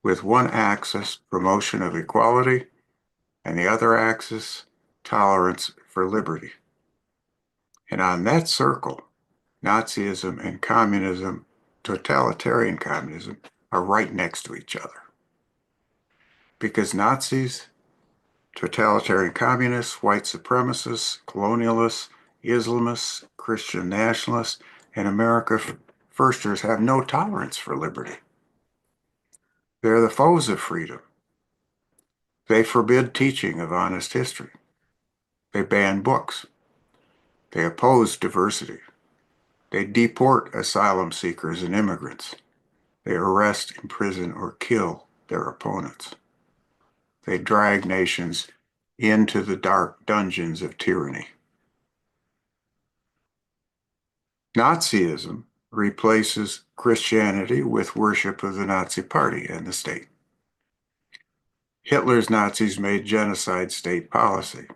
with one axis, promotion of equality, and the other axis, tolerance for liberty. And on that circle, Nazism and communism, totalitarian communism, are right next to each other. Because Nazis, totalitarian communists, white supremacists, colonialists, Islamists, Christian nationalists, and America firsters have no tolerance for liberty. They're the foes of freedom. They forbid teaching of honest history. They ban books. They oppose diversity. They deport asylum seekers and immigrants. They arrest, imprison, or kill their opponents. They drag nations into the dark dungeons of tyranny. Nazism replaces Christianity with worship of the Nazi Party and the state. Hitler's Nazis made genocide state policy.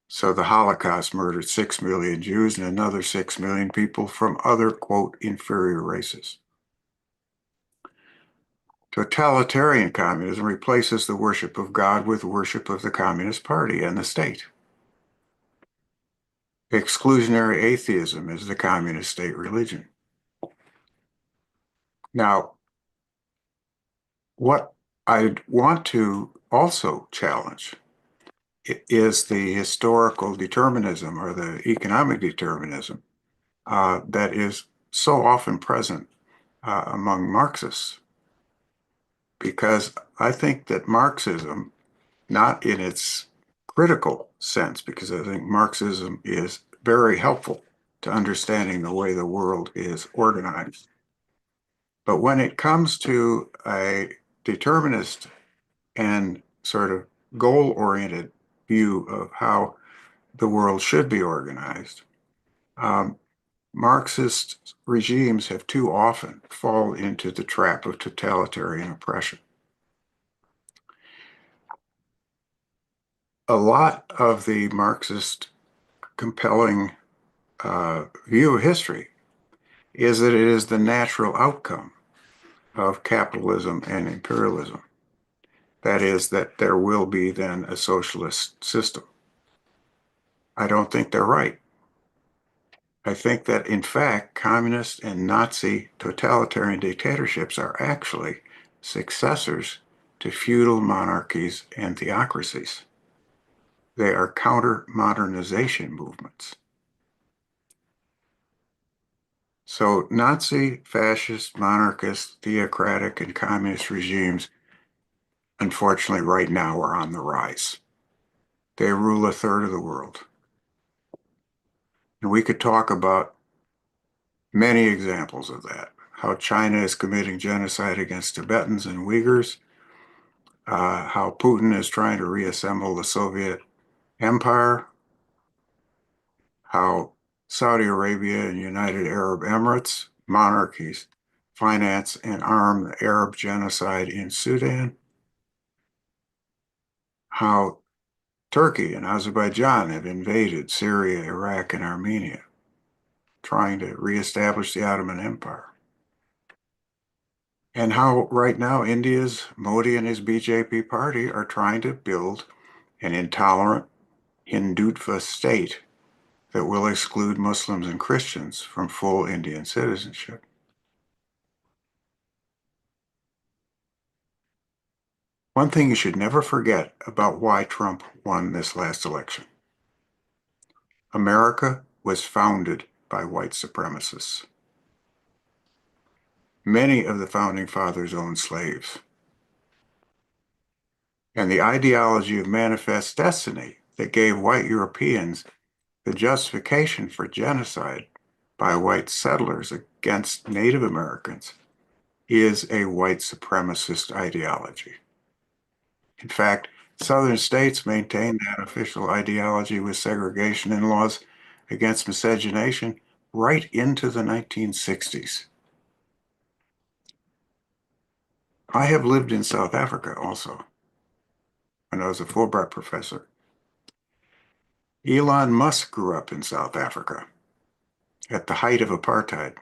So the Holocaust murdered 6 million Jews and another 6 million people from other, quote, inferior races. Totalitarian communism replaces the worship of God with worship of the Communist Party and the state. Exclusionary atheism is the communist state religion. Now, what I want to also challenge is the historical determinism or the economic determinism that is so often present among Marxists. Because I think that Marxism, not in its critical sense, because I think Marxism is very helpful to understanding the way the world is organized. But when it comes to a determinist and sort of goal-oriented view of how the world should be organized, Marxist regimes have too often fallen into the trap of totalitarian oppression. A lot of the Marxist compelling view of history is that it is the natural outcome of capitalism and imperialism. That is, that there will be then a socialist system. I don't think they're right. I think that, in fact, communist and Nazi totalitarian dictatorships are actually successors to feudal monarchies and theocracies. They are counter-modernization movements. So Nazi, fascist, monarchist, theocratic, and communist regimes unfortunately, right now are on the rise. They rule a third of the world. And we could talk about many examples of that. How China is committing genocide against Tibetans and Uyghurs, how Putin is trying to reassemble the Soviet Empire, how Saudi Arabia and United Arab Emirates, monarchies, finance and arm the Arab genocide in Sudan, how Turkey and Azerbaijan have invaded Syria, Iraq, and Armenia, trying to reestablish the Ottoman Empire. And how right now India's Modi and his BJP party are trying to build an intolerant Hindutva state that will exclude Muslims and Christians from full Indian citizenship. One thing you should never forget about why Trump won this last election. America was founded by white supremacists. Many of the founding fathers owned slaves. And the ideology of manifest destiny that gave white Europeans the justification for genocide by white settlers against Native Americans is a white supremacist ideology. In fact, Southern states maintained that official ideology with segregation and laws against miscegenation right into the 1960s. I have lived in South Africa also when I was a Fulbright professor. Elon Musk grew up in South Africa at the height of apartheid.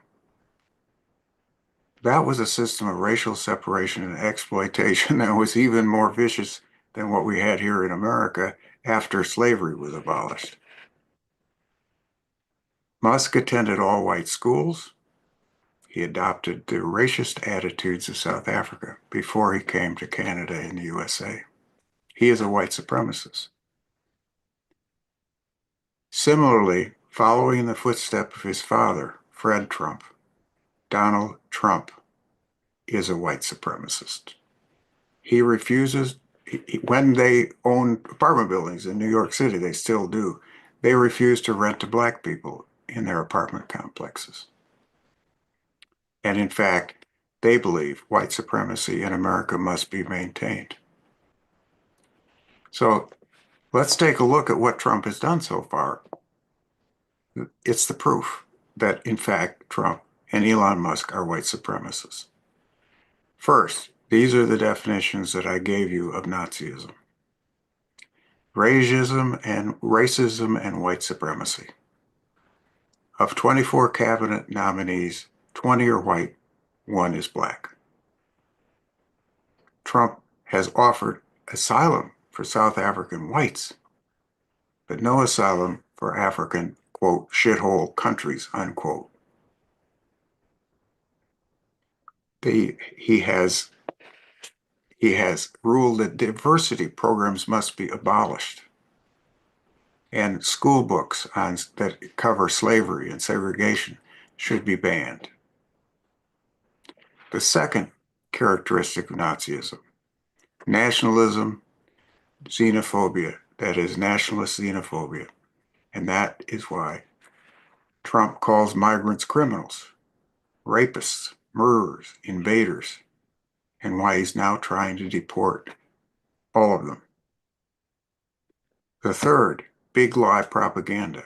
That was a system of racial separation and exploitation that was even more vicious than what we had here in America after slavery was abolished. Musk attended all white schools. He adopted the racist attitudes of South Africa before he came to Canada and the USA. He is a white supremacist. Similarly, following in the footsteps of his father, Fred Trump, Donald Trump is a white supremacist. He refuses, when they own apartment buildings in New York City, they still do, they refuse to rent to black people in their apartment complexes. And in fact, they believe white supremacy in America must be maintained. So let's take a look at what Trump has done so far. It's the proof that, in fact, Trump and Elon Musk are white supremacists. First, these are the definitions that I gave you of Nazism. Racism and white supremacy. Of 24 cabinet nominees, 20 are white, 1 is black. Trump has offered asylum for South African whites, but no asylum for African, quote, shithole countries, unquote. He has ruled that diversity programs must be abolished, and school books that cover slavery and segregation should be banned. The second characteristic of Nazism, nationalism, xenophobia, that is nationalist xenophobia. And that is why Trump calls migrants criminals, rapists, murderers, invaders, and why he's now trying to deport all of them. The third, big lie propaganda.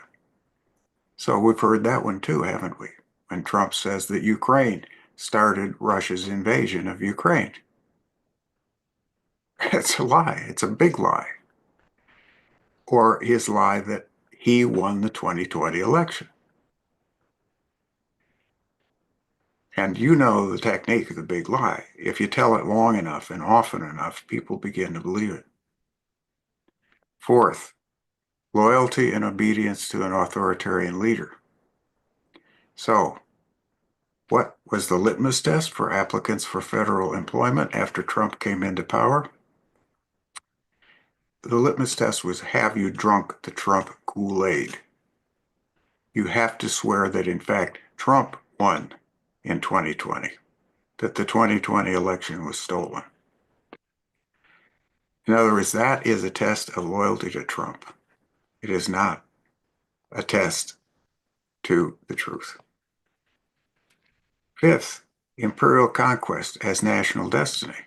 So we've heard that one too, haven't we? When Trump says that Ukraine started Russia's invasion of Ukraine. It's a lie. It's a big lie. Or his lie that he won the 2020 election. And you know the technique of the big lie. If you tell it long enough and often enough, people begin to believe it. Fourth, loyalty and obedience to an authoritarian leader. So, what was the litmus test for applicants for federal employment after Trump came into power? The litmus test was, have you drunk the Trump Kool-Aid? You have to swear that, in fact, Trump won in 2020, that the 2020 election was stolen. In other words, that is a test of loyalty to Trump. It is not a test to the truth. Fifth, imperial conquest as national destiny.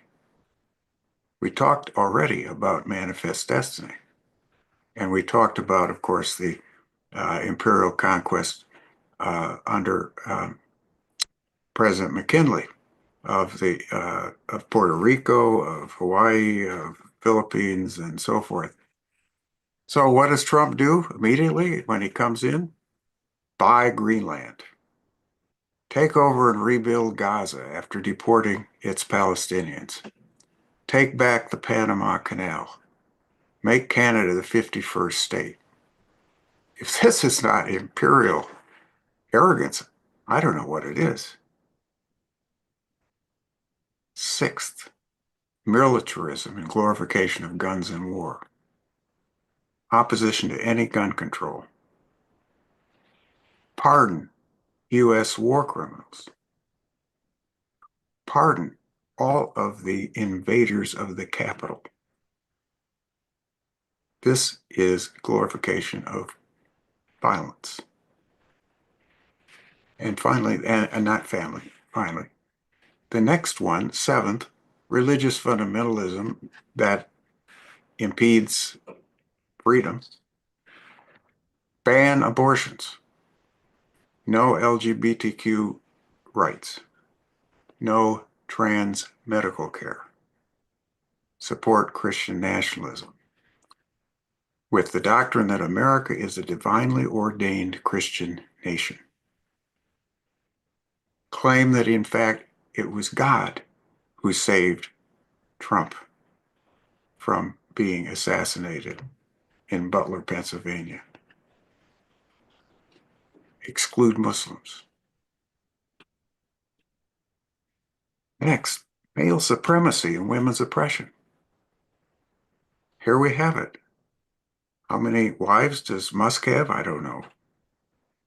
We talked already about manifest destiny. And we talked about, of course, the imperial conquest under President McKinley of Puerto Rico, of Hawaii, of Philippines, and so forth. So what does Trump do immediately when he comes in? Buy Greenland. Take over and rebuild Gaza after deporting its Palestinians. Take back the Panama Canal. Make Canada the 51st state. If this is not imperial arrogance, I don't know what it is. Sixth, militarism and glorification of guns and war. Opposition to any gun control. Pardon U.S. war criminals. Pardon all of the invaders of the Capitol. This is glorification of violence. And finally, and not family, finally, the next one, seventh, religious fundamentalism that impedes freedom. Ban abortions. No LGBTQ rights. No trans medical care. Support Christian nationalism with the doctrine that America is a divinely ordained Christian nation. Claim that, in fact, it was God who saved Trump from being assassinated in Butler, Pennsylvania. Exclude Muslims. Next, male supremacy and women's oppression. Here we have it. How many wives does Musk have? I don't know.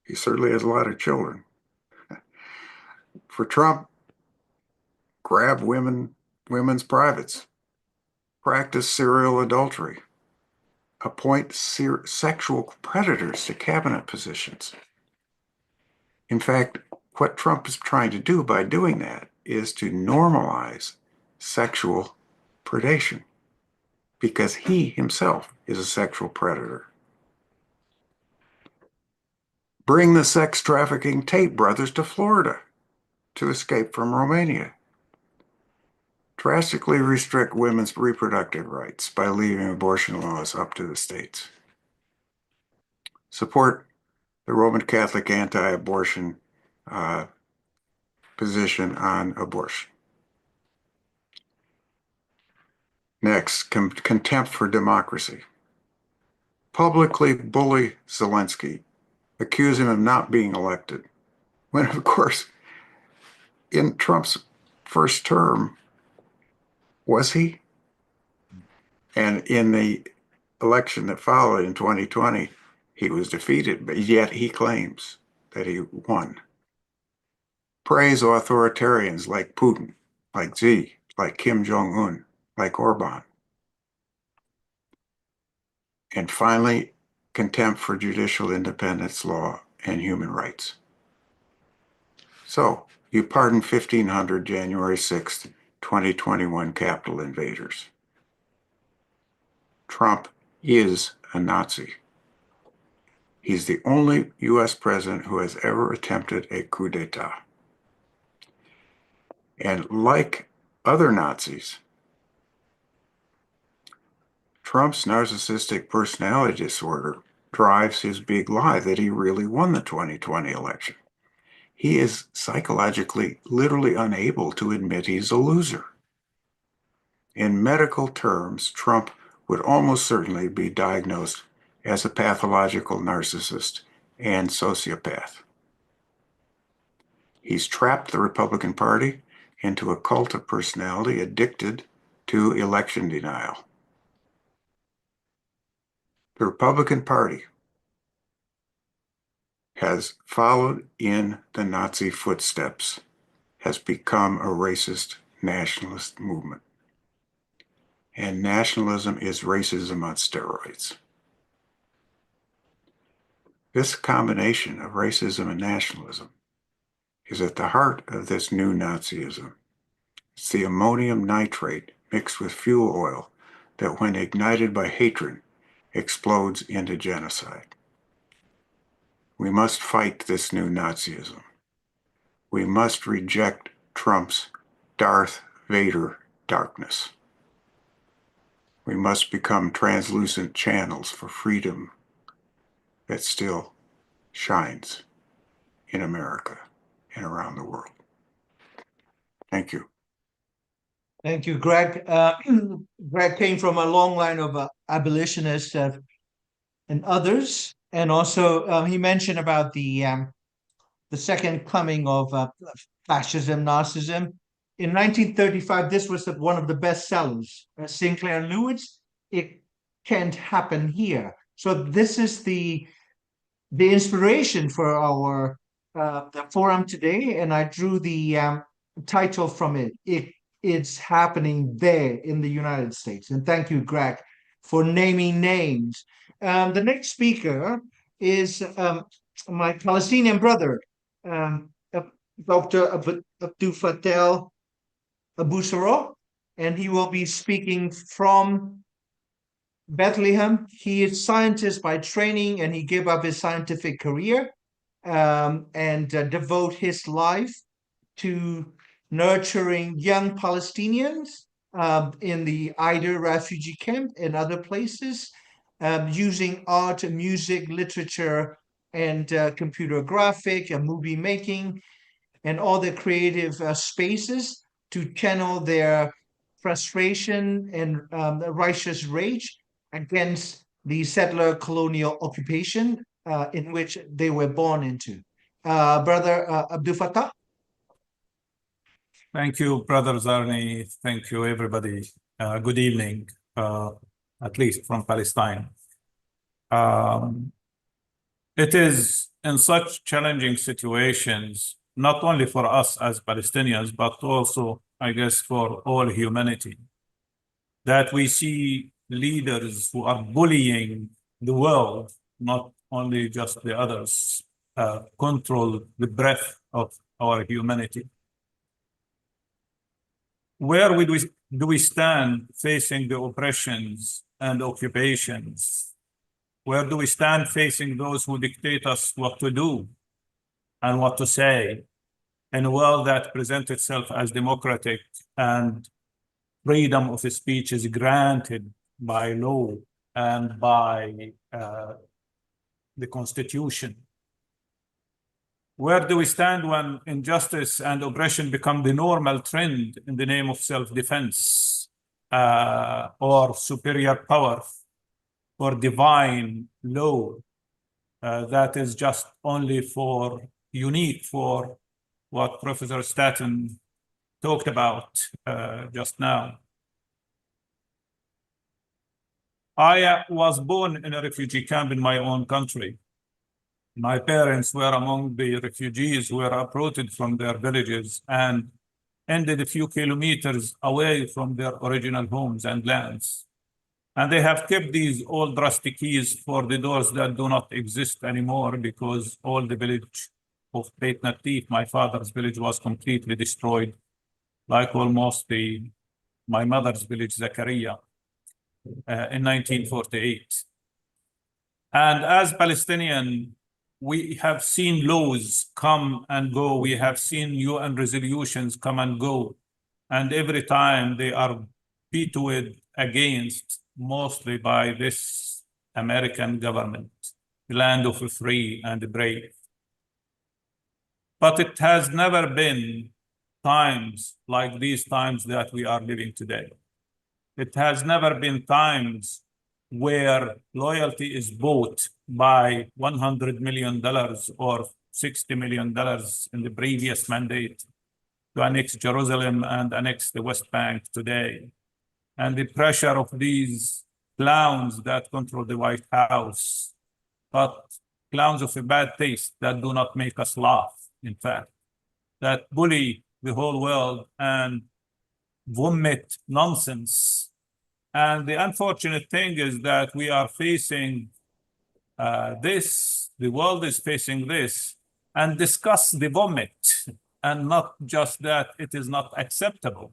He certainly has a lot of children. For Trump, grab women's privates, practice serial adultery, appoint sexual predators to cabinet positions. In fact, what Trump is trying to do by doing that is to normalize sexual predation, because he himself is a sexual predator. Bring the sex trafficking Tate brothers to Florida to escape from Romania. Drastically restrict women's reproductive rights by leaving abortion laws up to the states. Support the Roman Catholic anti-abortion position on abortion. Next, contempt for democracy. Publicly bully Zelensky, accuse him of not being elected, when of course, in Trump's first term, was he? And in the election that followed in 2020, he was defeated, but yet he claims that he won. Praise authoritarians like Putin, like Xi, like Kim Jong-un, like Orban. And finally, contempt for judicial independence, law, and human rights. So, you pardon 1,500 January 6th, 2021 Capitol invaders. Trump is a Nazi. He's the only U.S. president who has ever attempted a coup d'etat. And like other Nazis, Trump's narcissistic personality disorder drives his big lie that he really won the 2020 election. He is psychologically, literally unable to admit he's a loser. In medical terms, Trump would almost certainly be diagnosed as a pathological narcissist and sociopath. He's trapped the Republican Party into a cult of personality addicted to election denial. The Republican Party has followed in the Nazi footsteps, has become a racist nationalist movement. and nationalism is racism on steroids. This combination of racism and nationalism is at the heart of this new Nazism. It's the ammonium nitrate mixed with fuel oil that, when ignited by hatred, explodes into genocide. We must fight this new Nazism. We must reject Trump's Darth Vader darkness. We must become translucent channels for freedom that still shines in America and around the world. Thank you. Thank you, Greg. Greg came from a long line of abolitionists and others, and also he mentioned about the second coming of fascism, Nazism. In 1935, this was one of the best sellers. Sinclair Lewis, It Can't Happen Here. So this is the inspiration for our the forum today, and I drew the title from it. It's happening there in the United States. And thank you, Greg, for naming names. The next speaker is my Palestinian brother, Dr. Abdul Fattah Abu Sarah, and he will be speaking from Bethlehem. He is scientist by training, and he gave up his scientific career and devote his life to nurturing young Palestinians in the Eider refugee camp and other places, using art, music, literature, and computer graphic and movie making and all the creative spaces to channel their frustration and righteous rage against the settler colonial occupation in which they were born into. Brother Abdul Fattah. Thank you, Brother Zarni. Thank you, everybody. Good evening, at least from Palestine. It is in such challenging situations, not only for us as Palestinians, but also, I guess, for all humanity, that we see leaders who are bullying the world, not only just the others, control the breadth of our humanity. Where do we stand facing the oppressions and occupations? Where do we stand facing those who dictate us what to do and what to say in a world that presents itself as democratic and freedom of speech is granted by law and by the Constitution? Where do we stand when injustice and oppression become the normal trend in the name of self-defense or superior power or divine law that is just only unique for what Professor Staten talked about just now? I was born in a refugee camp in my own country. My parents were among the refugees who were uprooted from their villages and ended a few kilometers away from their original homes and lands. And they have kept these old rusty keys for the doors that do not exist anymore because all the village of Beit Natif, my father's village, was completely destroyed, like almost my mother's village, Zakaria, in 1948. And as Palestinian, we have seen laws come and go. We have seen UN resolutions come and go. And every time they are vetoed against, mostly by this American government, the land of the free and the brave. But it has never been times like these times that we are living today. It has never been times where loyalty is bought by $100 million or $60 million in the previous mandate to annex Jerusalem and annex the West Bank today. And the pressure of these clowns that control the White House, but clowns of a bad taste that do not make us laugh, in fact, that bully the whole world and vomit nonsense And the unfortunate thing is that we are facing this, the world is facing this, and discuss the vomit. And not just that, it is not acceptable.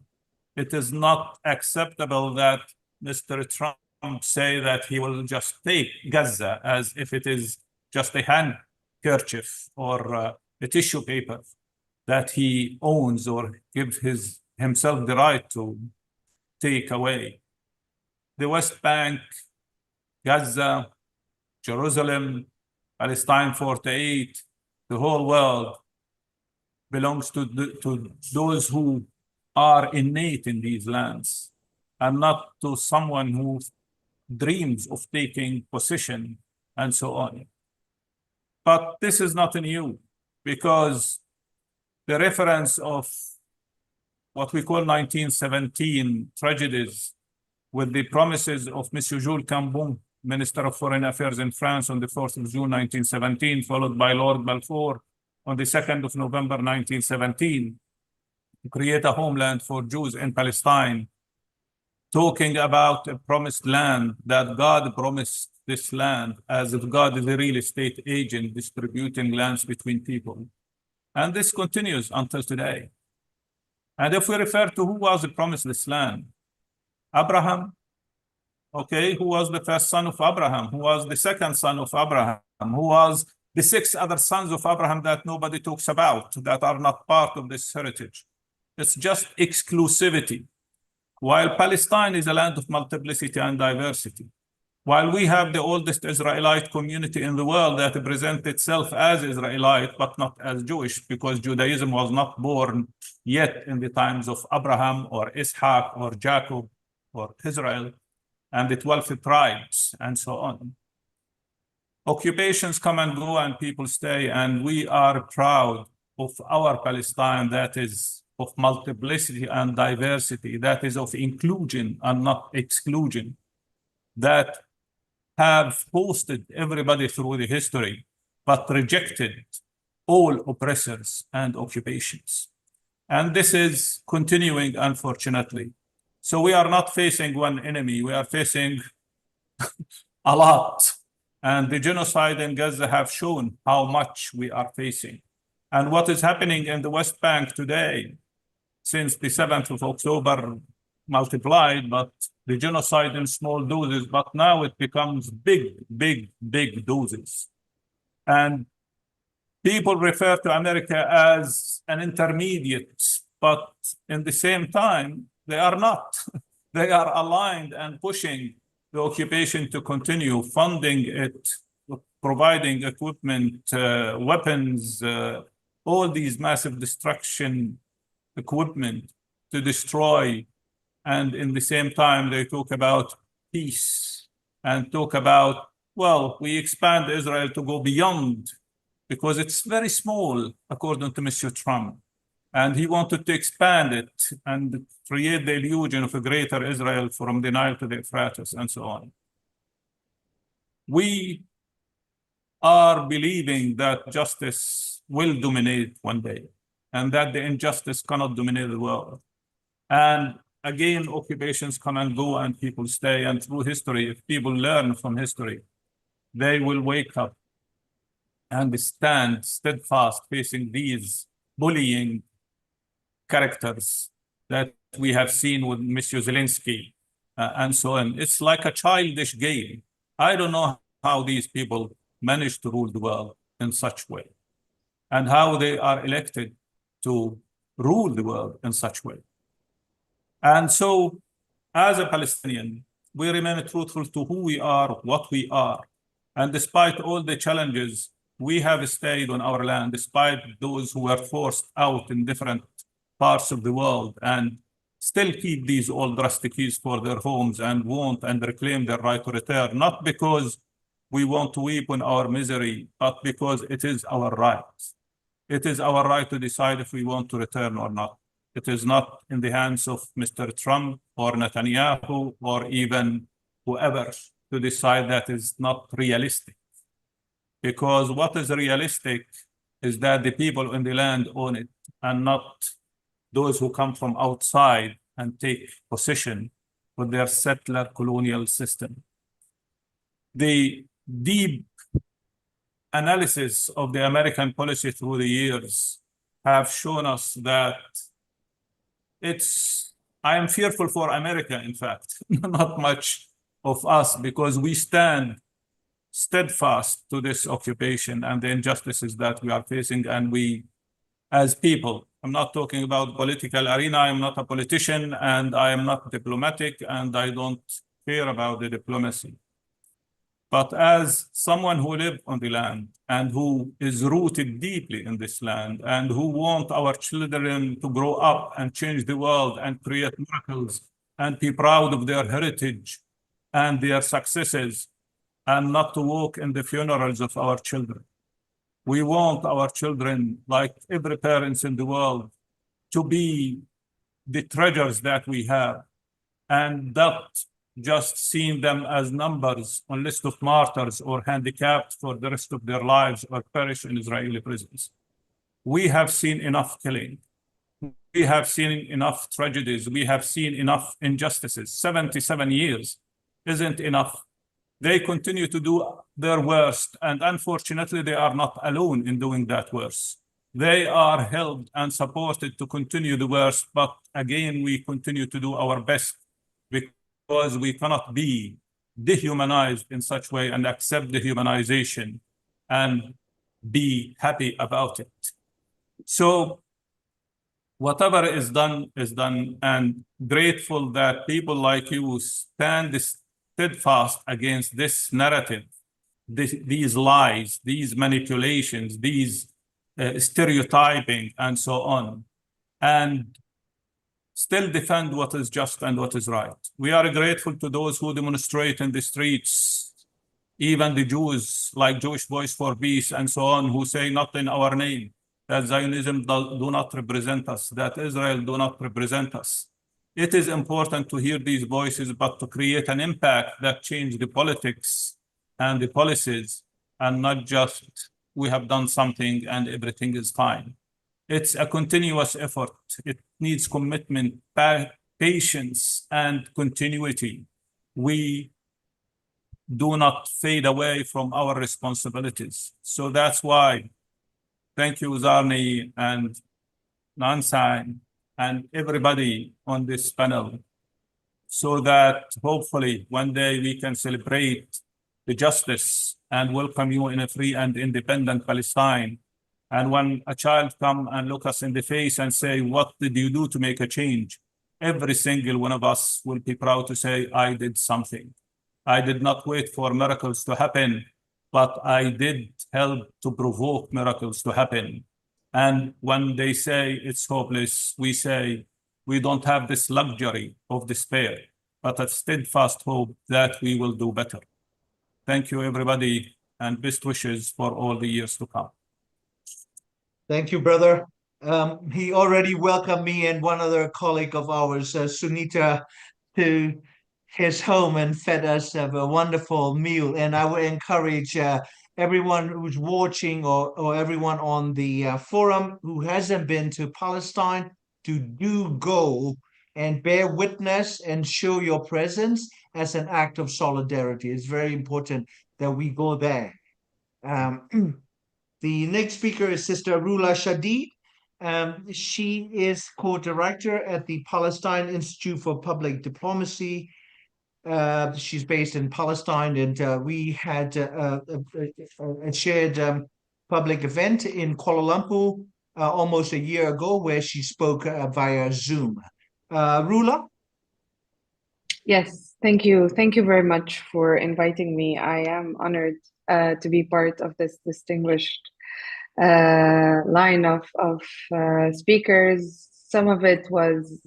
It is not acceptable that Mr. Trump say that he will just take Gaza as if it is just a handkerchief or a tissue paper that he owns or gives himself the right to take away. The West Bank, Gaza, Jerusalem, Palestine 48, the whole world belongs to those who are innate in these lands, and not to someone who dreams of taking possession and so on. But this is not new, because the reference of what we call 1917 tragedies with the promises of Monsieur Jules Cambon, Minister of Foreign Affairs in France, on the 4th of June 1917, followed by Lord Balfour on the 2nd of November 1917, to create a homeland for Jews in Palestine, talking about a promised land, that God promised this land, as if God is a real estate agent distributing lands between people. And this continues until today. And if we refer to who was the promised this land, Abraham, okay, who was the first son of Abraham, who was the second son of Abraham, who was the 6 other sons of Abraham that nobody talks about, that are not part of this heritage. It's just exclusivity. While Palestine is a land of multiplicity and diversity, while we have the oldest Israelite community in the world that presents itself as Israelite, but not as Jewish, because Judaism was not born yet in the times of Abraham or Ishaq or Jacob or Israel and the 12 tribes and so on. Occupations come and go and people stay, and we are proud of our Palestine that is of multiplicity and diversity, that is of inclusion and not exclusion, that have hosted everybody through the history, but rejected all oppressors and occupations. And this is continuing, unfortunately. So we are not facing one enemy, we are facing a lot. And the genocide in Gaza have shown how much we are facing. And what is happening in the West Bank today, since the 7th of October multiplied, but the genocide in small doses, but now it becomes big doses. And people refer to America as an intermediate, but in the same time, they are not. They are aligned and pushing the occupation to continue, funding it, providing equipment, weapons, all these massive destruction equipment to destroy. And in the same time, they talk about peace and talk about, well, we expand Israel to go beyond, because it's very small, according to Mr. Trump. And he wanted to expand it and create the illusion of a greater Israel from the Nile to the Euphrates and so on. We are believing that justice will dominate one day, and that the injustice cannot dominate the world. And again, occupations come and go and people stay. And through history, if people learn from history, they will wake up and stand steadfast facing these bullying characters that we have seen with Mr. Zelensky and so on. It's like a childish game. I don't know how these people manage to rule the world in such way, and how they are elected to rule the world in such way. And so, as a Palestinian, we remain truthful to who we are, what we are. And despite all the challenges, we have stayed on our land, despite those who were forced out in different parts of the world, and still keep these old rusty keys for their homes and want and reclaim their right to return, not because we want to weep on our misery, but because it is our right. It is our right to decide if we want to return or not. It is not in the hands of Mr. Trump or Netanyahu or even whoever to decide. That is not realistic. Because what is realistic is that the people in the land own it, and not those who come from outside and take possession with their settler colonial system. The deep analysis of the American policy through the years have shown us that I am fearful for America, in fact, not much of us, because we stand steadfast to this occupation and the injustices that we are facing. And we, as people, I'm not talking about political arena, I'm not a politician, and I am not diplomatic, and I don't care about the diplomacy. But as someone who lives on the land and who is rooted deeply in this land and who want our children to grow up and change the world and create miracles and be proud of their heritage and their successes and not to walk in the funerals of our children. We want our children, like every parent in the world, to be the treasures that we have, and not just seeing them as numbers on list of martyrs or handicapped for the rest of their lives or perish in Israeli prisons. We have seen enough killing. We have seen enough tragedies. We have seen enough injustices. 77 years isn't enough. They continue to do their worst, and unfortunately, they are not alone in doing that worst. They are held and supported to continue the worst, but again, we continue to do our best because we cannot be dehumanized in such way and accept dehumanization and be happy about it. So whatever is done, and grateful that people like you stand steadfast against this narrative, these lies, these manipulations, these stereotyping, and so on, and still defend what is just and what is right. We are grateful to those who demonstrate in the streets, even the Jews, like Jewish Voice for Peace and so on, who say not in our name, that Zionism do not represent us, that Israel do not represent us. It is important to hear these voices, but to create an impact that change the politics and the policies, and not just we have done something and everything is fine. It's a continuous effort. It needs commitment, patience, and continuity. We do not fade away from our responsibilities. So that's why, thank you, Zarni and Nansan, and everybody on this panel, so that hopefully one day we can celebrate the justice and welcome you in a free and independent Palestine. And when a child come and look us in the face and say, what did you do to make a change? Every single one of us will be proud to say, I did something. I did not wait for miracles to happen, but I did help to provoke miracles to happen. And when they say it's hopeless, we say we don't have this luxury of despair, but a steadfast hope that we will do better. Thank you, everybody, and best wishes for all the years to come. Thank you, brother. He already welcomed me and one other colleague of ours, Sunita, to his home and fed us a wonderful meal. And I would encourage everyone who's watching or everyone on the forum who hasn't been to Palestine to do go and bear witness and show your presence as an act of solidarity. It's very important that we go there. The next speaker is Sister Rula Shadid. She is co-director at the Palestine Institute for Public Diplomacy. She's based in Palestine, and we had a shared public event in Kuala Lumpur almost a year ago where she spoke via Zoom. Rula? Yes, thank you. Thank you very much for inviting me. I am honored to be part of this distinguished line of speakers. Some of it was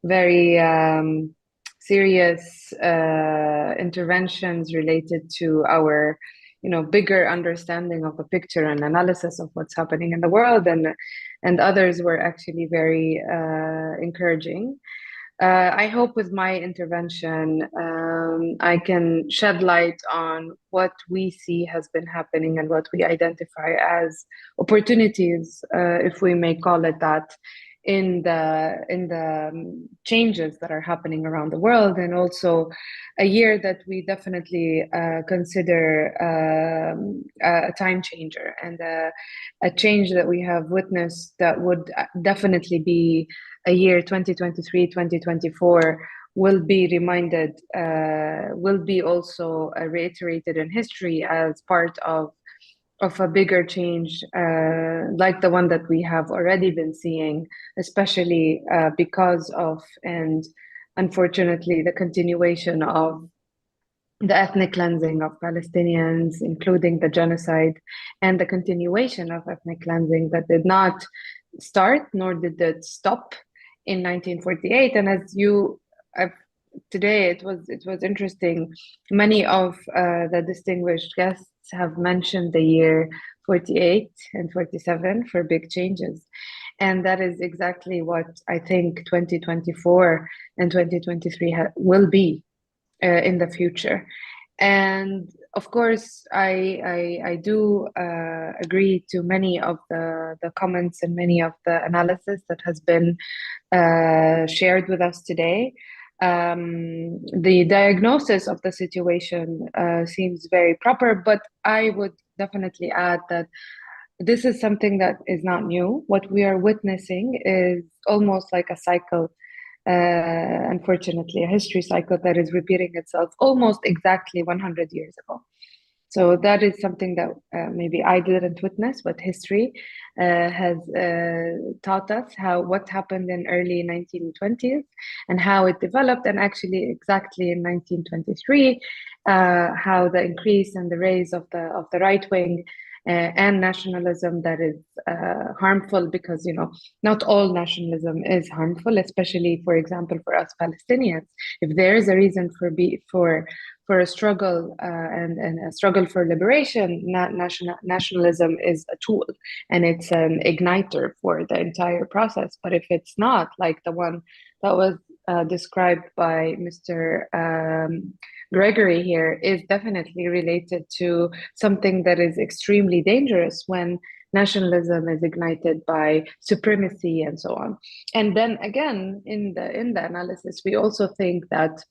very serious interventions related to our, bigger understanding of the picture and analysis of what's happening in the world, and others were actually very encouraging. I hope with my intervention, I can shed light on what we see has been happening and what we identify as opportunities, if we may call it that, in the changes that are happening around the world, and also a year that we definitely consider a time changer, and a change that we have witnessed that would definitely be a year 2023, 2024 will be reminded, will be also reiterated in history as part of a bigger change, like the one that we have already been seeing, especially because of, and unfortunately, the continuation of the ethnic cleansing of Palestinians, including the genocide, and the continuation of ethnic cleansing that did not start nor did it stop in 1948. And as you today, it was interesting. Many of the distinguished guests have mentioned the year 48 and 47 for big changes. And that is exactly what I think 2024 and 2023 will be in the future. And of course, I do agree to many of the comments and many of the analysis that has been shared with us today. The diagnosis of the situation seems very proper, but I would definitely add that this is something that is not new. What we are witnessing is almost like a cycle, unfortunately, a history cycle that is repeating itself almost exactly 100 years ago. So that is something that maybe I didn't witness, but history has taught us what happened in early 1920s and how it developed, and actually exactly in 1923, how the increase and the rise of the right wing and nationalism that is harmful, because not all nationalism is harmful, especially, for example, for us Palestinians. If there is a reason for a struggle and a struggle for liberation, nationalism is a tool and it's an igniter for the entire process. But if it's not, like the one that was described by Mr. Gregory here, is definitely related to something that is extremely dangerous when nationalism is ignited by supremacy and so on. And then again, in the analysis, we also think that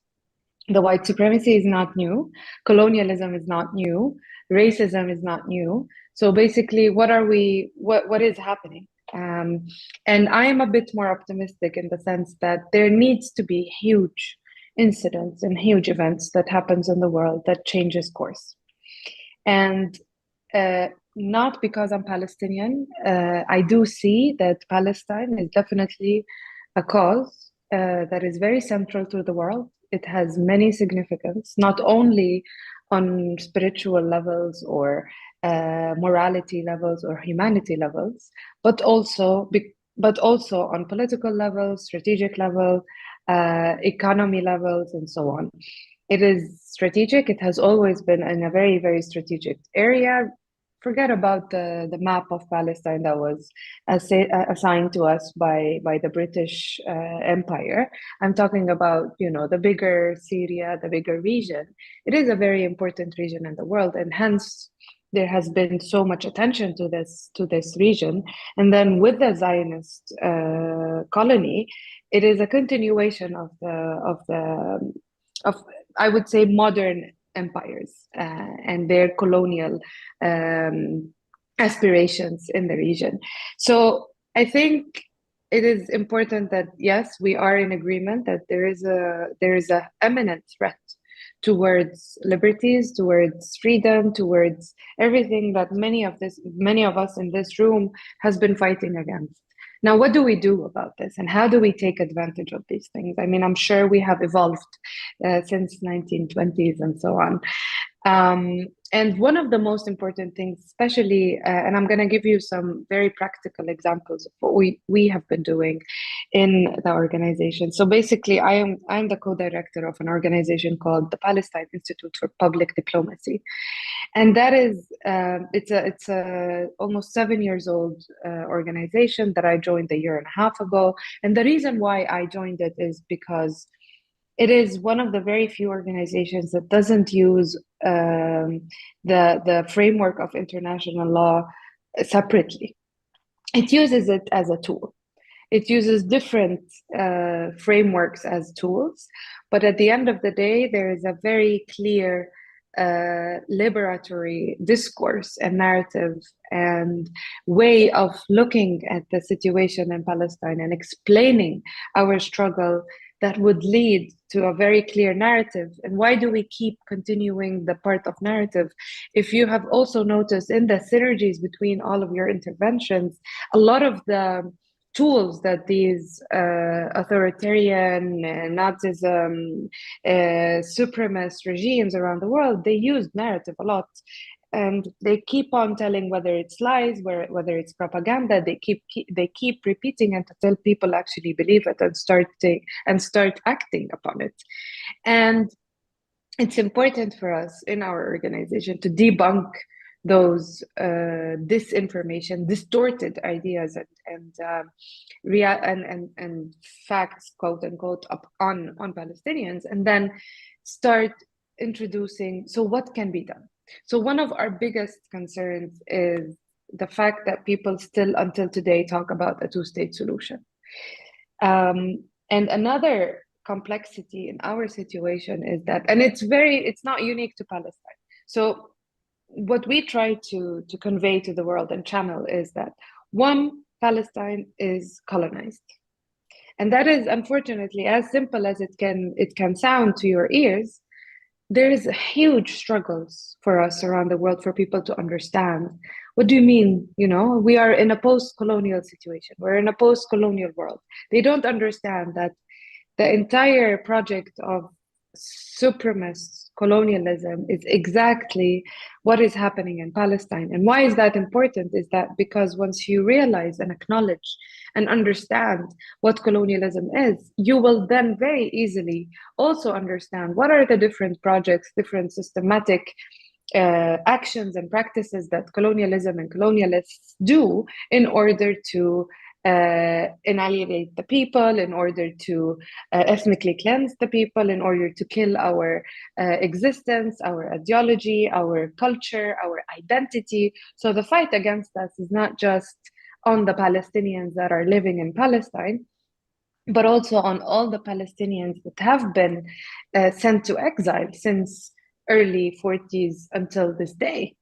the white supremacy is not new, colonialism is not new, racism is not new. So basically, what is happening? And I am a bit more optimistic in the sense that there needs to be huge incidents and huge events that happens in the world that changes course. And not because I'm Palestinian, I do see that Palestine is definitely a cause that is very central to the world. It has many significance, not only on spiritual levels or morality levels or humanity levels, but also on political levels, strategic level, economy levels, and so on. It is strategic. It has always been in a very, very strategic area. Forget about the map of Palestine that was assigned to us by the British Empire. I'm talking about the bigger Syria, the bigger region. It is a very important region in the world, and hence there has been so much attention to this region. And then with the Zionist colony, it is a continuation of I would say modern empires and their colonial aspirations in the region. So I think it is important that, yes, we are in agreement that there is a imminent threat towards liberties, towards freedom, towards everything that many of us in this room has been fighting against. Now, what do we do about this, and how do we take advantage of these things? I mean, I'm sure we have evolved since 1920s and so on. And one of the most important things, especially, and I'm going to give you some very practical examples of what we have been doing in the organization. So basically, I'm the co-director of an organization called the Palestine Institute for Public Diplomacy. And that is, it's a almost 7 years old organization that I joined a year and a half ago. And the reason why I joined it is because it is one of the very few organizations that doesn't use the framework of international law separately. It uses it as a tool. It uses different frameworks as tools, but at the end of the day, there is a very clear liberatory discourse and narrative and way of looking at the situation in Palestine and explaining our struggle that would lead to a very clear narrative. And why do we keep continuing the part of narrative? If you have also noticed in the synergies between all of your interventions, a lot of the tools that these authoritarian, Nazism, supremacist regimes around the world, they use narrative a lot. And they keep on telling whether it's lies, whether it's propaganda. They keep repeating it until people actually believe it and start acting upon it. And it's important for us in our organization to debunk those disinformation, distorted ideas, and facts, quote unquote, on Palestinians, and then start introducing. So what can be done? So one of our biggest concerns is the fact that people still, until today, talk about a two-state solution. And another complexity in our situation is that, and it's not unique to Palestine. So what we try to convey to the world and channel is that, one, Palestine is colonized. And that is, unfortunately, as simple as it can sound to your ears. There is huge struggles for us around the world for people to understand. What do you mean? We are in a post-colonial situation. We're in a post-colonial world. They don't understand that the entire project of supremacist colonialism is exactly what is happening in Palestine. And why is that important? Is that because once you realize and acknowledge and understand what colonialism is, you will then very easily also understand what are the different projects, different systematic actions and practices that colonialism and colonialists do in order to annihilate the people, in order to ethnically cleanse the people, in order to kill our existence, our ideology, our culture, our identity. So the fight against us is not just on the Palestinians that are living in Palestine, but also on all the Palestinians that have been sent to exile since early 40s until this day,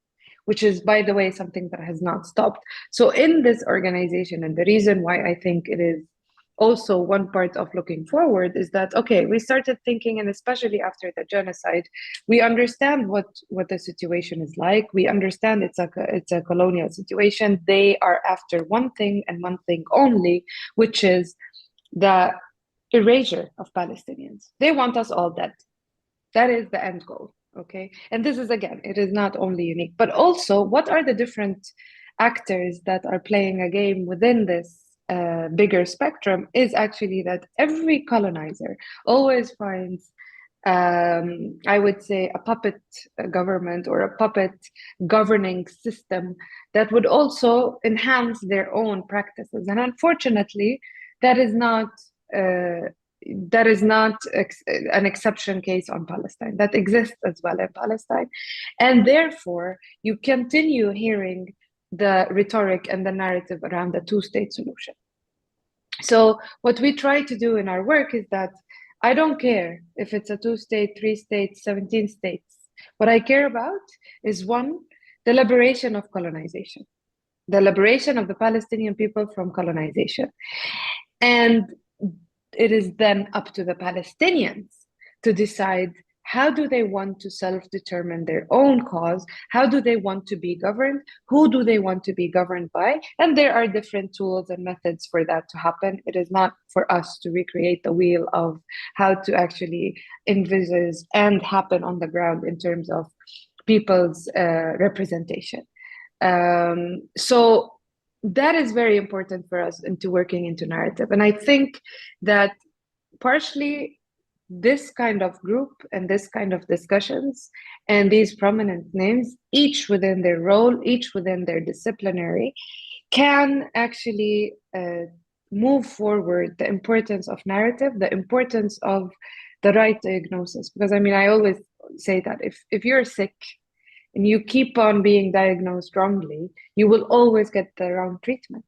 which is, by the way, something that has not stopped. So in this organization, and the reason why I think it is also one part of looking forward is that, okay, we started thinking, and especially after the genocide, we understand what the situation is like. We understand it's a colonial situation. They are after one thing and one thing only, which is the erasure of Palestinians. They want us all dead. That is the end goal. Okay, and this is, again, it is not only unique, but also what are the different actors that are playing a game within this bigger spectrum is actually that every colonizer always finds, I would say, a puppet government or a puppet governing system that would also enhance their own practices. And unfortunately, that is not an exception case on Palestine. That exists as well in Palestine. And therefore, you continue hearing the rhetoric and the narrative around the two-state solution. So what we try to do in our work is that I don't care if it's a 2-state, 3-state, 17 states. What I care about is, one, the liberation of colonization, the liberation of the Palestinian people from colonization. And it is then up to the Palestinians to decide how do they want to self-determine their own cause, how do they want to be governed, who do they want to be governed by, and there are different tools and methods for that to happen. It is not for us to recreate the wheel of how to actually envisage and happen on the ground in terms of people's representation. So that is very important for us into working into narrative. And I think that partially this kind of group and this kind of discussions and these prominent names, each within their role, each within their disciplinary, can actually move forward the importance of narrative, the importance of the right diagnosis. Because I always say that if you're sick and you keep on being diagnosed wrongly, you will always get the wrong treatment.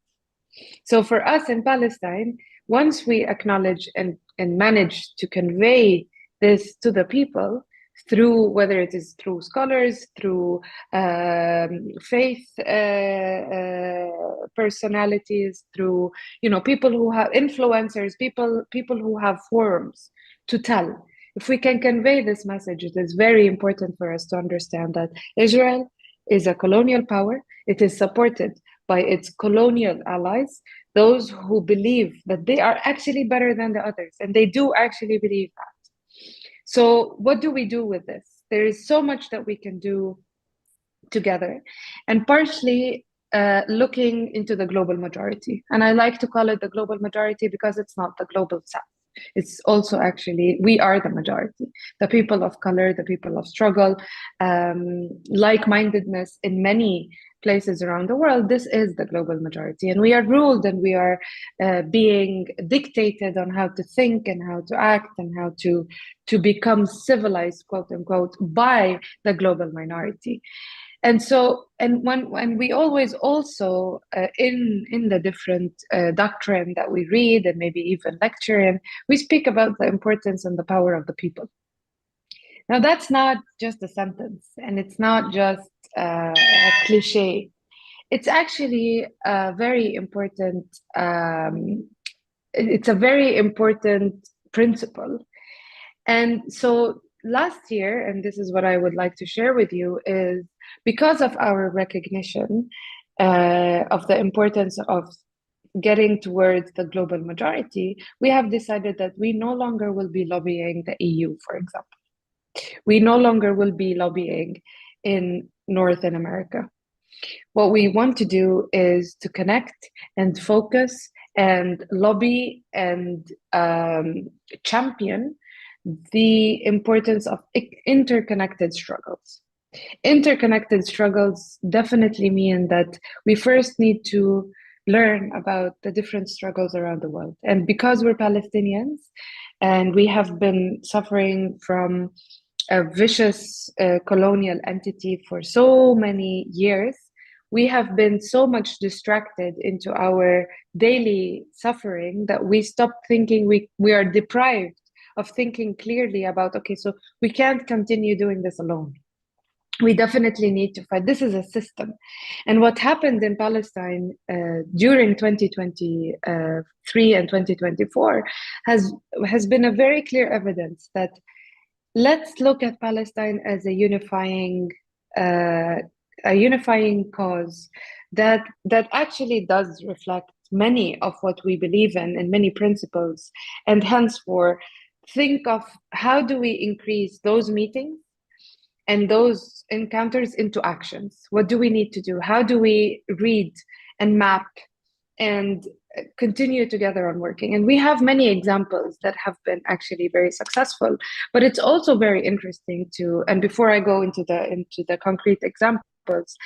So for us in Palestine, once we acknowledge and manage to convey this to the people, through whether it is through scholars, through faith personalities, through people who have influencers, people who have forums to tell. If we can convey this message, it is very important for us to understand that Israel is a colonial power. It is supported by its colonial allies, those who believe that they are actually better than the others, and they do actually believe that. So what do we do with this? There is so much that we can do together, and partially looking into the global majority. And I like to call it the global majority because it's not the global south. It's also actually, we are the majority, the people of color, the people of struggle, like-mindedness in many places around the world. This is the global majority, and we are ruled and we are being dictated on how to think and how to act and how to become civilized, quote unquote, by the global minority. And so, and when we always also in the different doctrine that we read and maybe even lecture in, we speak about the importance and the power of the people. Now, that's not just a sentence, and it's not just a cliche. It's actually a very important. It's a very important principle. And so last year, and this is what I would like to share with you, is because of our recognition of the importance of getting towards the global majority, we have decided that we no longer will be lobbying the EU, for example. We no longer will be lobbying in Northern America. What we want to do is to connect and focus and lobby and champion the importance of interconnected struggles. Interconnected struggles definitely mean that we first need to learn about the different struggles around the world. And because we're Palestinians and we have been suffering from a vicious colonial entity for so many years, we have been so much distracted into our daily suffering that we stopped thinking, we are deprived of thinking clearly about, okay, so we can't continue doing this alone. We definitely need to fight. This is a system. And what happened in Palestine during 2023 and 2024 has been a very clear evidence that let's look at Palestine as a unifying cause that actually does reflect many of what we believe in and many principles, and henceforth think of how do we increase those meetings and those encounters into actions. What do we need to do? How do we read and map and continue together on working? And we have many examples that have been actually very successful, but it's also very interesting to, and before I go into the concrete examples,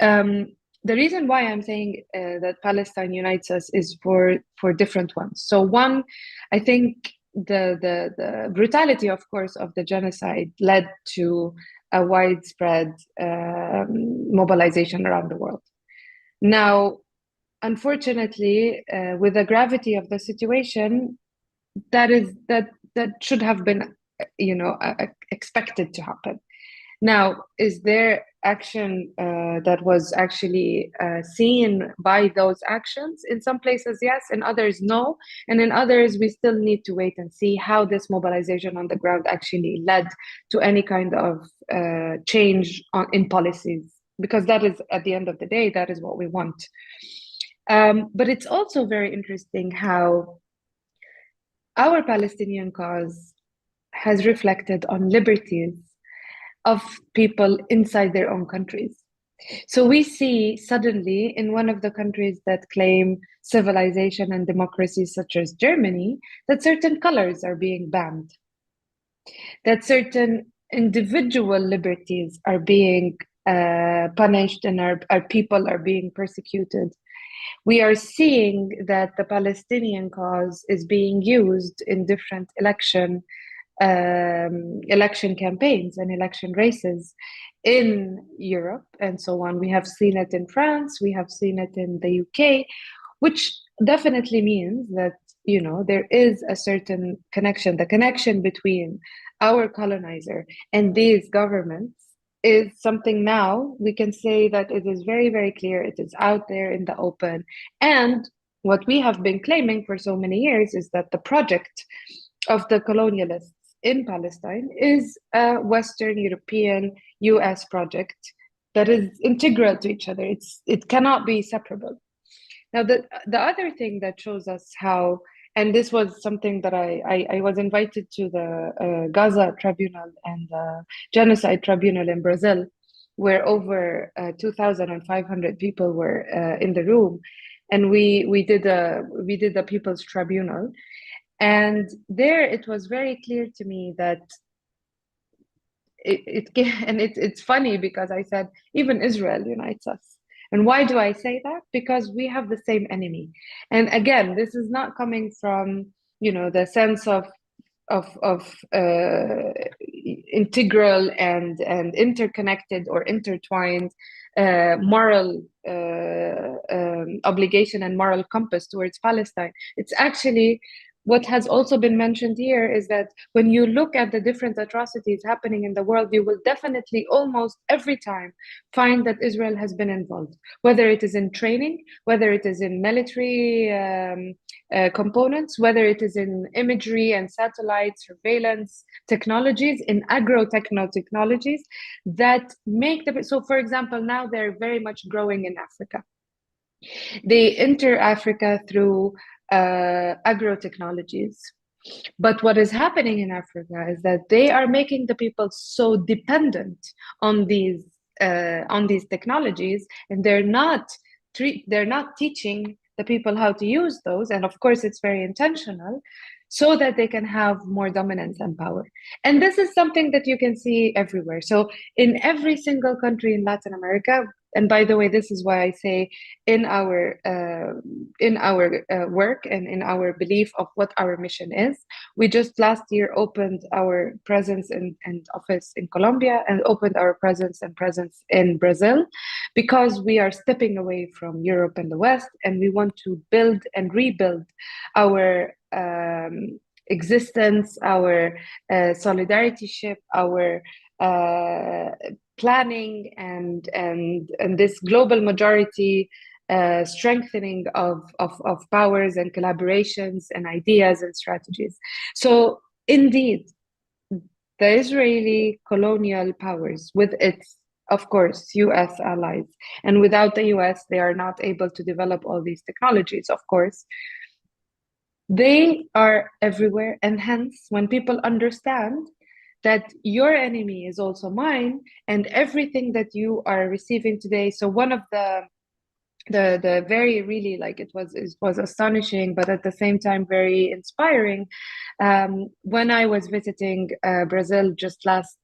the reason why I'm saying that Palestine unites us is for different ones. So one, I think the brutality, of course, of the genocide led to a widespread mobilization around the world. Now, unfortunately, with the gravity of the situation, that should have been, expected to happen. Now, is there action that was actually seen by those actions? In some places, yes. In others, no. And in others, we still need to wait and see how this mobilization on the ground actually led to any kind of change in policies. Because that is, at the end of the day, that is what we want. But it's also very interesting how our Palestinian cause has reflected on liberties of people inside their own countries. So we see suddenly in one of the countries that claim civilization and democracy, such as Germany, that certain colors are being banned, that certain individual liberties are being punished, and our people are being persecuted. We are seeing that the Palestinian cause is being used in different election campaigns and election races in Europe and so on. We have seen it in France, we have seen it in the UK, which definitely means that, you know, there is a certain connection. The connection between our colonizer and these governments is something now we can say that it is very, very clear. It is out there in the open. And what we have been claiming for so many years is that the project of the colonialists in Palestine is a Western European US project that is integral to each other. It cannot be separable. Now, the other thing that shows us how, and this was something that I was invited to the Gaza Tribunal and the Genocide Tribunal in Brazil, where over 2,500 people were in the room, and we did a People's Tribunal, and there it was very clear to me that it's funny because I said even Israel unites us. And why do I say that? Because we have the same enemy. And again, this is not coming from, you know, the sense of integral and interconnected or intertwined moral obligation and moral compass towards Palestine. It's actually what has also been mentioned here is that when you look at the different atrocities happening in the world, you will definitely almost every time find that Israel has been involved, whether it is in training, whether it is in military components, whether it is in imagery and satellite surveillance technologies, in agro-techno technologies that make the, so for example, now they're very much growing in Africa. They enter Africa through agro-technologies. But what is happening in Africa is that they are making the people so dependent on these technologies, and they're not teaching the people how to use those. And of course, it's very intentional, so that they can have more dominance and power. And this is something that you can see everywhere. So in every single country in Latin America, and by the way, this is why I say in our work and in our belief of what our mission is, we just last year opened our presence and office in Colombia and opened our presence in Brazil, because we are stepping away from Europe and the West, and we want to build and rebuild our existence, our solidarity ship, our planning and this global majority strengthening of powers and collaborations and ideas and strategies. So indeed, the Israeli colonial powers, with its, of course, US allies, and without the US, they are not able to develop all these technologies, of course. They are everywhere, and hence, when people understand that your enemy is also mine, and everything that you are receiving today. So one of the very really, like, it was astonishing, but at the same time very inspiring. When I was visiting Brazil just last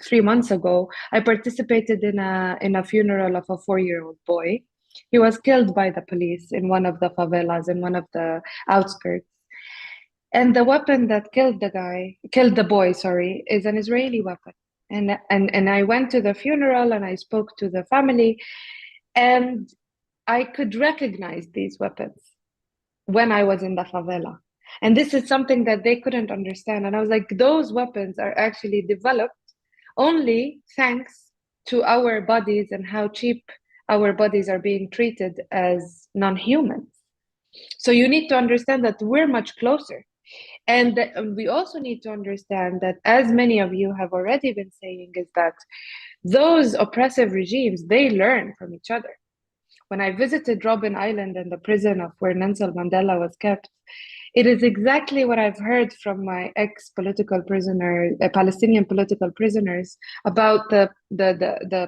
3 months ago, I participated in a funeral of a 4-year-old boy. He was killed by the police in one of the favelas, in one of the outskirts. And the weapon that killed the boy, is an Israeli weapon. And I went to the funeral and I spoke to the family, and I could recognize these weapons when I was in the favela. And this is something that they couldn't understand. And I was like, those weapons are actually developed only thanks to our bodies and how cheap our bodies are being treated as non-humans. So you need to understand that we're much closer. And we also need to understand that, as many of you have already been saying, is that those oppressive regimes, they learn from each other. When I visited Robben Island and the prison of where Nelson Mandela was kept, it is exactly what I've heard from my ex-political prisoners, Palestinian political prisoners, about the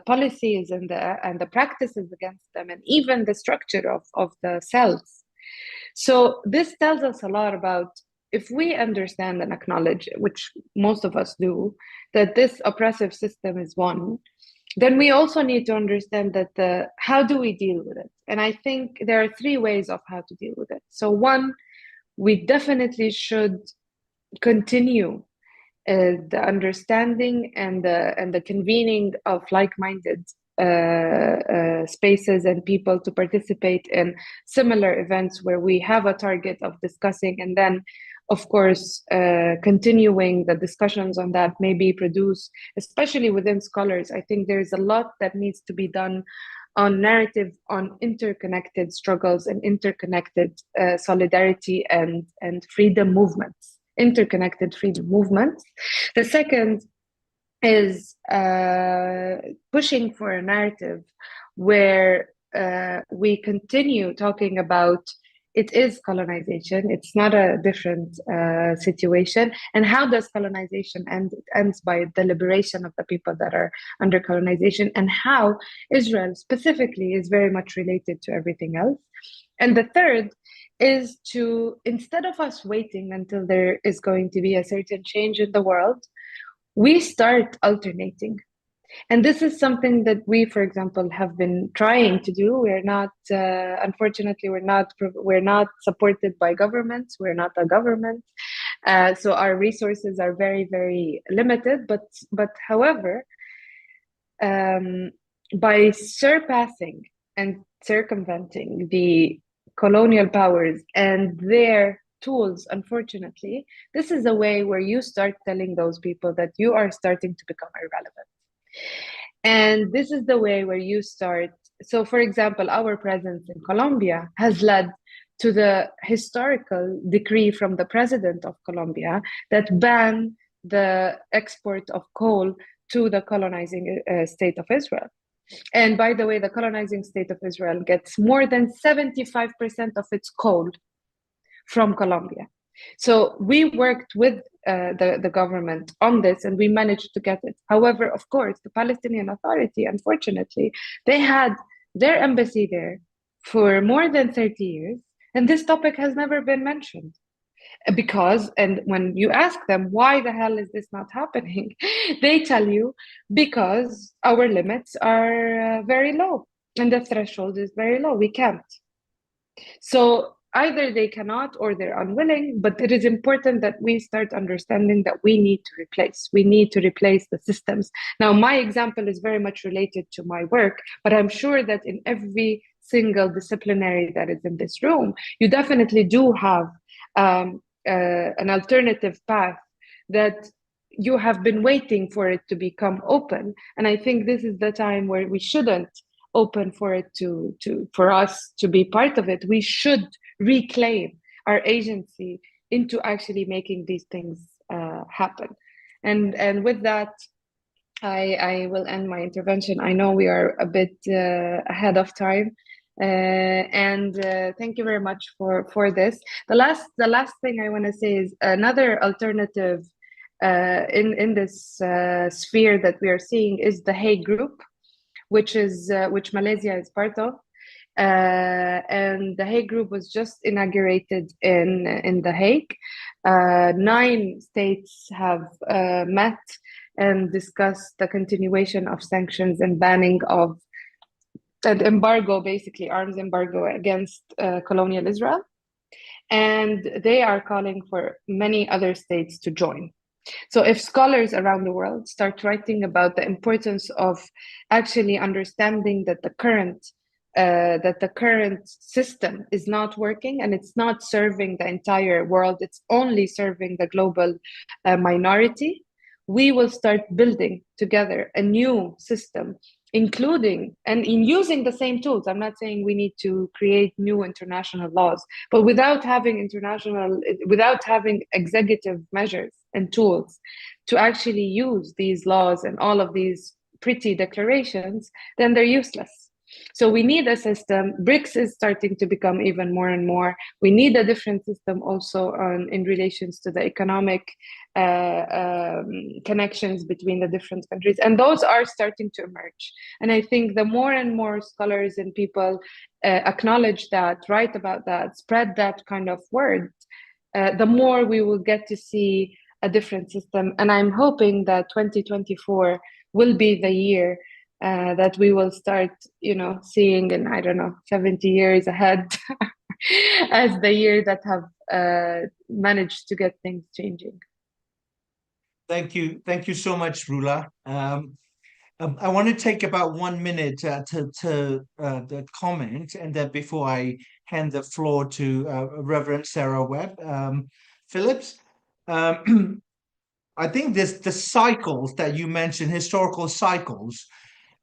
policies and the practices against them, and even the structure of the cells. So this tells us a lot about, if we understand and acknowledge, which most of us do, that this oppressive system is one, then we also need to understand that how do we deal with it? And I think there are 3 ways of how to deal with it. So one, we definitely should continue the understanding and the convening of like-minded spaces and people to participate in similar events where we have a target of discussing, and then of course continuing the discussions on that, maybe produce, especially within scholars. I think there's a lot that needs to be done on narrative, on interconnected struggles and interconnected solidarity and freedom movements, interconnected freedom movements. The second is pushing for a narrative where we continue talking about it is colonization, it's not a different situation, and how does colonization end? It ends by the liberation of the people that are under colonization, and how Israel specifically is very much related to everything else. And the third is to, instead of us waiting until there is going to be a certain change in the world, we start alternating. And this is something that we, for example, have been trying to do. We're not, unfortunately, we're not supported by governments. We're not a government, so our resources are very, very limited. But however, by surpassing and circumventing the colonial powers and their tools, unfortunately, this is a way where you start telling those people that you are starting to become irrelevant. And this is the way where you start. So, for example, our presence in Colombia has led to the historical decree from the president of Colombia that banned the export of coal to the colonizing state of Israel. And by the way, the colonizing state of Israel gets more than 75% of its coal from Colombia. So we worked with the government on this, and we managed to get it. However, of course, the Palestinian Authority, unfortunately, they had their embassy there for more than 30 years, and this topic has never been mentioned. Because, and when you ask them, why the hell is this not happening? They tell you, because our limits are very low, and the threshold is very low, we can't. So either they cannot or they're unwilling, but it is important that we start understanding that we need to replace the systems. Now, my example is very much related to my work, but I'm sure that in every single disciplinary that is in this room, you definitely do have an alternative path that you have been waiting for it to become open. And I think this is the time where we shouldn't open for it for us to be part of it. We should reclaim our agency into actually making these things happen. And with that, I will end my intervention. I know we are a bit ahead of time, and thank you very much for this. The last thing I want to say is another alternative in this sphere that we are seeing is the Hague Group, which Malaysia is part of. And the Hague Group was just inaugurated in The Hague. 9 states have met and discussed the continuation of sanctions and banning of an embargo, basically arms embargo against colonial Israel. And they are calling for many other states to join. So if scholars around the world start writing about the importance of actually understanding that the current system is not working and it's not serving the entire world, it's only serving the global minority, we will start building together a new system, including and in using the same tools. I'm not saying we need to create new international laws, but without having executive measures and tools to actually use these laws and all of these pretty declarations, then they're useless. So we need a system. BRICS is starting to become even more and more. We need a different system also in relations to the economic connections between the different countries. And those are starting to emerge. And I think the more and more scholars and people acknowledge that, write about that, spread that kind of word, the more we will get to see a different system. And I'm hoping that 2024 will be the year that we will start, seeing in, 70 years ahead as the year that have managed to get things changing. Thank you so much, Rula. I want to take about 1 minute to the comment, and then before I hand the floor to Reverend Sarah Webb Phillips. I think the cycles that you mentioned, historical cycles.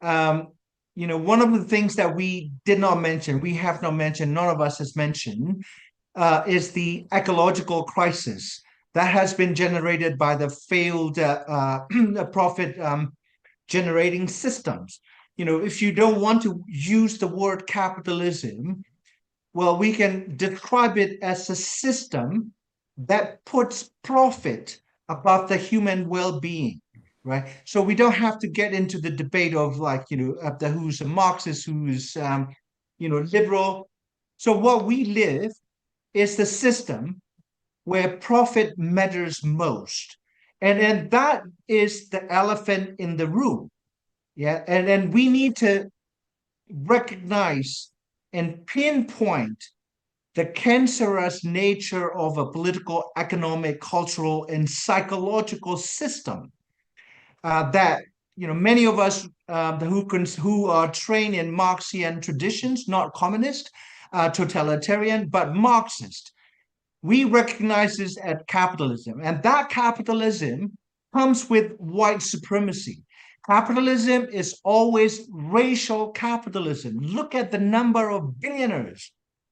One of the things that we did not mention, we have not mentioned, none of us has mentioned, is the ecological crisis that has been generated by the failed profit generating systems. If you don't want to use the word capitalism, well, we can describe it as a system that puts profit above the human well-being, right? So we don't have to get into the debate of who's a Marxist, who's liberal. So what we live is the system where profit matters most. And that is the elephant in the room. Yeah. And then we need to recognize and pinpoint the cancerous nature of a political, economic, cultural, and psychological system that many of us who are trained in Marxian traditions, not communist, totalitarian, but Marxist. We recognize this as capitalism, and that capitalism comes with white supremacy. Capitalism is always racial capitalism. Look at the number of billionaires.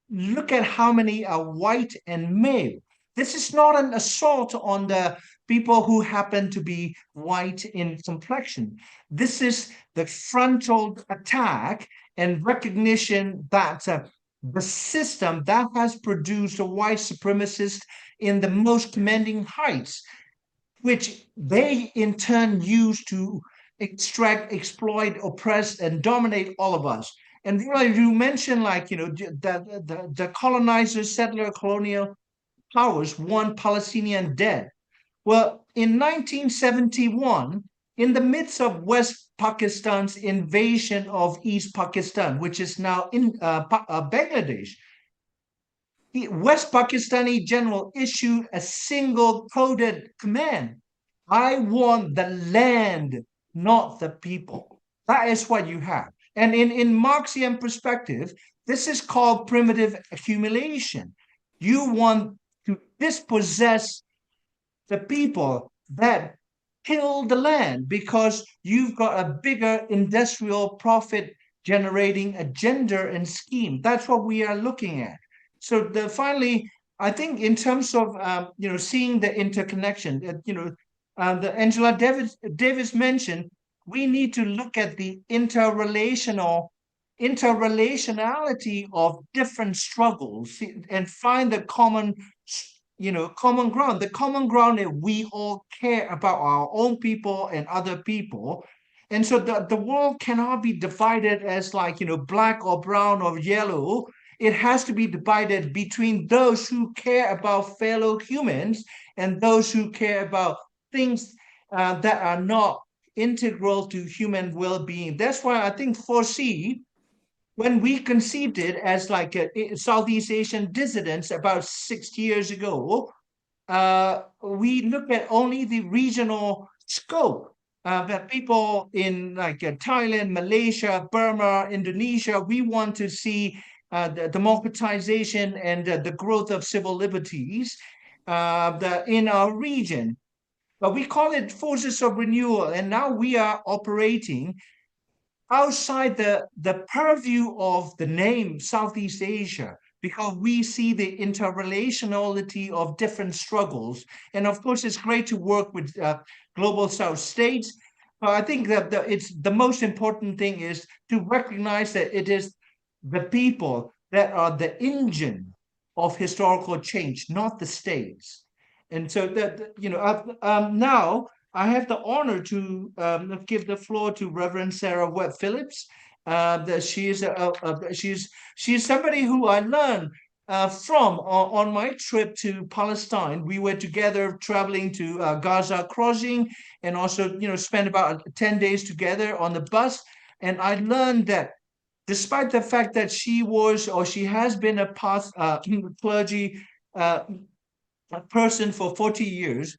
Look at how many are white and male. This is not an assault on the people who happen to be white in complexion. This is the frontal attack and recognition that the system that has produced a white supremacist in the most commanding heights, which they in turn use to extract, exploit, oppress, and dominate all of us. And you mentioned the colonizers, settler, colonial powers want Palestinian dead. Well, in 1971, in the midst of West Pakistan's invasion of East Pakistan, which is now in Bangladesh, the West Pakistani general issued a single coded command: I want the land, not the people. That is what you have. And in Marxian perspective, this is called primitive accumulation. You want to dispossess the people that kill the land because you've got a bigger industrial profit generating agenda and scheme. That's what we are looking at. So finally, I think in terms of seeing the interconnection, the Angela Davis mentioned, we need to look at the interrelationality of different struggles and find the common ground. The common ground is we all care about our own people and other people. And so the world cannot be divided as black or brown or yellow. It has to be divided between those who care about fellow humans and those who care about things that are not integral to human well-being. That's why I think FORSEA, when we conceived it as Southeast Asian dissidents about 6 years ago, we look at only the regional scope. That people in Thailand, Malaysia, Burma, Indonesia, we want to see the democratization and the growth of civil liberties in our region. But we call it forces of renewal, and now we are operating outside the purview of the name Southeast Asia, because we see the interrelationality of different struggles. And of course, it's great to work with global South states, but I think that the most important thing is to recognize that it is the people that are the engine of historical change, not the states. And so now I have the honor to give the floor to Reverend Sarah Webb Phillips. She's somebody who I learned from on my trip to Palestine. We were together traveling to Gaza crossing, and also spent about 10 days together on the bus. And I learned that despite the fact that she has been a past clergy person for 40 years,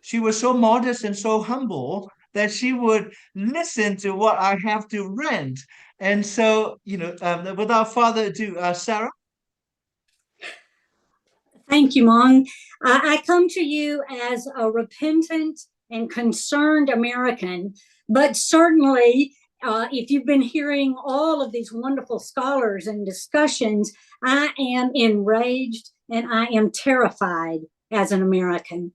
she was so modest and so humble that she would listen to what I have to rant. And so, without further ado, Sarah. Thank you, Mong. I come to you as a repentant and concerned American, but certainly if you've been hearing all of these wonderful scholars and discussions, I am enraged and I am terrified as an American.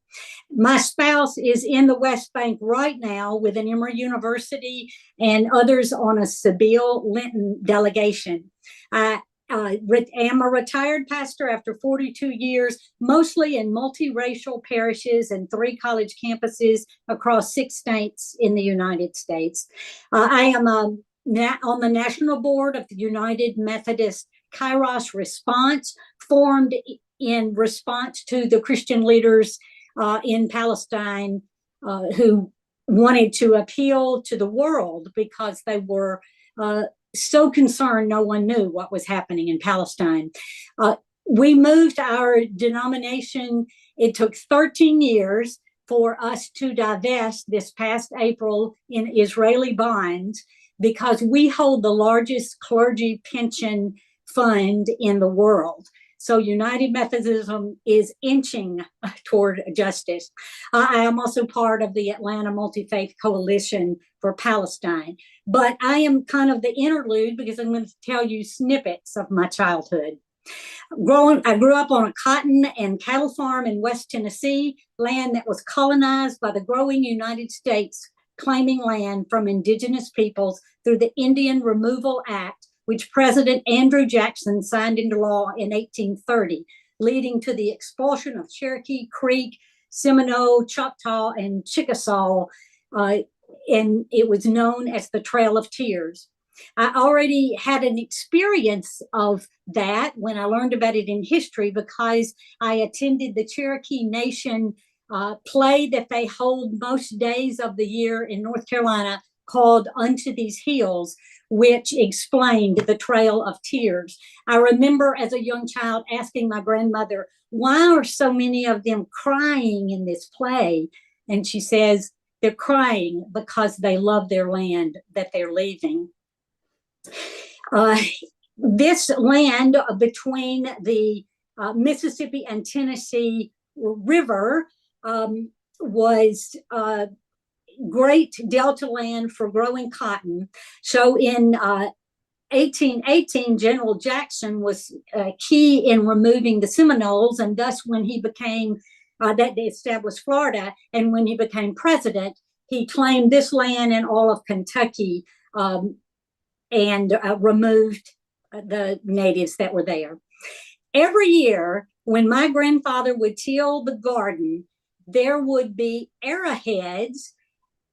My spouse is in the West Bank right now with an Emory University and others on a Sabile Linton delegation. I am a retired pastor after 42 years, mostly in multiracial parishes and 3 college campuses across 6 states in the United States. I am on the national board of the United Methodist Kairos Response, formed in response to the Christian leaders in Palestine who wanted to appeal to the world because they were so concerned no one knew what was happening in Palestine. We moved our denomination. It took 13 years for us to divest this past April in Israeli bonds because we hold the largest clergy pension fund in the world. So United Methodism is inching toward justice. I am also part of the Atlanta Multi-Faith Coalition for Palestine. But I am kind of the interlude because I'm going to tell you snippets of my childhood. I grew up on a cotton and cattle farm in West Tennessee, land that was colonized by the growing United States, claiming land from indigenous peoples through the Indian Removal Act, which President Andrew Jackson signed into law in 1830, leading to the expulsion of Cherokee, Creek, Seminole, Choctaw, and Chickasaw, and it was known as the Trail of Tears. I already had an experience of that when I learned about it in history because I attended the Cherokee Nation play that they hold most days of the year in North Carolina called Unto These Hills, which explained the Trail of Tears. I remember as a young child asking my grandmother, why are so many of them crying in this play? And she says, they're crying because they love their land that they're leaving. This land between the Mississippi and Tennessee River was great delta land for growing cotton. So in 1818, General Jackson was key in removing the Seminoles, and thus when he became, that they established Florida, and when he became president, he claimed this land and all of Kentucky and removed the natives that were there. Every year, when my grandfather would till the garden, there would be arrowheads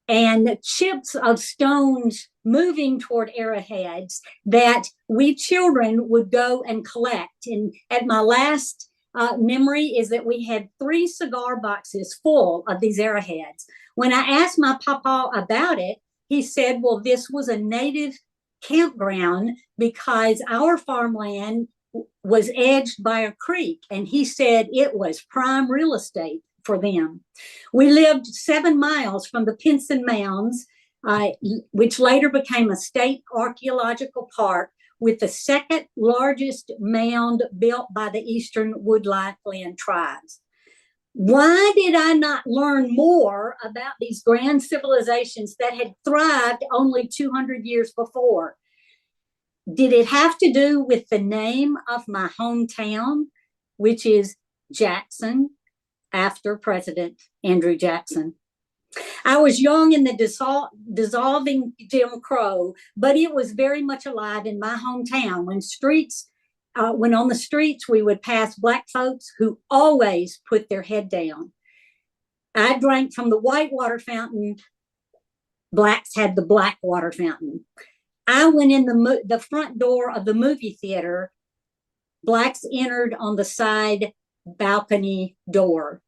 and chips of stones moving toward arrowheads that we children would go and collect. And at my last memory is that we had 3 cigar boxes full of these arrowheads. When I asked my papa about it, he said, well, this was a native campground because our farmland was edged by a creek. And he said it was prime real estate for them. We lived 7 miles from the Pinson Mounds, which later became a state archaeological park with the 2nd largest mound built by the Eastern Woodland tribes. Why did I not learn more about these grand civilizations that had thrived only 200 years before? Did it have to do with the name of my hometown, which is Jackson, after President Andrew Jackson? I was young in the dissolving Jim Crow, but it was very much alive in my hometown. When on the streets, we would pass Black folks who always put their head down. I drank from the white water fountain. Blacks had the black water fountain. I went in the front door of the movie theater. Blacks entered on the side balcony door.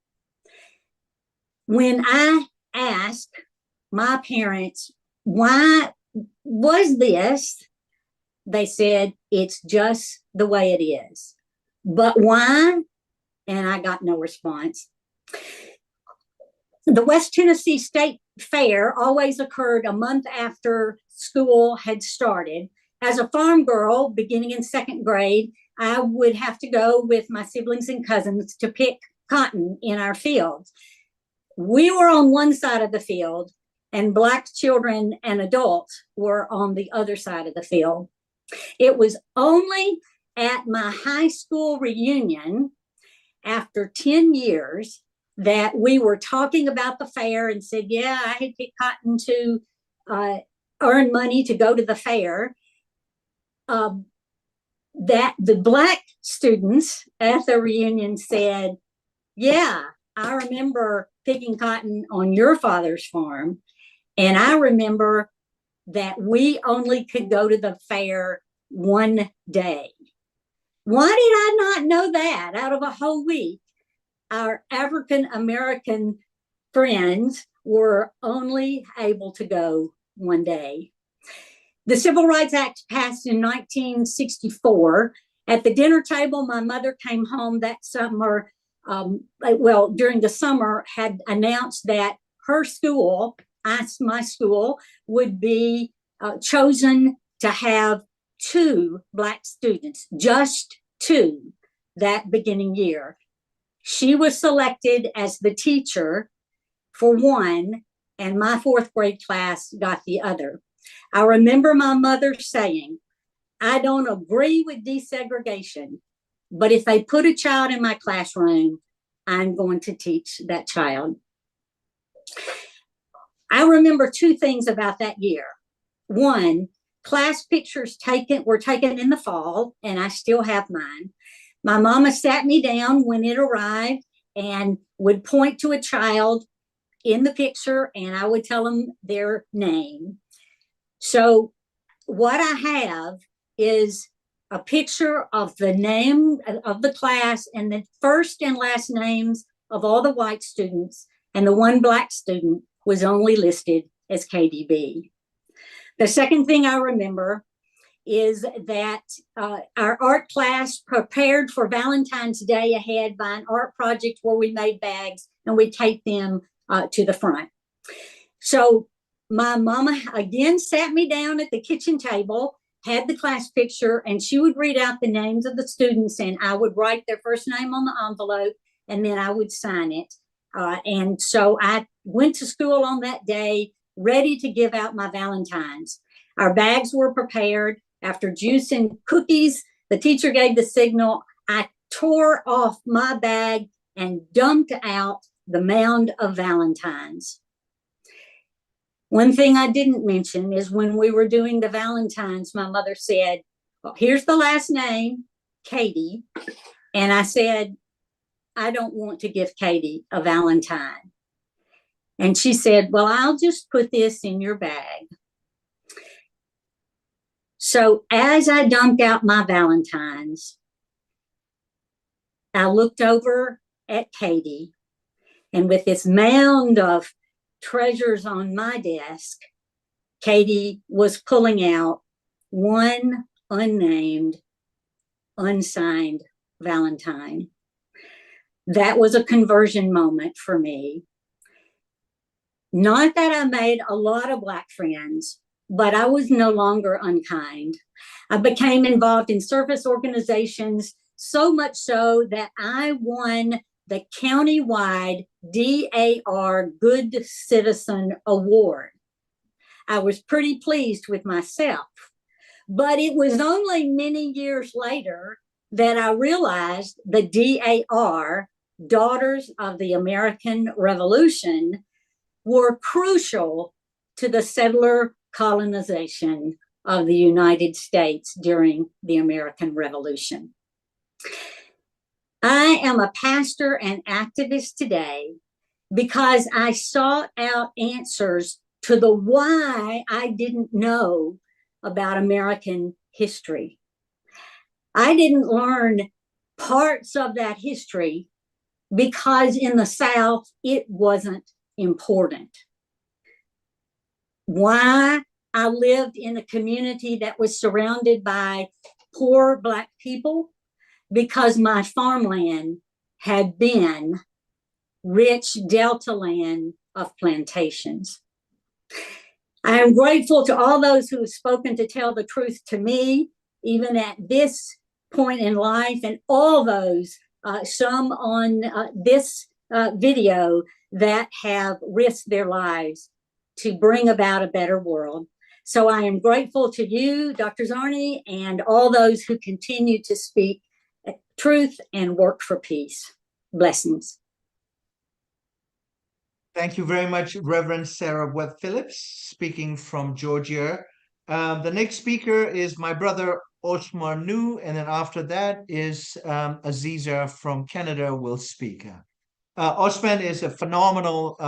When I asked my parents, why was this? They said, it's just the way it is. But why? And I got no response. The West Tennessee State Fair always occurred a month after school had started. As a farm girl, beginning in second grade, I would have to go with my siblings and cousins to pick cotton in our fields. We were on one side of the field, and Black children and adults were on the other side of the field. It was only at my high school reunion after 10 years that we were talking about the fair and said, yeah, I had picked cotton to earn money to go to the fair. That the Black students at the reunion said, yeah, I remember picking cotton on your father's farm. And I remember that we only could go to the fair one day. Why did I not know that out of a whole week? Our African American friends were only able to go one day. The Civil Rights Act passed in 1964. At the dinner table, my mother came home that summer, during the summer, had announced that her school, my school, would be chosen to have 2 Black students, just 2, that beginning year. She was selected as the teacher for one, and my 4th grade class got the other. I remember my mother saying, I don't agree with desegregation, but if they put a child in my classroom, I'm going to teach that child. I remember 2 things about that year. One, class pictures were taken in the fall, and I still have mine. My mama sat me down when it arrived and would point to a child in the picture, and I would tell them their name. So what I have is a picture of the name of the class and the first and last names of all the white students, and the one Black student was only listed as KDB. The second thing I remember is that our art class prepared for Valentine's Day ahead by an art project where we made bags and we taped them to the front. So my mama again sat me down at the kitchen table, had the class picture, and she would read out the names of the students, and I would write their first name on the envelope, and then I would sign it. And so I went to school on that day, ready to give out my Valentines. Our bags were prepared. After juice and cookies, the teacher gave the signal. I tore off my bag and dumped out the mound of Valentines. One thing I didn't mention is when we were doing the Valentines, my mother said, well, here's the last name, Katie. And I said, I don't want to give Katie a Valentine. And she said, well, I'll just put this in your bag. So as I dumped out my Valentines, I looked over at Katie, and with this mound of treasures on my desk, Katie was pulling out one unnamed, unsigned Valentine. That was a conversion moment for me. Not that I made a lot of Black friends, but I was no longer unkind. I became involved in service organizations, so much so that I won the countywide DAR Good Citizen Award. I was pretty pleased with myself, but it was only many years later that I realized the DAR, Daughters of the American Revolution, were crucial to the settler colonization of the United States during the American Revolution. I am a pastor and activist today because I sought out answers to the why I didn't know about American history. I didn't learn parts of that history because in the South, it wasn't important. Why I lived in a community that was surrounded by poor Black people? Because my farmland had been rich delta land of plantations. I am grateful to all those who have spoken to tell the truth to me, even at this point in life, and all those, some on this video, that have risked their lives to bring about a better world. So I am grateful to you, Dr. Zarni, and all those who continue to speak truth and work for peace. Blessings. Thank you very much, Reverend Sarah Webb Phillips, speaking from Georgia. The next speaker is my brother Osmar Nu, and then after that is Aziza from Canada will speak. Osman is a phenomenal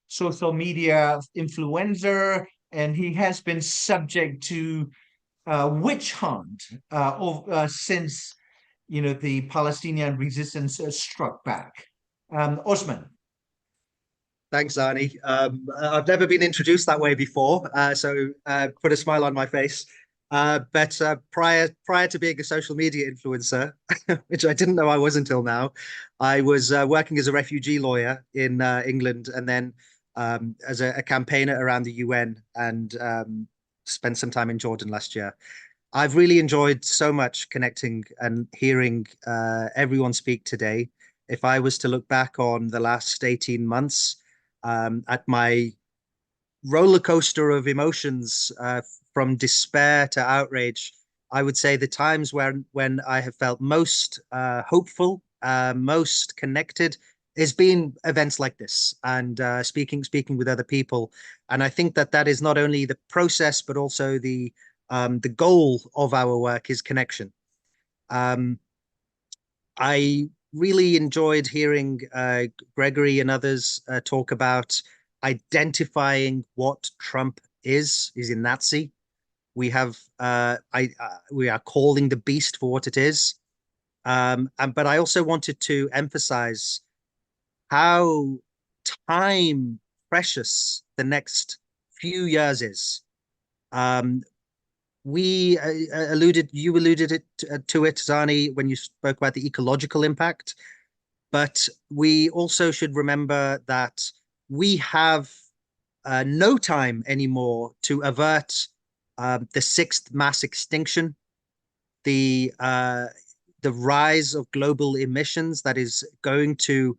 social media influencer, and he has been subject to witch hunt since the Palestinian resistance struck back. Osman. Thanks, Arnie. I've never been introduced that way before, so put a smile on my face. But prior to being a social media influencer, which I didn't know I was until now, I was working as a refugee lawyer in England, and then as a campaigner around the UN, and spent some time in Jordan last year. I've really enjoyed so much connecting and hearing everyone speak today. If I was to look back on the last 18 months, at my roller coaster of emotions, from despair to outrage, I would say the times when I have felt most hopeful, most connected, has been events like this, and speaking with other people. And I think that is not only the process, but also the goal of our work is connection. I really enjoyed hearing Gregory and others talk about identifying what Trump is. He's a Nazi. We have we are calling the beast for what it is. But I also wanted to emphasize how time precious the next few years is. You alluded to it, Zani, when you spoke about the ecological impact. But we also should remember that we have no time anymore to avert the sixth mass extinction, the rise of global emissions that is going to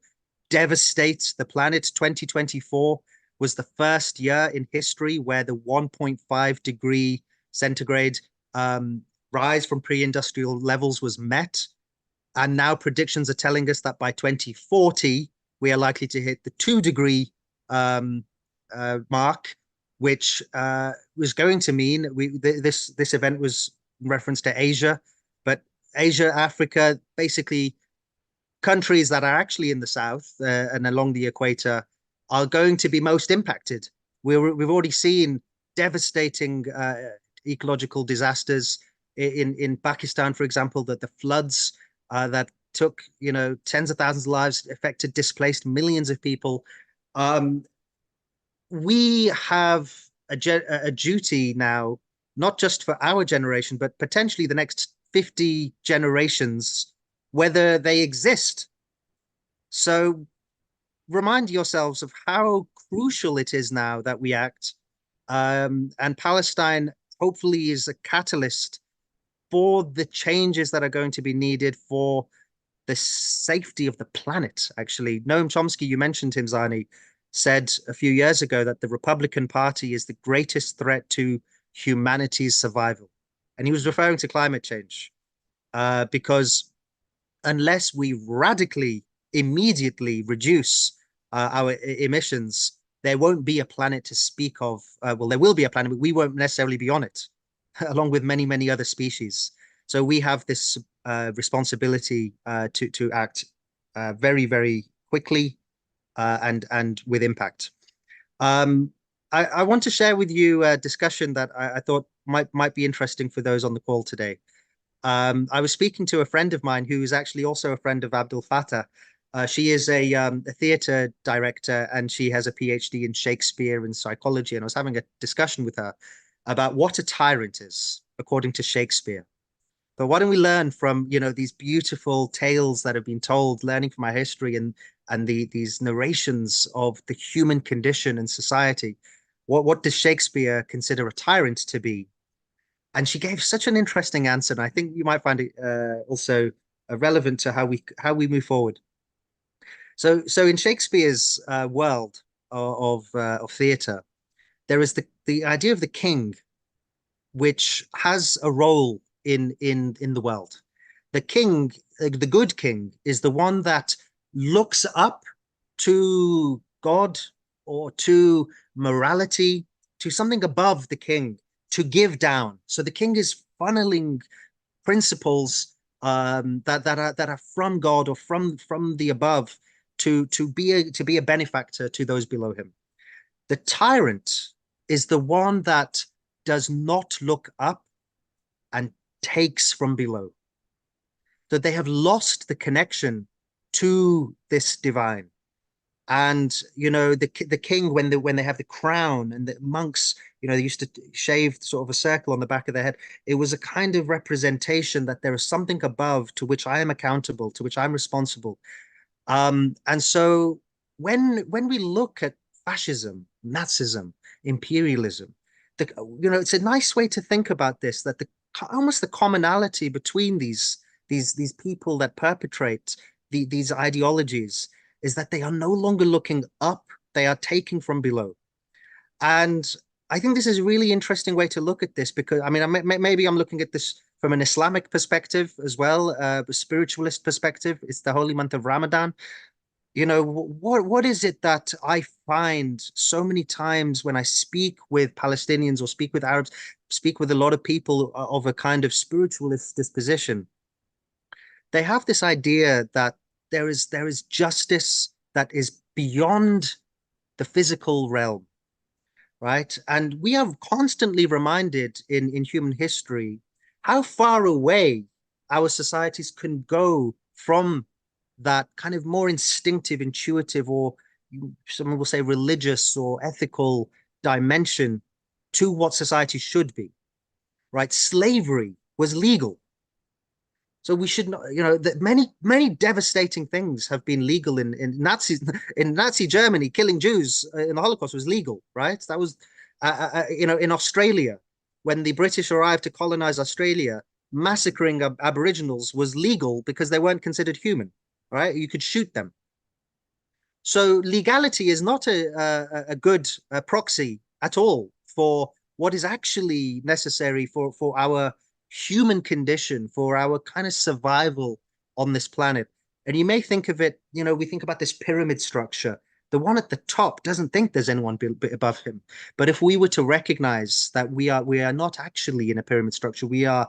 devastate the planet. 2024 was the first year in history where the 1.5 degree centigrade rise from pre-industrial levels was met. And now predictions are telling us that by 2040, we are likely to hit the 2 degree mark, which was going to mean this event was in reference to Asia, but Asia, Africa, basically countries that are actually in the south and along the equator are going to be most impacted. We've already seen devastating ecological disasters in Pakistan, for example, that the floods that took tens of thousands of lives, affected, displaced millions of people. We have a duty now, not just for our generation, but potentially the next 50 generations, whether they exist. So remind yourselves of how crucial it is now that we act. And Palestine hopefully is a catalyst for the changes that are going to be needed for the safety of the planet. Actually, Noam Chomsky, you mentioned him, Zani, said a few years ago that the Republican Party is the greatest threat to humanity's survival. And he was referring to climate change, because unless we radically, immediately reduce our emissions, there won't be a planet to speak of. Well, there will be a planet, but we won't necessarily be on it, along with many, many other species. So we have this responsibility to act very, very quickly and with impact. I want to share with you a discussion that I thought might be interesting for those on the call today. I was speaking to a friend of mine who is actually also a friend of Abdul Fattah. She is a theater director, and she has a PhD in Shakespeare and psychology. And I was having a discussion with her about what a tyrant is, according to Shakespeare. But why don't we learn from these beautiful tales that have been told, learning from our history, and and these narrations of the human condition and society. What does Shakespeare consider a tyrant to be? And she gave such an interesting answer, and I think you might find it also relevant to how we move forward. So in Shakespeare's world of theatre, there is the idea of the king, which has a role in the world. The king, the good king, is the one that looks up to God or to morality, to something above the king, to give down. So the king is funneling principles that are from God or from the above to be a benefactor to those below him. The tyrant is the one that does not look up and takes from below. So they have lost the connection to this divine. And the king, when they have the crown, and the monks, they used to shave sort of a circle on the back of their head. It was a kind of representation that there is something above to which I am accountable, to which I'm responsible. And so when we look at fascism, Nazism, imperialism, it's a nice way to think about this, that almost the commonality between these people that perpetrate these ideologies is that they are no longer looking up, they are taking from below. And I think this is a really interesting way to look at this, because maybe I'm looking at this from an Islamic perspective as well, a spiritualist perspective. It's the holy month of Ramadan. What is it that I find so many times when I speak with Palestinians or speak with Arabs, speak with a lot of people of a kind of spiritualist disposition? They have this idea that there is justice that is beyond the physical realm, right? And we are constantly reminded in human history how far away our societies can go from that kind of more instinctive, intuitive, or someone will say religious or ethical dimension to what society should be, right? Slavery was legal. So we should not, that many devastating things have been legal in Nazi Germany. Killing Jews in the Holocaust was legal, right? That was, in Australia, when the British arrived to colonize Australia, massacring Aboriginals was legal because they weren't considered human, right? You could shoot them. So legality is not a good proxy at all for what is actually necessary for our human condition, for our kind of survival on this planet. And you may think of it, we think about this pyramid structure. The one at the top doesn't think there's anyone above him. But if we were to recognize that we are not actually in a pyramid structure, we are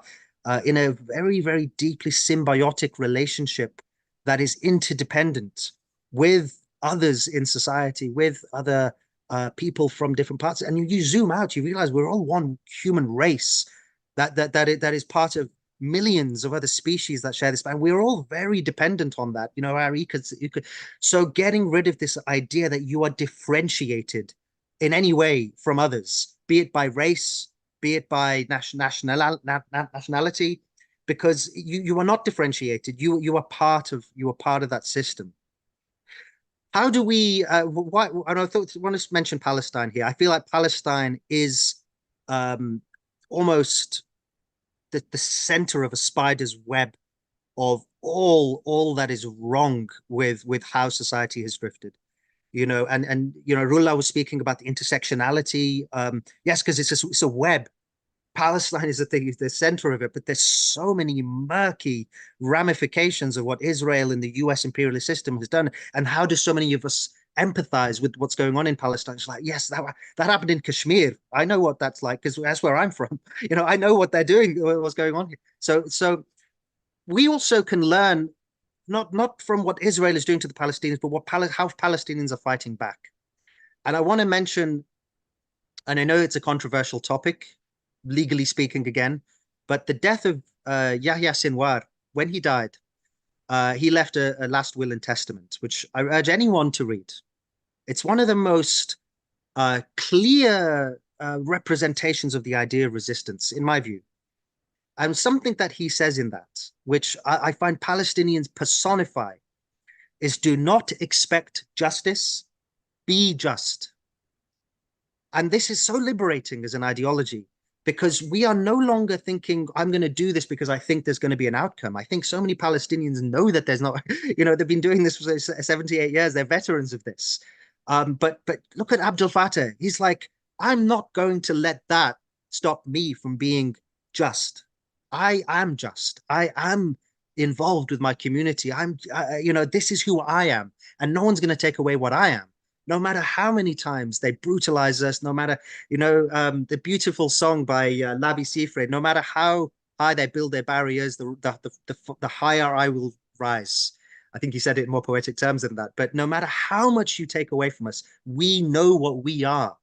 in a very, very deeply symbiotic relationship that is interdependent with others in society, with other people from different parts. And you zoom out, you realize we're all one human race that is part of millions of other species that share this, and we're all very dependent on that. So getting rid of this idea that you are differentiated in any way from others, be it by race, be it by nationality, because you are not differentiated. You are part of that system. How do we? Why? And I want to mention Palestine here. I feel like Palestine is almost the center of a spider's web of all that is wrong with how society has drifted. Rullah was speaking about the intersectionality. Yes, because it's a web. Palestine is the center of it, but there's so many murky ramifications of what Israel and the US imperialist system has done, and how do so many of us empathize with what's going on in Palestine? It's like, yes, that happened in Kashmir. I know what that's like because that's where I'm from. I know what they're doing, what's going on here. So we also can learn not from what Israel is doing to the Palestinians, but how Palestinians are fighting back. And I want to mention, and I know it's a controversial topic, legally speaking again, but the death of Yahya Sinwar, when he died, he left a last will and testament, which I urge anyone to read. It's one of the most clear representations of the idea of resistance, in my view. And something that he says in that, which I find Palestinians personify, is do not expect justice, be just. And this is so liberating as an ideology, because we are no longer thinking, I'm going to do this because I think there's going to be an outcome. I think so many Palestinians know that there's not, they've been doing this for 78 years. They're veterans of this. But look at Abdel Fattah. He's like, I'm not going to let that stop me from being just. I am just. I am involved with my community. This is who I am. And no one's going to take away what I am. No matter how many times they brutalize us, no matter, the beautiful song by Labi Siffre, no matter how high they build their barriers, the higher I will rise. I think he said it in more poetic terms than that. But no matter how much you take away from us, we know what we are.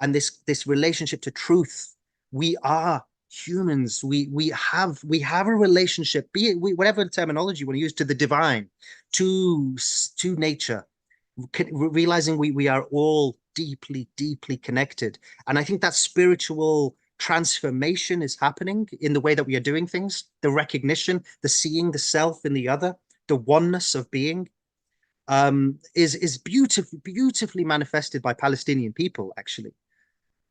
And this relationship to truth, we are humans. We have a relationship, be it whatever terminology you want to use, to the divine, to nature. Realizing we are all deeply, deeply connected. And I think that spiritual transformation is happening in the way that we are doing things, the recognition, the seeing the self in the other, the oneness of being, is beautifully manifested by Palestinian people, actually.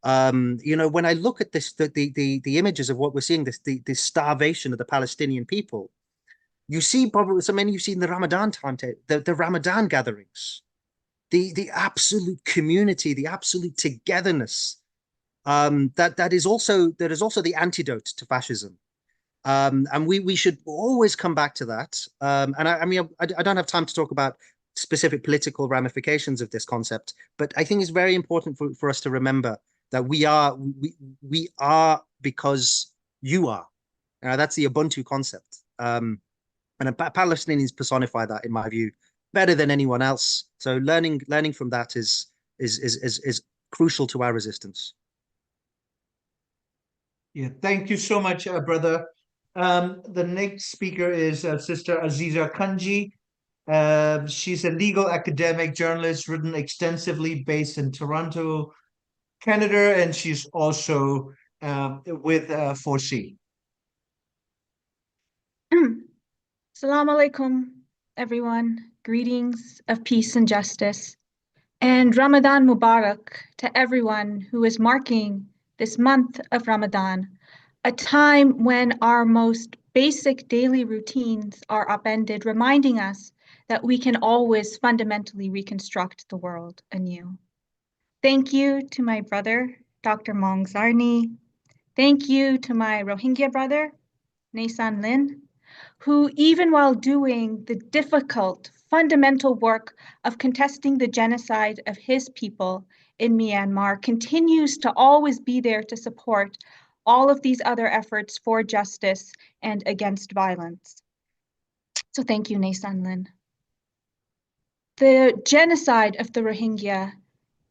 When I look at this, the images of what we're seeing, the starvation of the Palestinian people, you see probably so many you've seen the Ramadan time, the Ramadan gatherings. The absolute community, the absolute togetherness, that is also the antidote to fascism, and we should always come back to that. And I don't have time to talk about specific political ramifications of this concept, but I think it's very important for us to remember that we are because you are. That's the Ubuntu concept, and Palestinians personify that, in my view, better than anyone else. So learning from that is crucial to our resistance. Yeah, thank you so much, brother. The next speaker is Sister Aziza Kanji. She's a legal academic journalist, written extensively, based in Toronto, Canada, and she's also with FORSEA. Assalamu alaikum, everyone. Greetings of peace and justice. And Ramadan Mubarak to everyone who is marking this month of Ramadan, a time when our most basic daily routines are upended, reminding us that we can always fundamentally reconstruct the world anew. Thank you to my brother, Dr. Maung Zarni. Thank you to my Rohingya brother, Nasan Lin, who, even while doing the difficult, fundamental work of contesting the genocide of his people in Myanmar, continues to always be there to support all of these other efforts for justice and against violence. So thank you, Nasan Lin. The genocide of the Rohingya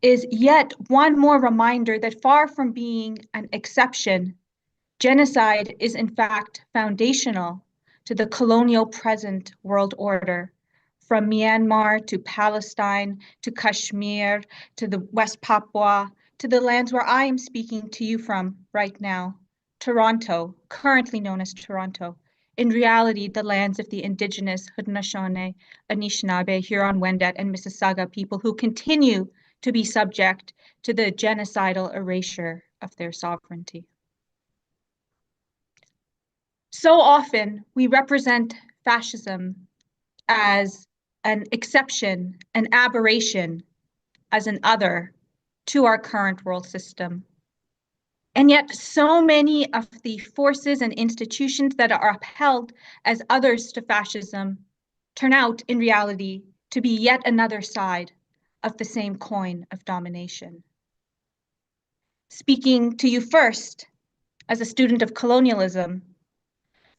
is yet one more reminder that, far from being an exception, genocide is in fact foundational to the colonial present world order, from Myanmar to Palestine to Kashmir to the West Papua to the lands where I am speaking to you from right now, Toronto, currently known as Toronto. In reality, the lands of the indigenous Haudenosaunee, Anishinaabe, Huron-Wendat, and Mississauga people who continue to be subject to the genocidal erasure of their sovereignty. So often we represent fascism as an exception, an aberration, as an other to our current world system. And yet so many of the forces and institutions that are upheld as others to fascism turn out in reality to be yet another side of the same coin of domination. Speaking to you first, as a student of colonialism,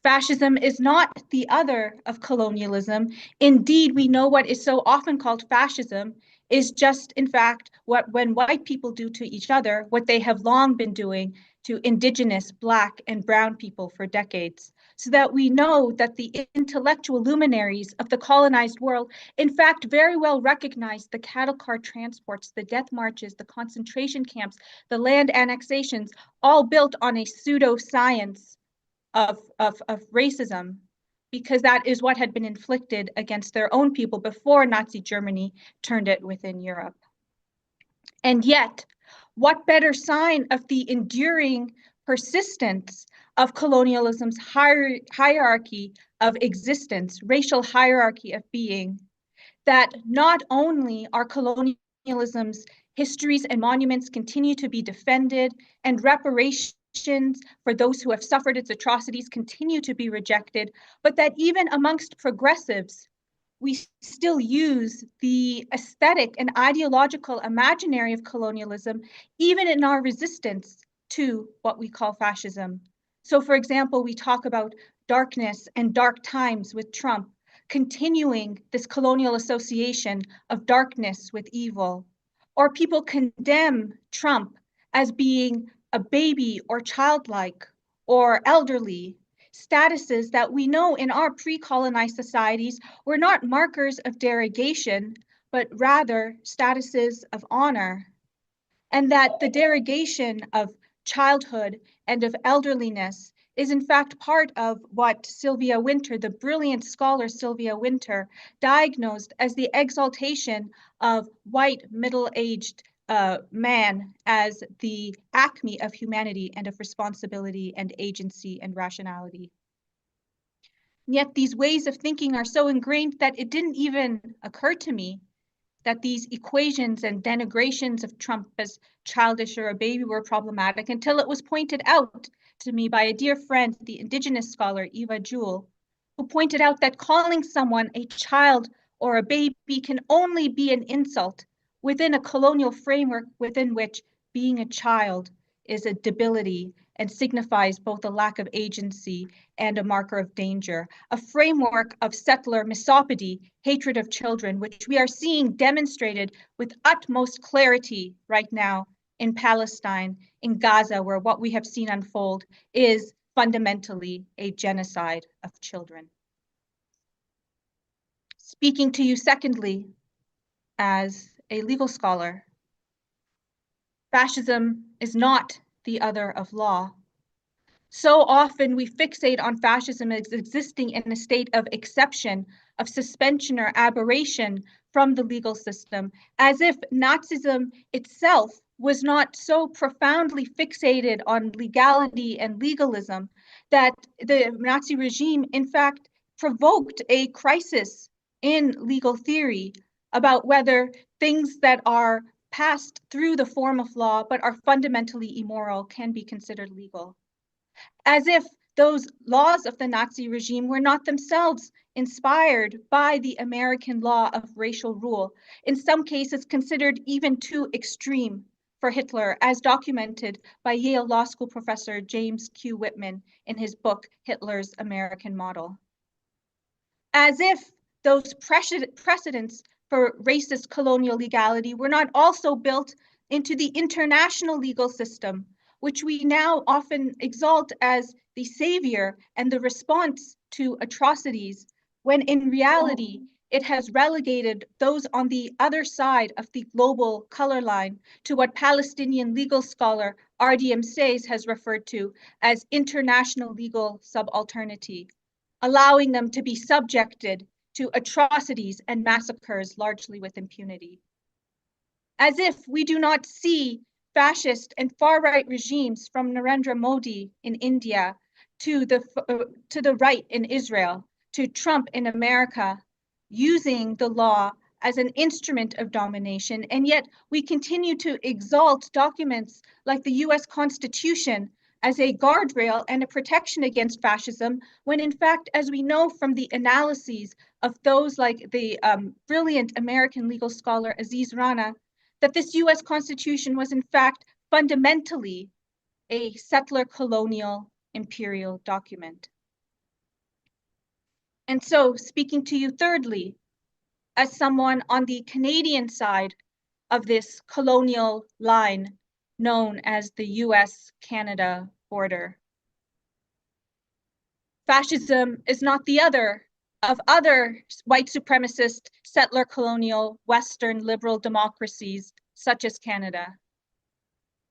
fascism is not the other of colonialism. Indeed, we know what is so often called fascism is just, in fact, when white people do to each other, what they have long been doing to indigenous, Black, and brown people for decades, so that we know that the intellectual luminaries of the colonized world, in fact, very well recognized the cattle car transports, the death marches, the concentration camps, the land annexations, all built on a pseudoscience of racism, because that is what had been inflicted against their own people before Nazi Germany turned it within Europe. And yet, what better sign of the enduring persistence of colonialism's hierarchy of existence, racial hierarchy of being, that not only are colonialism's histories and monuments continue to be defended, and reparations for those who have suffered its atrocities continue to be rejected, but that even amongst progressives, we still use the aesthetic and ideological imaginary of colonialism, even in our resistance to what we call fascism. So, for example, we talk about darkness and dark times with Trump, continuing this colonial association of darkness with evil. Or people condemn Trump as being a baby or childlike or elderly, statuses that we know in our pre-colonized societies were not markers of derogation, but rather statuses of honor. And that the derogation of childhood and of elderliness is in fact part of what Sylvia Wynter, the brilliant scholar Sylvia Wynter, diagnosed as the exaltation of white middle-aged man as the acme of humanity and of responsibility and agency and rationality. Yet these ways of thinking are so ingrained that it didn't even occur to me that these equations and denigrations of Trump as childish or a baby were problematic until it was pointed out to me by a dear friend, the indigenous scholar Eva Jewell, who pointed out that calling someone a child or a baby can only be an insult within a colonial framework within which being a child is a debility and signifies both a lack of agency and a marker of danger, a framework of settler misopody, hatred of children, which we are seeing demonstrated with utmost clarity right now in Palestine, in Gaza, where what we have seen unfold is fundamentally a genocide of children. Speaking to you secondly, as a legal scholar, fascism is not the other of law. So often we fixate on fascism as existing in a state of exception, of suspension or aberration from the legal system, as if Nazism itself was not so profoundly fixated on legality and legalism that the Nazi regime, in fact, provoked a crisis in legal theory about whether things that are passed through the form of law but are fundamentally immoral can be considered legal. As if those laws of the Nazi regime were not themselves inspired by the American law of racial rule, in some cases considered even too extreme for Hitler, as documented by Yale Law School professor James Q. Whitman in his book, Hitler's American Model. As if those precedents for racist colonial legality were not also built into the international legal system, which we now often exalt as the savior and the response to atrocities, when in reality, it has relegated those on the other side of the global color line to what Palestinian legal scholar R.D.M. Sayes has referred to as international legal subalternity, allowing them to be subjected to atrocities and massacres largely with impunity. As if we do not see fascist and far-right regimes from Narendra Modi in India to the right in Israel, to Trump in America, using the law as an instrument of domination, and yet we continue to exalt documents like the US Constitution as a guardrail and a protection against fascism, when in fact, as we know from the analyses of those like the brilliant American legal scholar Aziz Rana, that this US Constitution was in fact fundamentally a settler colonial imperial document. And so, speaking to you thirdly, as someone on the Canadian side of this colonial line known as the US-Canada border, fascism is not the other of other white supremacist settler colonial Western liberal democracies such as Canada.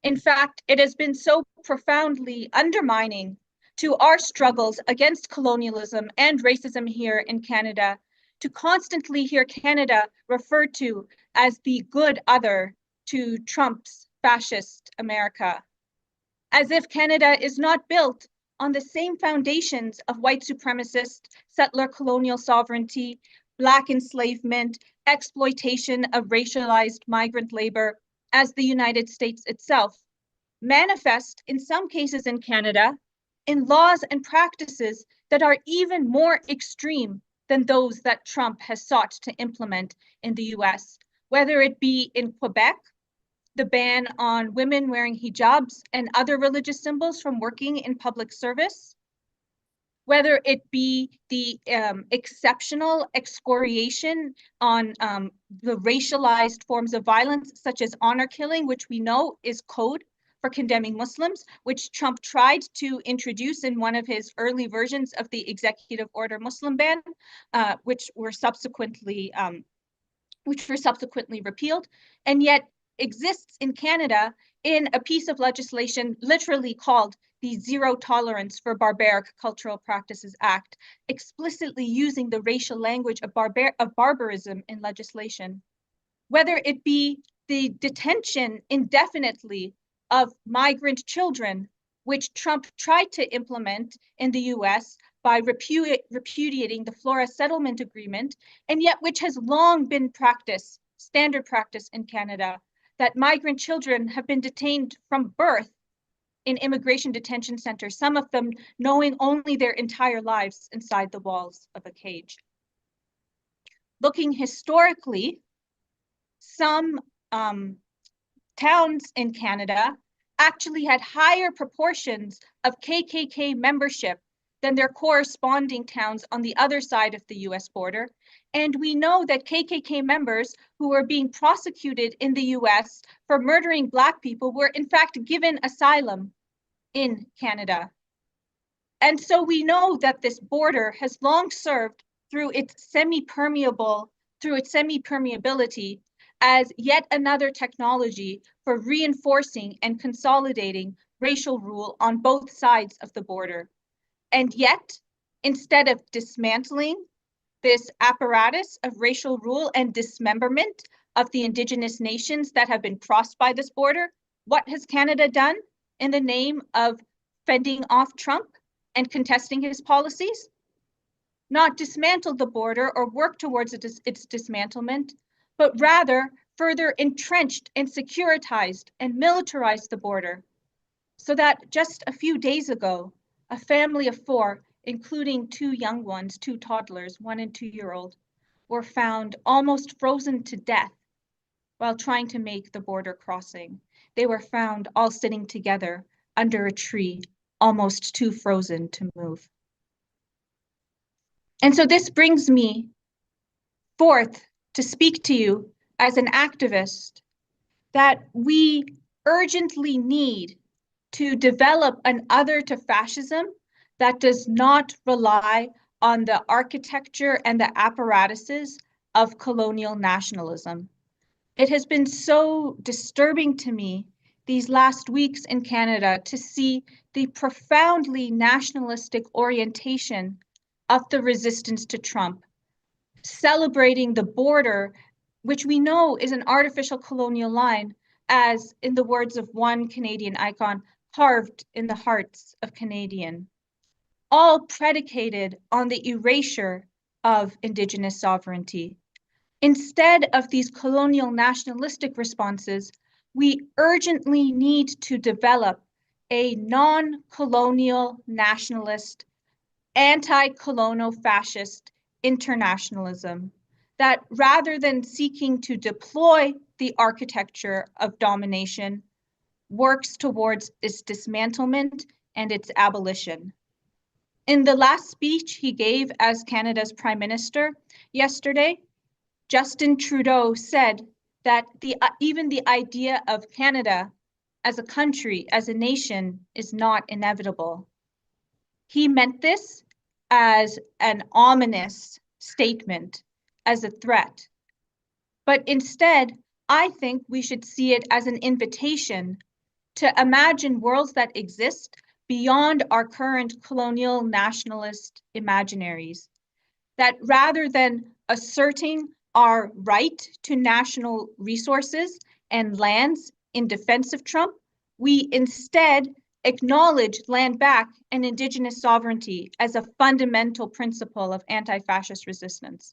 In fact, it has been so profoundly undermining to our struggles against colonialism and racism here in Canada, to constantly hear Canada referred to as the good other to Trump's fascist America, as if Canada is not built on the same foundations of white supremacist, settler colonial sovereignty, Black enslavement, exploitation of racialized migrant labor as the United States itself, manifest in some cases in Canada in laws and practices that are even more extreme than those that Trump has sought to implement in the US, whether it be in Quebec, the ban on women wearing hijabs and other religious symbols from working in public service, whether it be the exceptional excoriation on the racialized forms of violence, such as honor killing, which we know is code for condemning Muslims, which Trump tried to introduce in one of his early versions of the executive order Muslim ban, which were subsequently repealed, and yet exists in Canada in a piece of legislation literally called the Zero Tolerance for Barbaric Cultural Practices Act, explicitly using the racial language of barbarism in legislation. Whether it be the detention indefinitely of migrant children, which Trump tried to implement in the US by repudiating the Flores Settlement Agreement, and yet which has long been standard practice in Canada, that migrant children have been detained from birth in immigration detention centers, some of them knowing only their entire lives inside the walls of a cage. Looking historically, some towns in Canada actually had higher proportions of KKK membership than their corresponding towns on the other side of the US border. And we know that KKK members who were being prosecuted in the US for murdering Black people were in fact given asylum in Canada. And so we know that this border has long served through its semi-permeability as yet another technology for reinforcing and consolidating racial rule on both sides of the border. And yet, instead of dismantling this apparatus of racial rule and dismemberment of the Indigenous nations that have been crossed by this border, what has Canada done in the name of fending off Trump and contesting his policies? Not dismantle the border or work towards its dismantlement, but rather further entrenched and securitized and militarized the border, so that just a few days ago, a family of 4, including 2 young ones, 2 toddlers, 1 and 2-year-old, were found almost frozen to death while trying to make the border crossing. They were found all sitting together under a tree, almost too frozen to move. And so this brings me forth to speak to you as an activist that we urgently need to develop an other to fascism that does not rely on the architecture and the apparatuses of colonial nationalism. It has been so disturbing to me these last weeks in Canada to see the profoundly nationalistic orientation of the resistance to Trump, celebrating the border, which we know is an artificial colonial line, as in the words of one Canadian icon, carved in the hearts of Canadians, all predicated on the erasure of Indigenous sovereignty. Instead of these colonial nationalistic responses, we urgently need to develop a non-colonial nationalist, anti-colonial fascist internationalism that, rather than seeking to deploy the architecture of domination, works towards its dismantlement and its abolition. In the last speech he gave as Canada's Prime Minister yesterday, Justin Trudeau said that even the idea of Canada as a country, as a nation, is not inevitable. He meant this as an ominous statement, as a threat. But instead, I think we should see it as an invitation to imagine worlds that exist beyond our current colonial nationalist imaginaries. That rather than asserting our right to national resources and lands in defense of Trump, we instead acknowledge land back and indigenous sovereignty as a fundamental principle of anti-fascist resistance.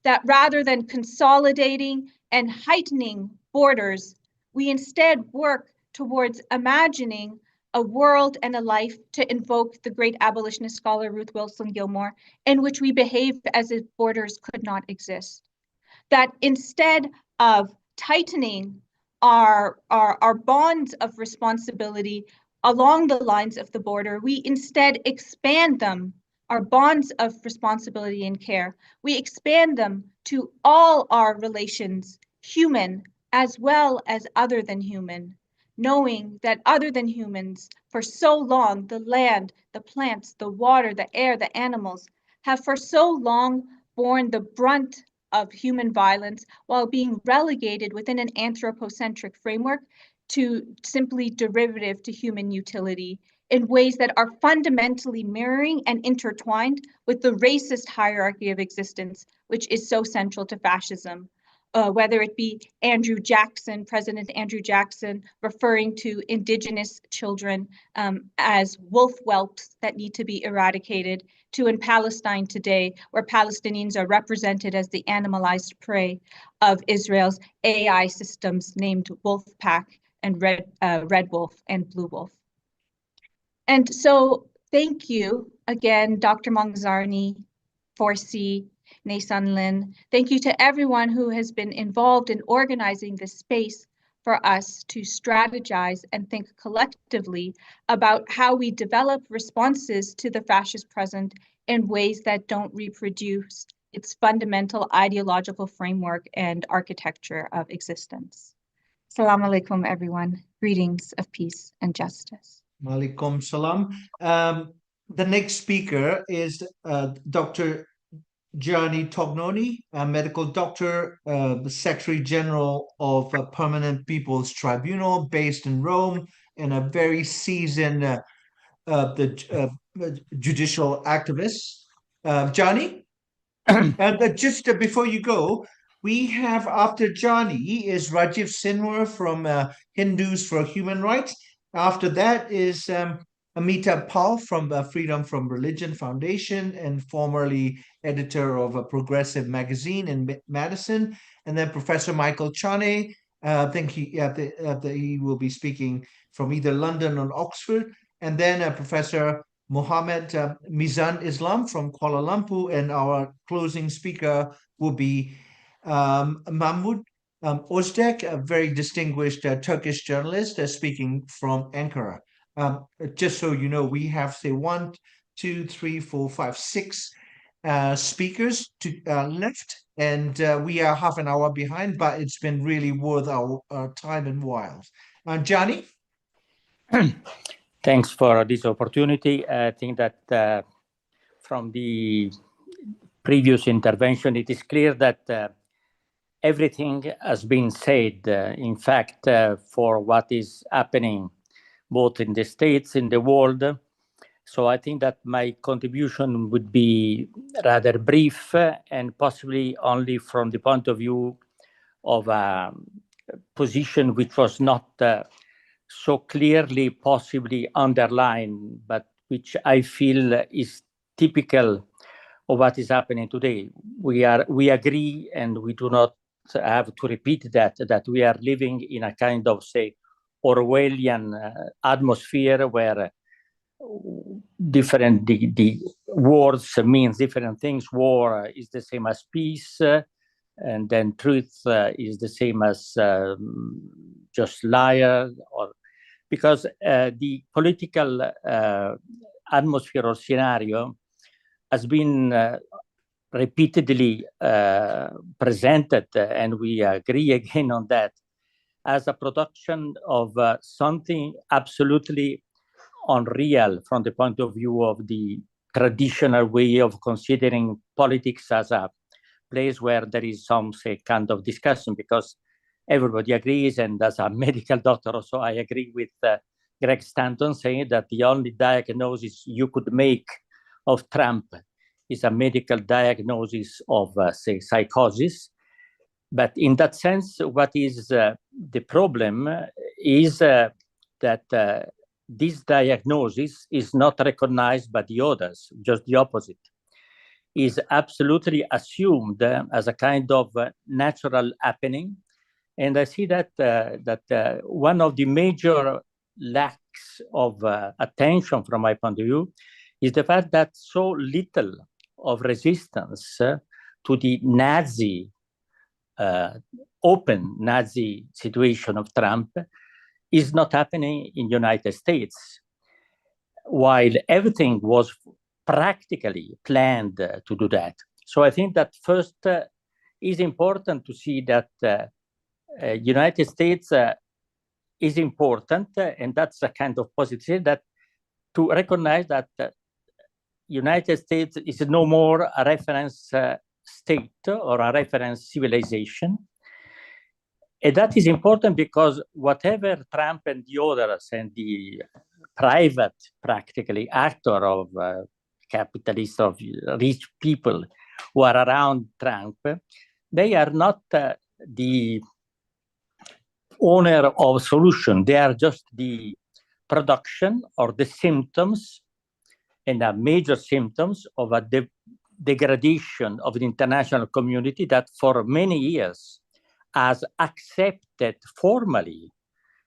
That rather than consolidating and heightening borders, we instead work towards imagining a world and a life, to invoke the great abolitionist scholar Ruth Wilson Gilmore, in which we behave as if borders could not exist. That instead of tightening our bonds of responsibility along the lines of the border, we instead expand them, our bonds of responsibility and care. We expand them to all our relations, human as well as other than human, knowing that other than humans, for so long, the land, the plants, the water, the air, the animals, have for so long borne the brunt of human violence while being relegated within an anthropocentric framework to simply derivative to human utility in ways that are fundamentally mirroring and intertwined with the racist hierarchy of existence, which is so central to fascism. Whether it be Andrew Jackson, President Andrew Jackson, referring to indigenous children as wolf whelps that need to be eradicated, to in Palestine today, where Palestinians are represented as the animalized prey of Israel's AI systems named Wolfpack and Red Wolf and Blue Wolf. And so thank you again, Dr. Mangzarni, FORSEA, Nason Lin. Thank you to everyone who has been involved in organizing this space for us to strategize and think collectively about how we develop responses to the fascist present in ways that don't reproduce its fundamental ideological framework and architecture of existence. Assalamu alaikum, everyone. Greetings of peace and justice. Malikum salam. The next speaker is Dr. Gianni Tognoni, a medical doctor, the Secretary General of Permanent People's Tribunal based in Rome, and a very seasoned judicial activist. Gianni, just before you go, we have after Gianni is Rajiv Sinwar from Hindus for Human Rights. After that is Amita Pal from Freedom from Religion Foundation and formerly editor of a progressive magazine in Madison. And then Professor Michael Chane, I think he will be speaking from either London or Oxford. And then Professor Mohammed Mizan Islam from Kuala Lumpur. And our closing speaker will be Mahmoud Ozdek, a very distinguished Turkish journalist speaking from Ankara. Just so you know, we have, say, 1, 2, 3, 4, 5, 6 speakers left, and we are half an hour behind, but it's been really worth our time and while. Gianni? Thanks for this opportunity. I think that from the previous intervention, it is clear that everything has been said, in fact, for what is happening both in the States, in the world. So I think that my contribution would be rather brief and possibly only from the point of view of a position which was not so clearly possibly underlined, but which I feel is typical of what is happening today. We agree, and we do not have to repeat that we are living in a kind of, say, Orwellian atmosphere where different the words means different things. War is the same as peace, and then truth is the same as just liar, or because the political atmosphere or scenario has been repeatedly presented, and we agree again on that, as a production of something absolutely unreal from the point of view of the traditional way of considering politics as a place where there is some, say, kind of discussion, because everybody agrees, and as a medical doctor also I agree with Greg Stanton saying that the only diagnosis you could make of Trump is a medical diagnosis of, say, psychosis. But in that sense, what is the problem is that this diagnosis is not recognized by the others, just the opposite. Is absolutely assumed as a kind of natural happening. And I see that, one of the major lacks of attention from my point of view is the fact that so little of resistance to the Nazi, open Nazi situation of Trump is not happening in the United States, while everything was practically planned to do that. So I think that first is important to see that United States is important, and that's a kind of positive, that to recognize that United States is no more a reference state or a reference civilization. And that is important because whatever Trump and the others and the private, practically, actor of capitalists, of rich people who are around Trump, they are not the owner of solution. They are just the production or the symptoms, and major symptoms of a degradation of the international community that for many years has accepted formally,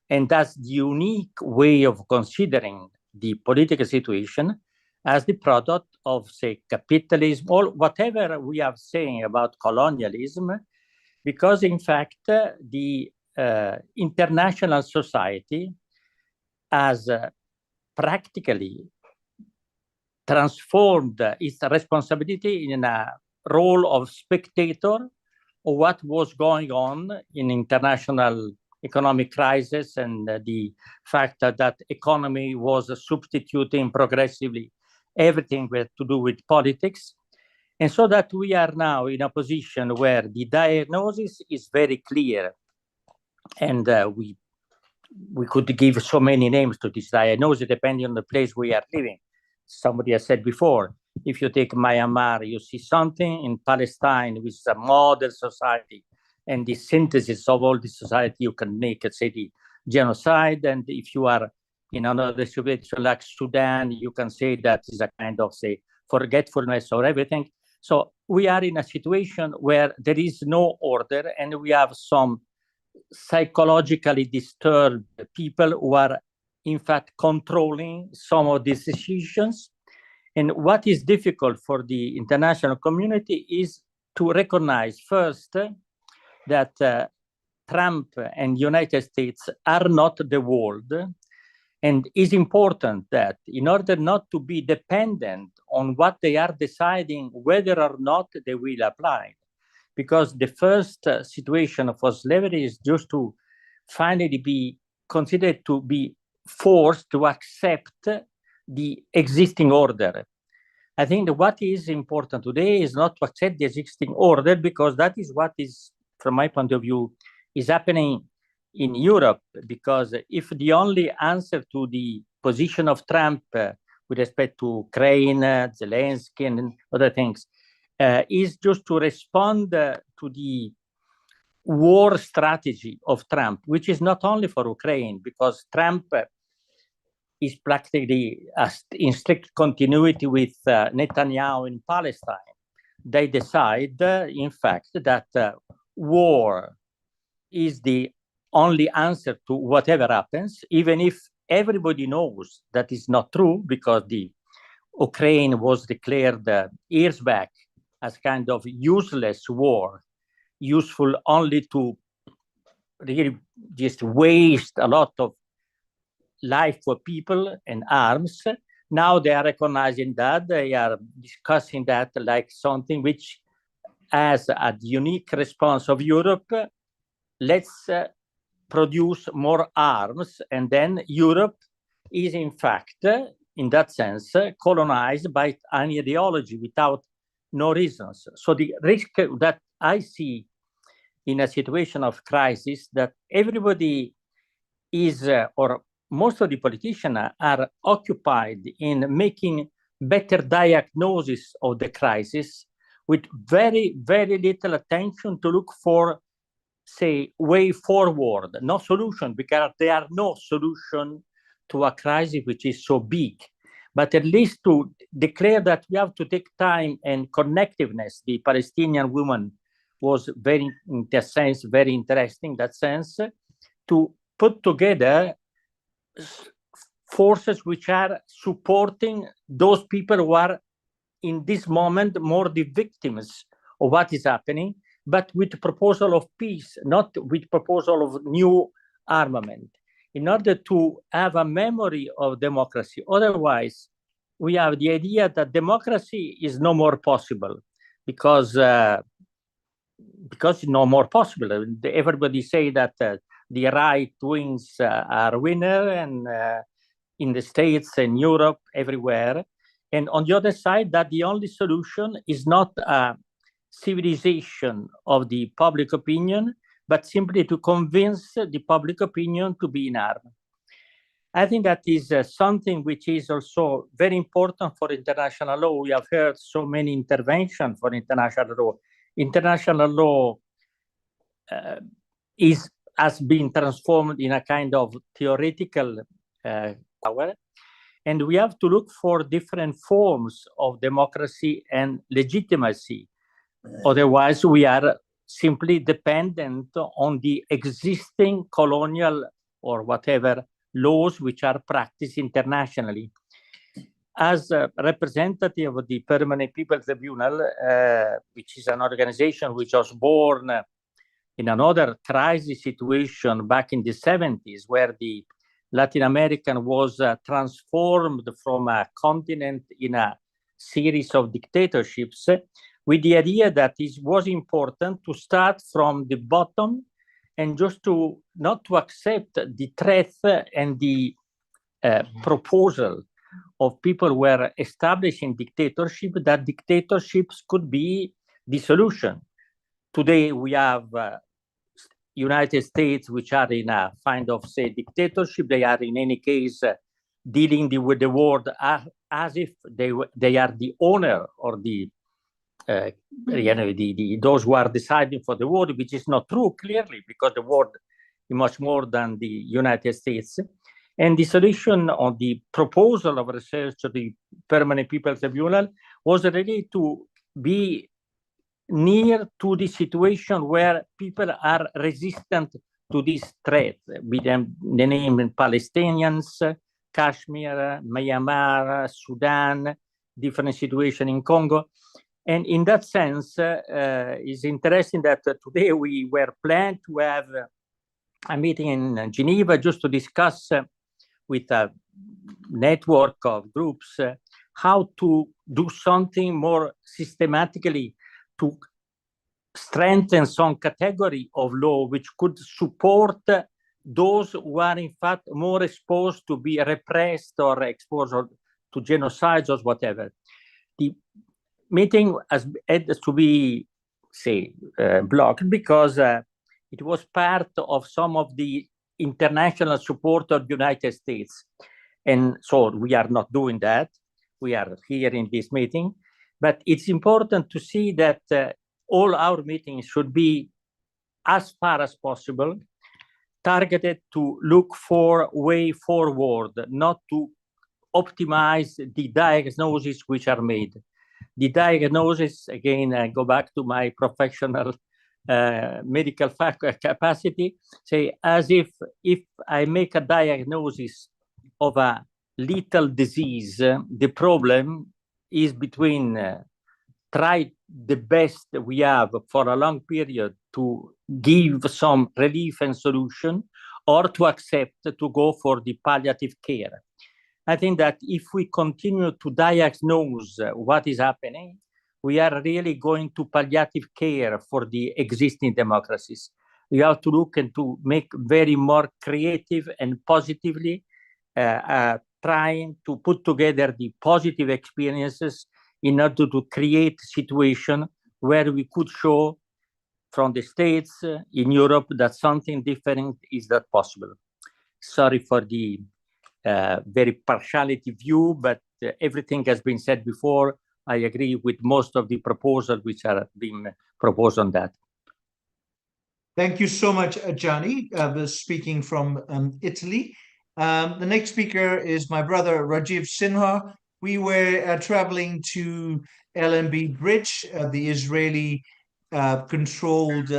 and that's the unique way of considering the political situation as the product of, say, capitalism, or whatever we are saying about colonialism, because in fact, the international society has practically transformed its responsibility in a role of spectator of what was going on in international economic crisis, and the fact that economy was substituting progressively everything with to do with politics. And so that we are now in a position where the diagnosis is very clear. And we could give so many names to this diagnosis depending on the place we are living. Somebody has said before, if you take Myanmar, you see something. In Palestine, which is a model society, and the synthesis of all this society, you can make, say, the genocide. And if you are in another situation like Sudan, you can say that is a kind of, say, forgetfulness or everything. So we are in a situation where there is no order, and we have some psychologically disturbed people who are, in fact, controlling some of these decisions. And what is difficult for the international community is to recognize first that Trump and United States are not the world. And it's important that in order not to be dependent on what they are deciding, whether or not they will apply, because the first situation for slavery is just to finally be considered to be forced to accept the existing order. I think that what is important today is not to accept the existing order, because that is what is, from my point of view, is happening in Europe. Because if the only answer to the position of Trump with respect to Ukraine, Zelensky, and other things is just to respond to the war strategy of Trump, which is not only for Ukraine, because Trump is practically in strict continuity with Netanyahu in Palestine. They decide, in fact, that war is the only answer to whatever happens, even if everybody knows that is not true, because the Ukraine was declared years back as kind of useless war, useful only to really just waste a lot of life for people and arms. Now they are recognizing that, they are discussing that like something which, as a unique response of Europe, let's produce more arms, and then Europe is in fact, in that sense, colonized by an ideology without no reasons. So the risk that I see in a situation of crisis, that everybody is or most of the politicians are occupied in making better diagnosis of the crisis with very, very little attention to look for, say, way forward, no solution, because there are no solution to a crisis which is so big. But at least to declare that we have to take time and connectiveness. The Palestinian woman was very, in that sense, very interesting, in that sense, to put together forces which are supporting those people who are in this moment more the victims of what is happening, but with proposal of peace, not with proposal of new armament, in order to have a memory of democracy. Otherwise, we have the idea that democracy is no more possible because it's no more possible. Everybody say that the right wings are winner, and in the States and Europe, everywhere. And on the other side, that the only solution is not a civilization of the public opinion, but simply to convince the public opinion to be in arms. I think that is something which is also very important for international law. We have heard so many interventions for international law. International law has been transformed in a kind of theoretical power, and we have to look for different forms of democracy and legitimacy. Otherwise, we are simply dependent on the existing colonial or whatever laws which are practiced internationally. As a representative of the Permanent People's Tribunal, which is an organization which was born in another crisis situation back in the 70s, where the Latin American was transformed from a continent in a series of dictatorships, with the idea that it was important to start from the bottom and just to not to accept the threat and the proposal of people who were establishing dictatorship, that dictatorships could be the solution. Today we have United States, which are in a kind of, say, dictatorship. They are in any case dealing with the world as if they are the owner or the those who are deciding for the world, which is not true, clearly, because the world is much more than the United States. And the solution on the proposal of research to the Permanent People's Tribunal was really to be near to the situation where people are resistant to this threat, with the name Palestinians, Kashmir, Myanmar, Sudan, different situation in Congo. And in that sense, it's interesting that today we were planned to have a meeting in Geneva just to discuss with a network of groups how to do something more systematically to strengthen some category of law which could support those who are in fact more exposed to be repressed or exposed to genocides or whatever. The meeting had to be, say, blocked because it was part of some of the international support of the United States. And so we are not doing that. We are here in this meeting. But it's important to see that all our meetings should be, as far as possible, targeted to look for way forward, not to optimize the diagnoses which are made. The diagnosis, again, I go back to my professional medical capacity, say, as if I make a diagnosis of a lethal disease, the problem is between try the best we have for a long period to give some relief and solution, or to accept to go for the palliative care. I think that if we continue to diagnose what is happening, we are really going to palliative care for the existing democracies. We have to look and to make very more creative and positively trying to put together the positive experiences in order to create a situation where we could show from the States, in Europe, that something different is not possible. Sorry for the very partiality view, but everything has been said before. I agree with most of the proposals which are being proposed on that. Thank you so much, Johnny. Speaking from Italy. The next speaker is my brother, Rajiv Sinha. We were traveling to LNB Bridge, the Israeli controlled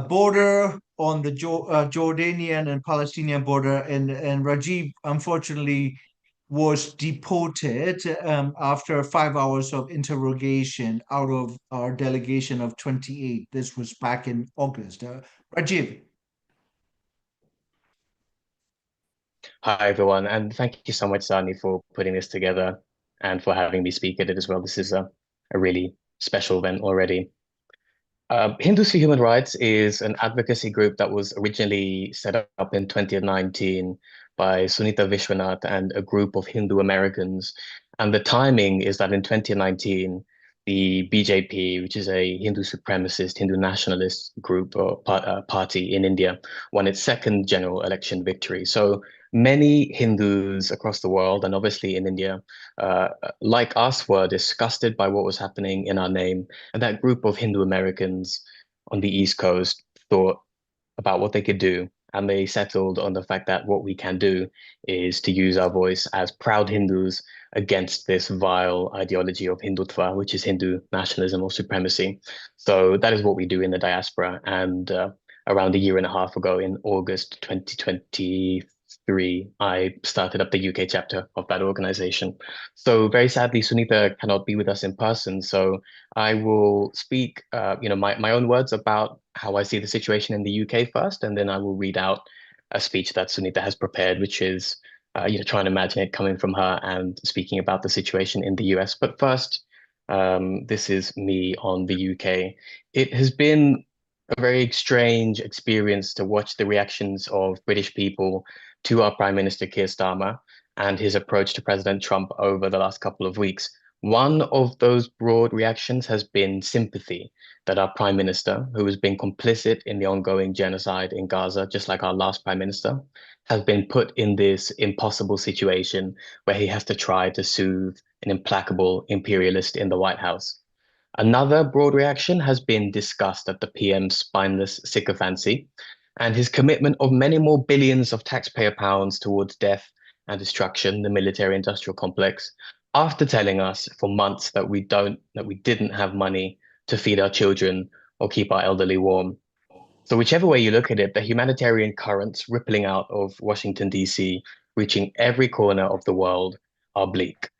border on the Jordanian and Palestinian border. And Rajiv, unfortunately, was deported after 5 hours of interrogation out of our delegation of 28. This was back in August. Rajiv. Hi, everyone, and thank you so much, Sani, for putting this together and for having me speak at it as well. This is a really special event already. Hindus for Human Rights is an advocacy group that was originally set up in 2019 by Sunita Vishwanath and a group of Hindu Americans. And the timing is that in 2019, the BJP, which is a Hindu supremacist, Hindu nationalist group or party in India, won its second general election victory. So many Hindus across the world, and obviously in India, like us, were disgusted by what was happening in our name. And that group of Hindu Americans on the East Coast thought about what they could do. And they settled on the fact that what we can do is to use our voice as proud Hindus against this vile ideology of Hindutva, which is Hindu nationalism or supremacy. So that is what we do in the diaspora. And around a year and a half ago, in August 2023, I started up the UK chapter of that organization. So very sadly, Sunita cannot be with us in person. So I will speak, my own words about how I see the situation in the UK first, and then I will read out a speech that Sunita has prepared, which is, trying to imagine it coming from her and speaking about the situation in the US. But first, this is me on the UK. It has been a very strange experience to watch the reactions of British people to our Prime Minister Keir Starmer and his approach to President Trump over the last couple of weeks. One of those broad reactions has been sympathy that our Prime Minister, who has been complicit in the ongoing genocide in Gaza, just like our last Prime Minister, has been put in this impossible situation where he has to try to soothe an implacable imperialist in the White House. Another broad reaction has been disgust at the PM's spineless sycophancy and his commitment of many more billions of taxpayer pounds towards death and destruction, the military-industrial complex, after telling us for months that we didn't have money to feed our children or keep our elderly warm. So whichever way you look at it, the humanitarian currents rippling out of Washington, D.C., reaching every corner of the world, are bleak.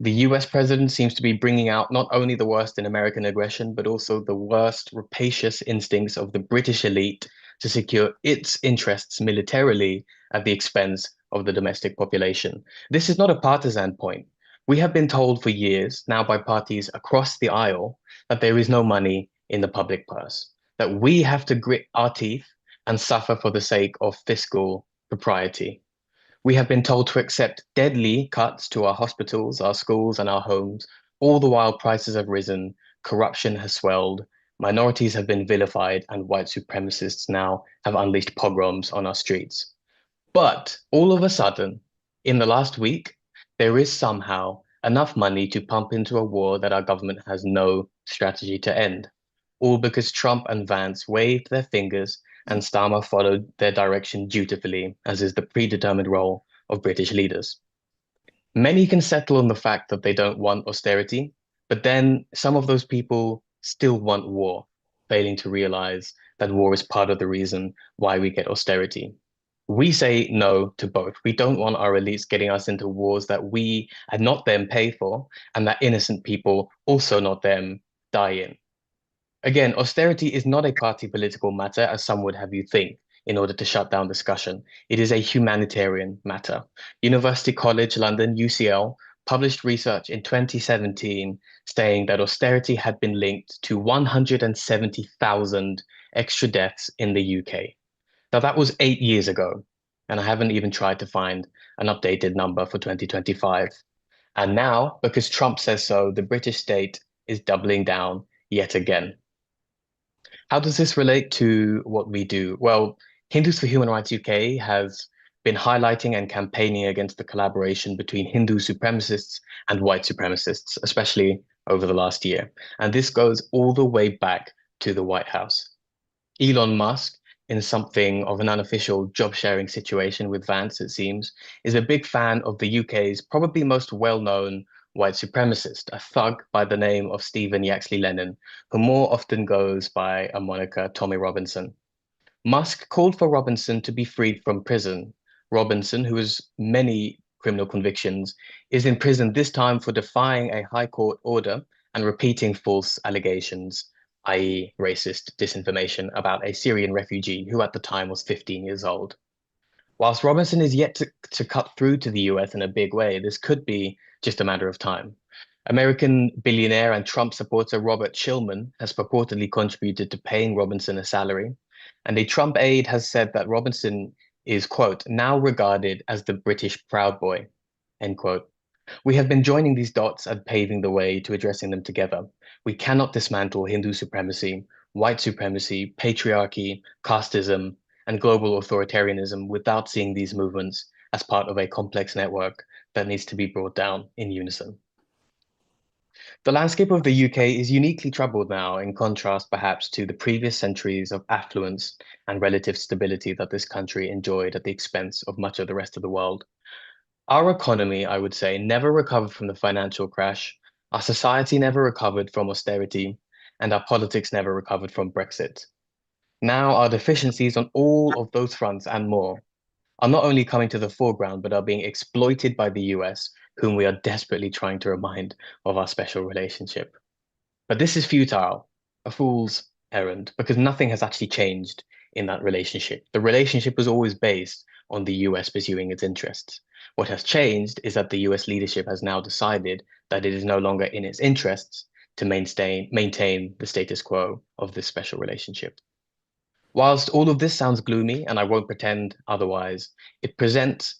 The US president seems to be bringing out not only the worst in American aggression, but also the worst rapacious instincts of the British elite to secure its interests militarily at the expense of the domestic population. This is not a partisan point. We have been told for years, now by parties across the aisle, that there is no money in the public purse, that we have to grit our teeth and suffer for the sake of fiscal propriety. We have been told to accept deadly cuts to our hospitals, our schools, and our homes, all the while prices have risen, corruption has swelled, minorities have been vilified, and white supremacists now have unleashed pogroms on our streets. But all of a sudden, in the last week, there is somehow enough money to pump into a war that our government has no strategy to end. All because Trump and Vance waved their fingers and Starmer followed their direction dutifully, as is the predetermined role of British leaders. Many can settle on the fact that they don't want austerity, but then some of those people still want war, failing to realize that war is part of the reason why we get austerity. We say no to both. We don't want our elites getting us into wars that we and not them pay for, and that innocent people, also not them, die in. Again, austerity is not a party political matter, as some would have you think, in order to shut down discussion. It is a humanitarian matter. University College London, UCL, published research in 2017 saying that austerity had been linked to 170,000 extra deaths in the UK. Now, that was 8 years ago, and I haven't even tried to find an updated number for 2025. And now, because Trump says so, the British state is doubling down yet again. How does this relate to what we do? Well, Hindus for Human Rights UK has been highlighting and campaigning against the collaboration between Hindu supremacists and white supremacists, especially over the last year. And this goes all the way back to the White House. Elon Musk, in something of an unofficial job-sharing situation with Vance, it seems, is a big fan of the UK's probably most well-known white supremacist, a thug by the name of Stephen Yaxley Lennon, who more often goes by a moniker Tommy Robinson. Musk called for Robinson to be freed from prison. Robinson, who has many criminal convictions, is in prison this time for defying a high court order and repeating false allegations, i.e. racist disinformation about a Syrian refugee who at the time was 15 years old. Whilst Robinson is yet to cut through to the US in a big way, this could be just a matter of time. American billionaire and Trump supporter Robert Shillman has purportedly contributed to paying Robinson a salary, and a Trump aide has said that Robinson is, quote, now regarded as the British Proud Boy, end quote. We have been joining these dots and paving the way to addressing them together. We cannot dismantle Hindu supremacy, white supremacy, patriarchy, casteism, and global authoritarianism without seeing these movements as part of a complex network that needs to be brought down in unison. The landscape of the UK is uniquely troubled now, in contrast perhaps to the previous centuries of affluence and relative stability that this country enjoyed at the expense of much of the rest of the world. Our economy, I would say, never recovered from the financial crash, our society never recovered from austerity, and our politics never recovered from Brexit. Now our deficiencies on all of those fronts and more are not only coming to the foreground, but are being exploited by the US, whom we are desperately trying to remind of our special relationship. But this is futile, a fool's errand, because nothing has actually changed in that relationship. The relationship was always based on the US pursuing its interests. What has changed is that the US leadership has now decided that it is no longer in its interests to maintain the status quo of this special relationship. Whilst all of this sounds gloomy, and I won't pretend otherwise, it presents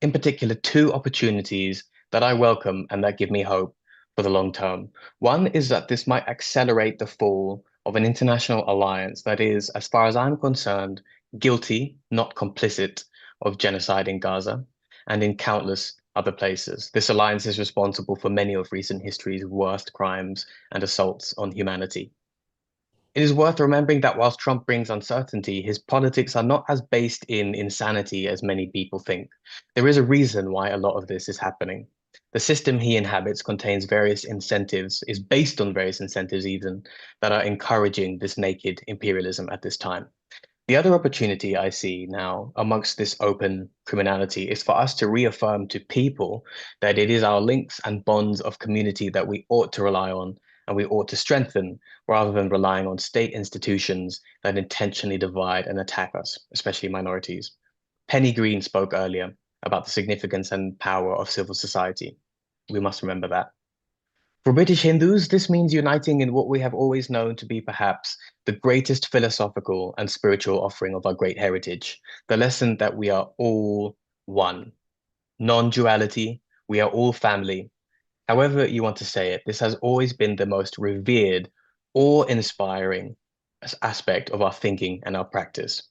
in particular two opportunities that I welcome and that give me hope for the long term. One is that this might accelerate the fall of an international alliance that is, as far as I'm concerned, guilty, not complicit, of genocide in Gaza and in countless other places. This alliance is responsible for many of recent history's worst crimes and assaults on humanity. It is worth remembering that whilst Trump brings uncertainty, his politics are not as based in insanity as many people think. There is a reason why a lot of this is happening. The system he inhabits contains various incentives, is based on various incentives even, that are encouraging this naked imperialism at this time. The other opportunity I see now amongst this open criminality is for us to reaffirm to people that it is our links and bonds of community that we ought to rely on and we ought to strengthen rather than relying on state institutions that intentionally divide and attack us, especially minorities. Penny Green spoke earlier about the significance and power of civil society. We must remember that. For British Hindus, this means uniting in what we have always known to be perhaps the greatest philosophical and spiritual offering of our great heritage, the lesson that we are all one. Non-duality, we are all family. However you want to say it, this has always been the most revered, awe-inspiring aspect of our thinking and our practice.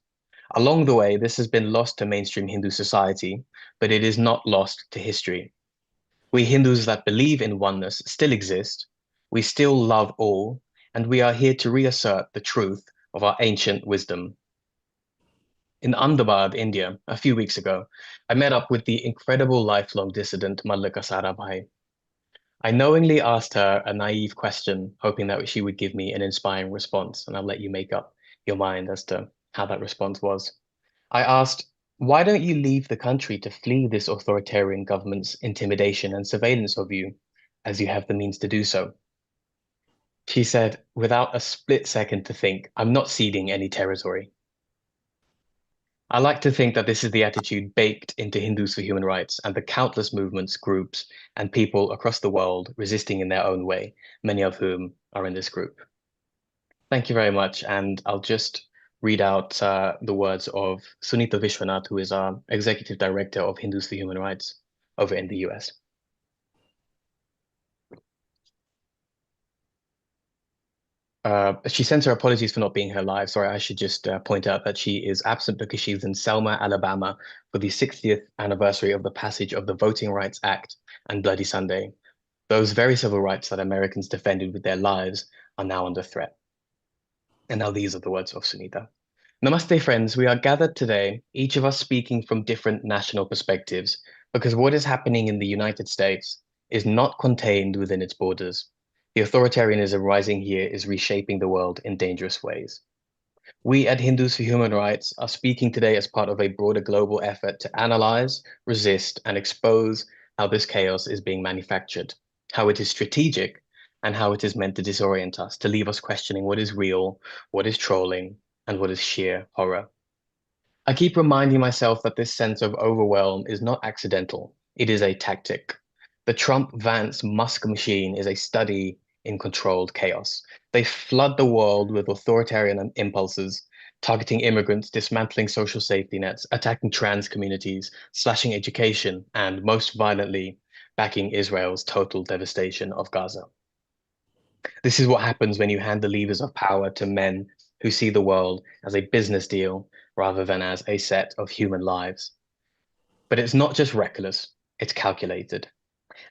Along the way, this has been lost to mainstream Hindu society, but it is not lost to history. We Hindus that believe in oneness still exist, we still love all, and we are here to reassert the truth of our ancient wisdom. In Ahmedabad, India, a few weeks ago, I met up with the incredible lifelong dissident Mallika Sarabhai. I knowingly asked her a naive question, hoping that she would give me an inspiring response, and I'll let you make up your mind as to how that response was. I asked, why don't you leave the country to flee this authoritarian government's intimidation and surveillance of you, as you have the means to do so? She said, without a split second to think, I'm not ceding any territory. I like to think that this is the attitude baked into Hindus for Human Rights and the countless movements, groups, and people across the world resisting in their own way, many of whom are in this group. Thank you very much, and I'll just read out the words of Sunita Vishwanath, who is our Executive Director of Hindus for Human Rights over in the US. She sends her apologies for not being here live. Sorry, I should just point out that she is absent because she's in Selma, Alabama for the 60th anniversary of the passage of the Voting Rights Act and Bloody Sunday. Those very civil rights that Americans defended with their lives are now under threat. And now these are the words of Sunita. Namaste, friends. We are gathered today, each of us speaking from different national perspectives, because what is happening in the United States is not contained within its borders. The authoritarianism rising here is reshaping the world in dangerous ways. We at Hindus for Human Rights are speaking today as part of a broader global effort to analyze, resist, and expose how this chaos is being manufactured, how it is strategic, and how it is meant to disorient us, to leave us questioning what is real, what is trolling, and what is sheer horror. I keep reminding myself that this sense of overwhelm is not accidental. It is a tactic. The Trump-Vance-Musk machine is a study in controlled chaos. They flood the world with authoritarian impulses, targeting immigrants, dismantling social safety nets, attacking trans communities, slashing education, and most violently, backing Israel's total devastation of Gaza. This is what happens when you hand the levers of power to men who see the world as a business deal rather than as a set of human lives. But it's not just reckless, it's calculated.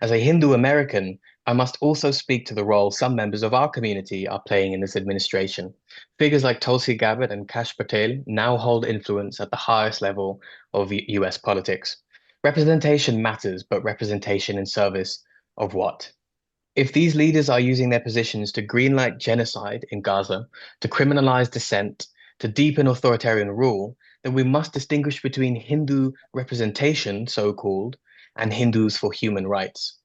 As a Hindu American, I must also speak to the role some members of our community are playing in this administration. Figures like Tulsi Gabbard and Kash Patel now hold influence at the highest level of US politics. Representation matters, but representation in service of what? If these leaders are using their positions to greenlight genocide in Gaza, to criminalize dissent, to deepen authoritarian rule, then we must distinguish between Hindu representation, so-called, and Hindus for human rights.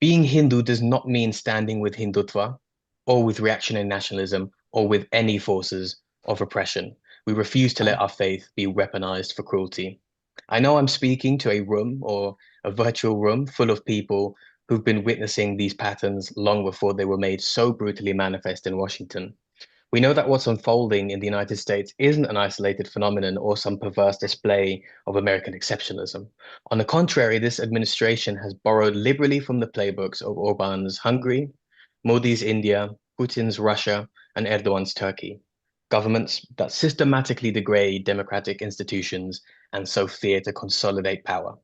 Being Hindu does not mean standing with Hindutva, or with reactionary nationalism, or with any forces of oppression. We refuse to let our faith be weaponized for cruelty. I know I'm speaking to a room or a virtual room full of people who've been witnessing these patterns long before they were made so brutally manifest in Washington. We know that what's unfolding in the United States isn't an isolated phenomenon or some perverse display of American exceptionalism. On the contrary, this administration has borrowed liberally from the playbooks of Orban's Hungary, Modi's India, Putin's Russia, and Erdogan's Turkey. Governments that systematically degrade democratic institutions and so fear to consolidate power.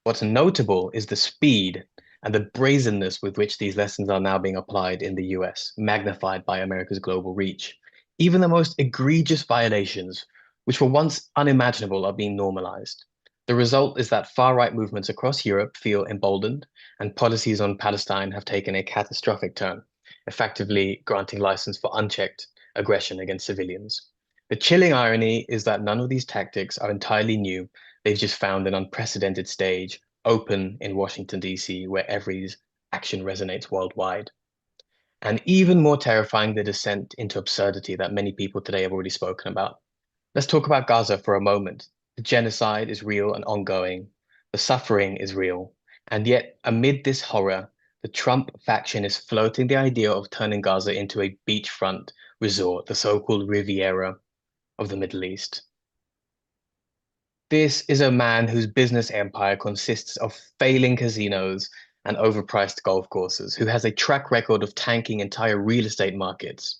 What's notable is the speed and the brazenness with which these lessons are now being applied in the US, magnified by America's global reach. Even the most egregious violations, which were once unimaginable, are being normalized. The result is that far-right movements across Europe feel emboldened, and policies on Palestine have taken a catastrophic turn, effectively granting license for unchecked aggression against civilians. The chilling irony is that none of these tactics are entirely new. They've just found an unprecedented stage open in Washington, D.C., where every action resonates worldwide. And even more terrifying, the descent into absurdity that many people today have already spoken about. Let's talk about Gaza for a moment. The genocide is real and ongoing. The suffering is real. And yet, amid this horror, the Trump faction is floating the idea of turning Gaza into a beachfront resort, the so-called Riviera of the Middle East. This is a man whose business empire consists of failing casinos and overpriced golf courses, who has a track record of tanking entire real estate markets.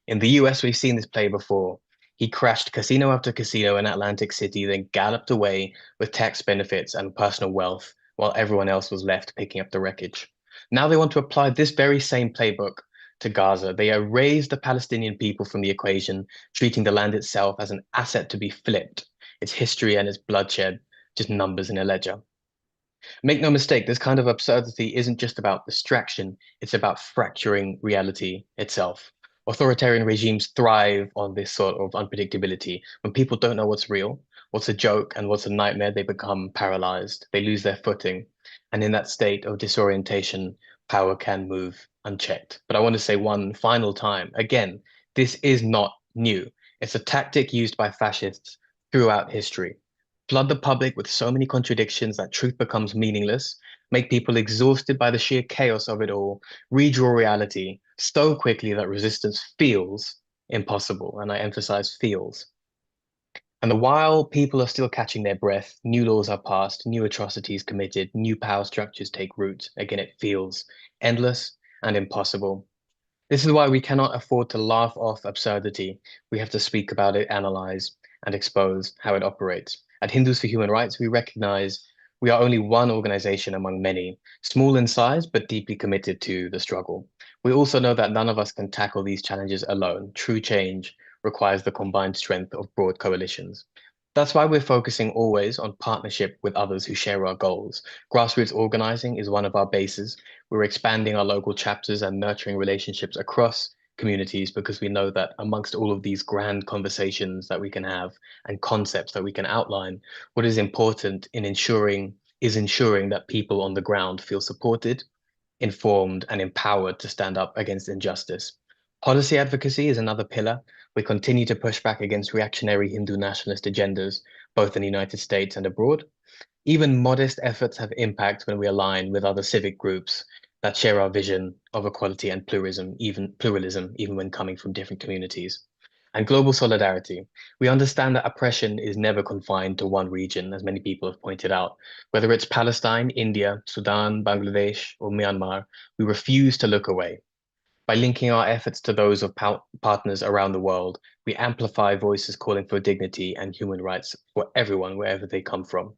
In the US, we've seen this play before. He crashed casino after casino in Atlantic City, then galloped away with tax benefits and personal wealth, while everyone else was left picking up the wreckage. Now they want to apply this very same playbook to Gaza. They erase the Palestinian people from the equation, treating the land itself as an asset to be flipped. Its history and its bloodshed, just numbers in a ledger. Make no mistake, this kind of absurdity isn't just about distraction, it's about fracturing reality itself. Authoritarian regimes thrive on this sort of unpredictability. When people don't know what's real, what's a joke, and what's a nightmare, they become paralyzed. They lose their footing. And in that state of disorientation, power can move unchecked. But I want to say one final time, again, this is not new. It's a tactic used by fascists throughout history. Flood the public with so many contradictions that truth becomes meaningless, make people exhausted by the sheer chaos of it all, redraw reality so quickly that resistance feels impossible, and I emphasize feels. And while people are still catching their breath, new laws are passed, new atrocities committed, new power structures take root. Again, it feels endless and impossible. This is why we cannot afford to laugh off absurdity. We have to speak about it, analyze, and expose how it operates. At Hindus for Human Rights, we recognize we are only one organization among many, small in size, but deeply committed to the struggle. We also know that none of us can tackle these challenges alone. True change requires the combined strength of broad coalitions. That's why we're focusing always on partnership with others who share our goals. Grassroots organizing is one of our bases. We're expanding our local chapters and nurturing relationships across communities because we know that amongst all of these grand conversations that we can have and concepts that we can outline, what is important in ensuring that people on the ground feel supported, informed, and empowered to stand up against injustice. Policy advocacy is another pillar. We continue to push back against reactionary Hindu nationalist agendas, both in the United States and abroad. Even modest efforts have impact when we align with other civic groups that share our vision of equality and pluralism, even when coming from different communities. And global solidarity. We understand that oppression is never confined to one region, as many people have pointed out. Whether it's Palestine, India, Sudan, Bangladesh, or Myanmar, we refuse to look away. By linking our efforts to those of partners around the world, we amplify voices calling for dignity and human rights for everyone, wherever they come from.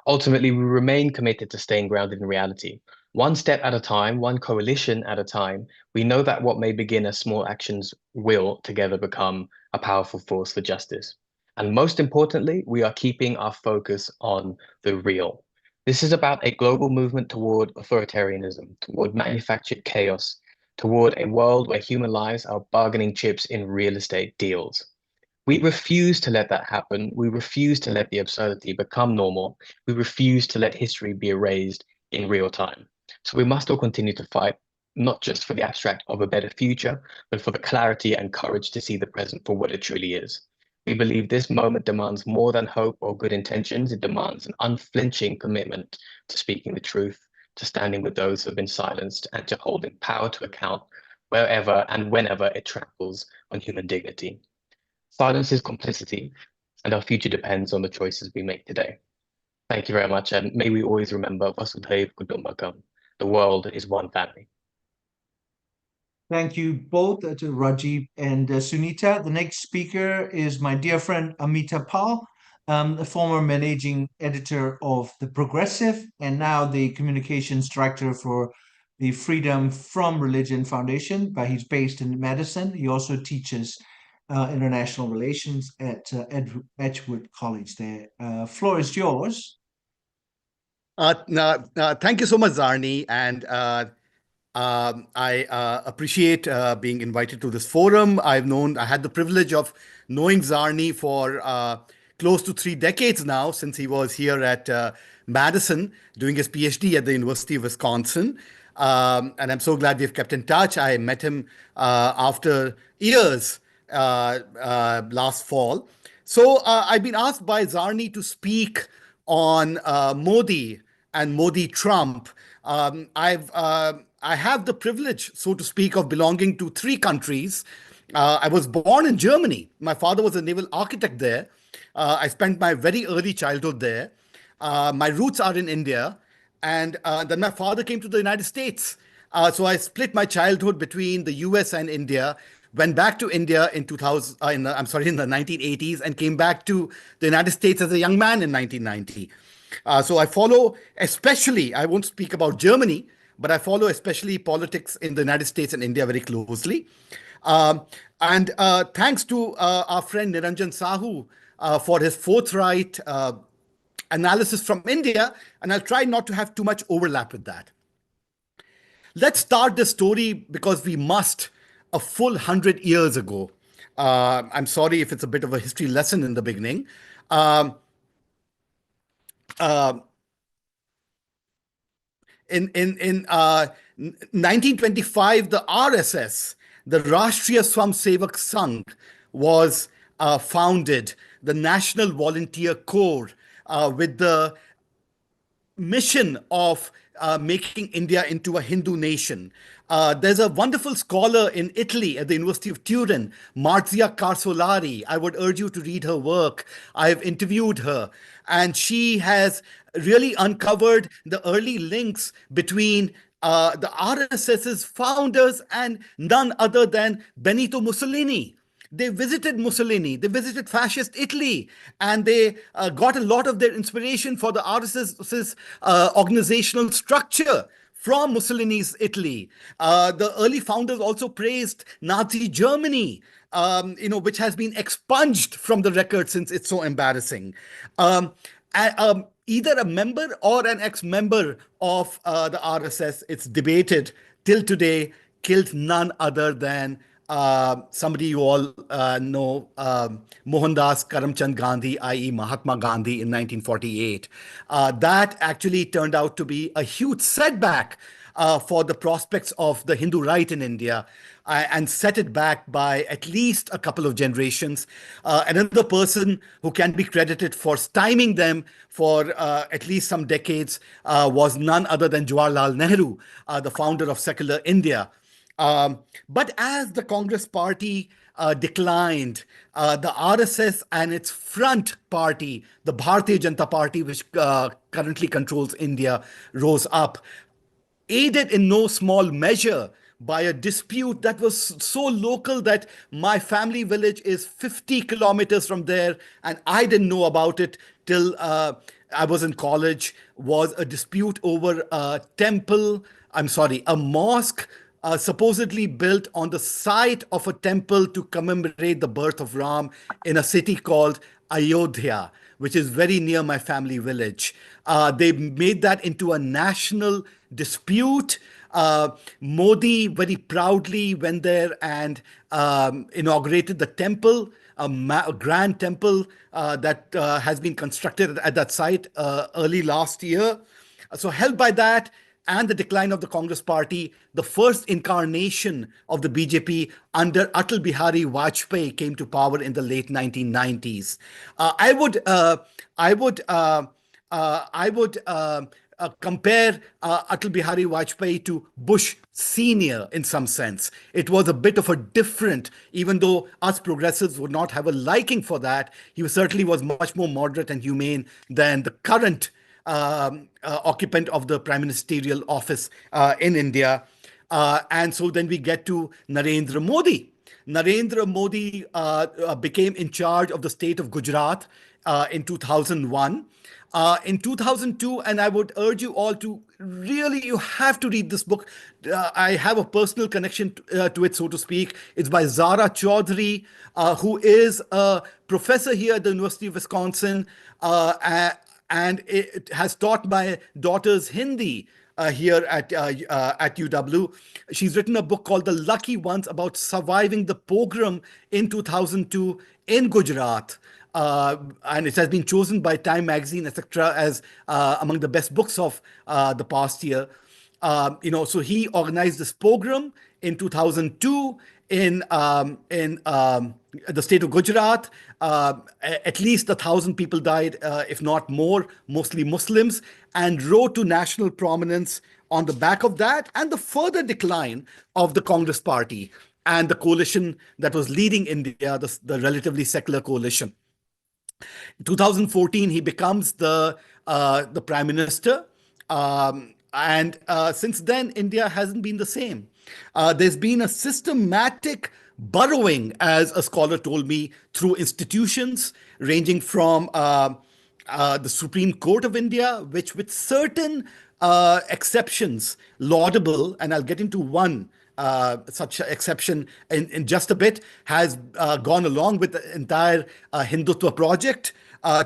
Ultimately, we remain committed to staying grounded in reality. One step at a time, one coalition at a time, we know that what may begin as small actions will together become a powerful force for justice. And most importantly, we are keeping our focus on the real. This is about a global movement toward authoritarianism, toward manufactured chaos, toward a world where human lives are bargaining chips in real estate deals. We refuse to let that happen. We refuse to let the absurdity become normal. We refuse to let history be erased in real time. So we must all continue to fight, not just for the abstract of a better future, but for the clarity and courage to see the present for what it truly is. We believe this moment demands more than hope or good intentions. It demands an unflinching commitment to speaking the truth, to standing with those who have been silenced, and to holding power to account wherever and whenever it tramples on human dignity. Silence is complicity, and our future depends on the choices we make today. Thank you very much, and may we always remember Vasudhaiv Kutumbakam. The world is one family. Thank you both to Rajiv and Sunita. The next speaker is my dear friend Amita Pal, the former managing editor of The Progressive and now the communications director for the Freedom from Religion Foundation, but he's based in Madison. He also teaches international relations at Edgewood College there. Floor is yours. Thank you so much, Zarni, and I appreciate being invited to this forum. I had the privilege of knowing Zarni for close to 3 decades now, since he was here at Madison doing his PhD at the University of Wisconsin. And I'm so glad we've kept in touch. I met him after years last fall. So I've been asked by Zarni to speak on Modi and Modi Trump. I have the privilege, so to speak, of belonging to 3 countries. I was born in Germany. My father was a naval architect there. I spent my very early childhood there. My roots are in India. And then my father came to the United States. So I split my childhood between the US and India, went back to India in the 1980s, and came back to the United States as a young man in 1990. So I follow especially, I won't speak about Germany, but I follow especially politics in the United States and India very closely. And thanks to our friend Niranjan Sahu for his forthright analysis from India, and I'll try not to have too much overlap with that. Let's start the story because we must a full 100 years ago. I'm sorry if it's a bit of a history lesson in the beginning. In 1925, the RSS, the Rashtriya Swamsevak Sangh, was founded, the National Volunteer Corps, with the mission of making India into a Hindu nation. There's a wonderful scholar in Italy at the University of Turin, Marzia Carsolari. I would urge you to read her work. I have interviewed her, and she has really uncovered the early links between the RSS's founders and none other than Benito Mussolini. They visited Mussolini, they visited fascist Italy, and they got a lot of their inspiration for the RSS's organizational structure from Mussolini's Italy. The early founders also praised Nazi Germany, which has been expunged from the record since it's so embarrassing. Either a member or an ex-member of the RSS, it's debated till today, killed none other than somebody you all know, Mohandas Karamchand Gandhi, i.e. Mahatma Gandhi in 1948. That actually turned out to be a huge setback for the prospects of the Hindu right in India, and set it back by at least a couple of generations. Another person who can be credited for stymieing them for at least some decades was none other than Jawaharlal Nehru, the founder of secular India. But as the Congress party declined, the RSS and its front party, the Bharatiya Janata Party, which currently controls India, rose up, aided in no small measure by a dispute that was so local that my family village is 50 kilometers from there, and I didn't know about it till I was in college, was a dispute over a temple, a mosque supposedly built on the site of a temple to commemorate the birth of Ram in a city called Ayodhya, which is very near my family village. They made that into a national dispute. Modi very proudly went there and inaugurated the temple, a grand temple that has been constructed at that site early last year. So helped by that and the decline of the Congress party, the first incarnation of the BJP under Atal Bihari Vajpayee came to power in the late 1990s. I would compare Atal Bihari Vajpayee to Bush Senior in some sense. It was a bit of a different, even though us progressives would not have a liking for that, he certainly was much more moderate and humane than the current occupant of the prime ministerial office in India. And so then we get to Narendra Modi. Narendra Modi became in charge of the state of Gujarat in 2001. In 2002, and I would urge you all to really, you have to read this book. I have a personal connection to it, so to speak. It's by Zara Chaudhary, who is a professor here at the University of Wisconsin, and it has taught my daughters Hindi here at UW. She's written a book called The Lucky Ones about surviving the pogrom in 2002 in Gujarat. And it has been chosen by Time Magazine, etc., as among the best books of the past year. So he organized this pogrom in 2002 in the state of Gujarat. At least 1,000 people died, if not more, mostly Muslims, and rose to national prominence on the back of that and the further decline of the Congress party and the coalition that was leading India, the relatively secular coalition. In 2014, he becomes the prime minister. And since then, India hasn't been the same. There's been a systematic burrowing, as a scholar told me, through institutions ranging from the Supreme Court of India, which with certain exceptions, laudable, and I'll get into one such exception in just a bit, has gone along with the entire Hindutva project,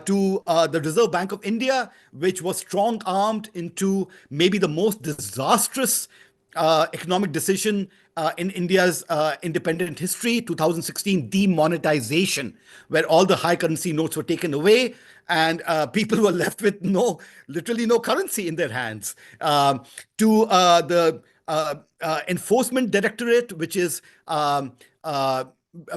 to the Reserve Bank of India, which was strong-armed into maybe the most disastrous economic decision in India's independent history, 2016 demonetization, where all the high currency notes were taken away and people were left with literally no currency in their hands, to the Enforcement Directorate, which is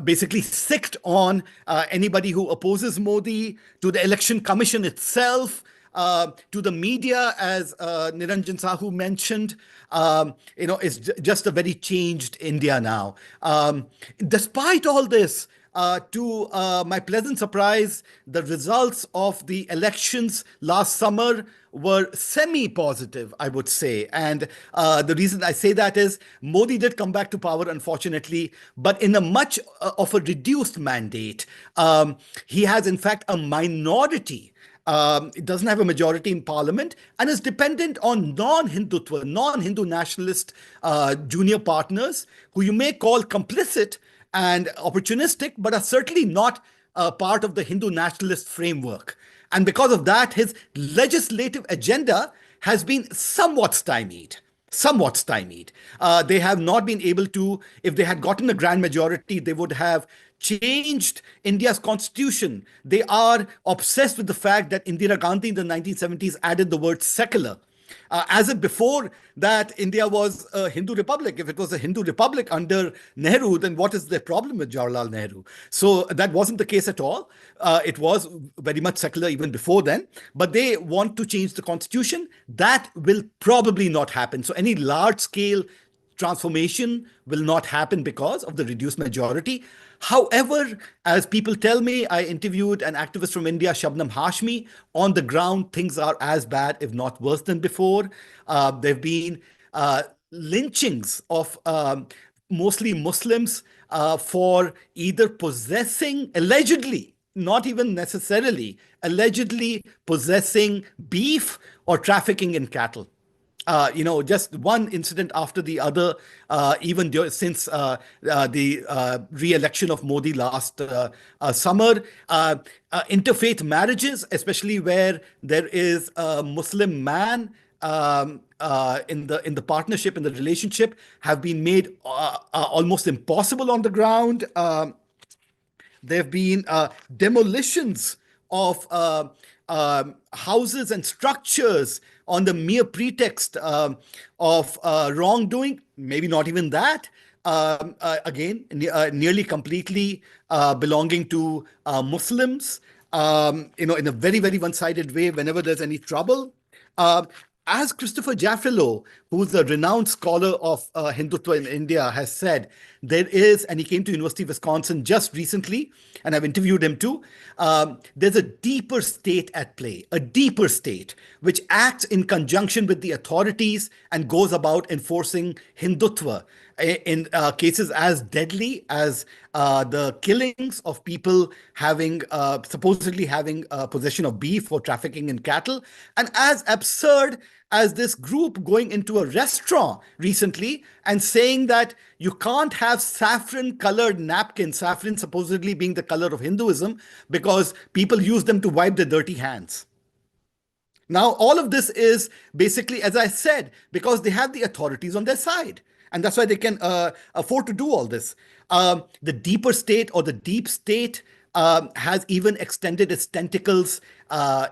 basically sicked on anybody who opposes Modi, to the Election Commission itself, to the media, as Niranjan Sahu mentioned. It's just a very changed India now. Despite all this, to my pleasant surprise, the results of the elections last summer were semi-positive, I would say. And the reason I say that is Modi did come back to power, unfortunately, but in a much of a reduced mandate. He has, in fact, a minority. It doesn't have a majority in parliament and is dependent on non-Hindutva, non-Hindu nationalist junior partners who you may call complicit and opportunistic, but are certainly not part of the Hindu nationalist framework. And because of that, his legislative agenda has been somewhat stymied. Somewhat stymied. They have not been able to, if they had gotten a grand majority, they would have changed India's constitution. They are obsessed with the fact that Indira Gandhi in the 1970s added the word secular. As if before that India was a Hindu republic. If it was a Hindu republic under Nehru, then what is the problem with Jawaharlal Nehru? So that wasn't the case at all. It was very much secular even before then. But they want to change the constitution. That will probably not happen. So any large-scale transformation will not happen because of the reduced majority. However, as people tell me, I interviewed an activist from India, Shabnam Hashmi. On the ground, things are as bad, if not worse than before. There have been lynchings of mostly Muslims for either possessing, allegedly, not even necessarily, allegedly possessing beef or trafficking in cattle. Just one incident after the other, even since the re-election of Modi last summer. Interfaith marriages, especially where there is a Muslim man in the partnership, in the relationship, have been made almost impossible on the ground. There have been demolitions of houses and structures on the mere pretext of wrongdoing, maybe not even that. Again, nearly completely belonging to Muslims, in a very, very one-sided way whenever there's any trouble. As Christopher Jaffrelot, who's a renowned scholar of Hindutva in India, has said, there is, and he came to University of Wisconsin just recently, and I've interviewed him too, there's a deeper state at play, a deeper state, which acts in conjunction with the authorities and goes about enforcing Hindutva in cases as deadly as the killings of people supposedly having possession of beef or trafficking in cattle, and as absurd as this group going into a restaurant recently and saying that you can't have saffron-colored napkins, saffron supposedly being the color of Hinduism, because people use them to wipe their dirty hands. Now, all of this is basically, as I said, because they have the authorities on their side. And that's why they can afford to do all this. The deeper state or the deep state has even extended its tentacles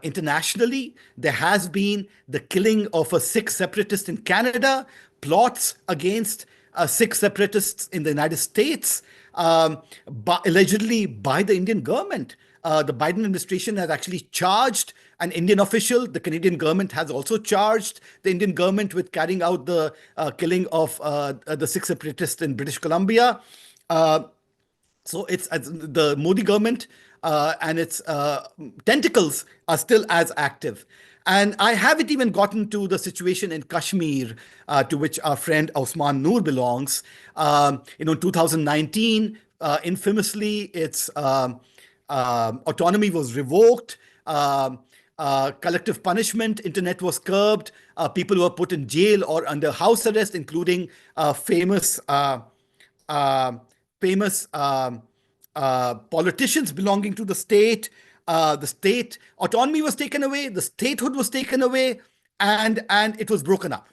internationally. There has been the killing of a Sikh separatist in Canada, plots against Sikh separatists in the United States, allegedly by the Indian government. The Biden administration has actually charged an Indian official. The Canadian government has also charged the Indian government with carrying out the killing of the Sikh separatists in British Columbia. So it's the Modi government and its tentacles are still as active. And I haven't even gotten to the situation in Kashmir, to which our friend Osman Noor belongs. In 2019, infamously, its autonomy was revoked. Collective punishment, internet was curbed. People were put in jail or under house arrest, including famous politicians belonging to the state. The state autonomy was taken away, the statehood was taken away, and it was broken up.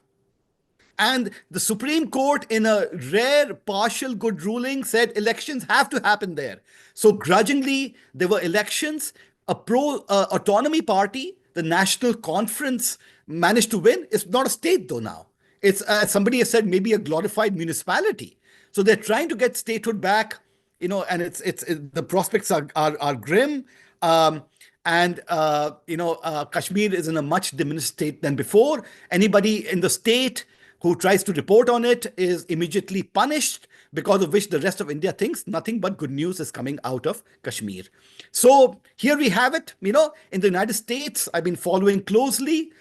And the Supreme Court, in a rare partial good ruling, said elections have to happen there. So grudgingly, there were elections. A pro-autonomy party, the National Conference, managed to win. It's not a state though now. It's, somebody has said, maybe a glorified municipality. So they're trying to get statehood back, and the prospects are grim. Kashmir is in a much diminished state than before. Anybody in the state who tries to report on it is immediately punished, because of which the rest of India thinks nothing but good news is coming out of Kashmir. So here we have it. In the United States, I've been following closely.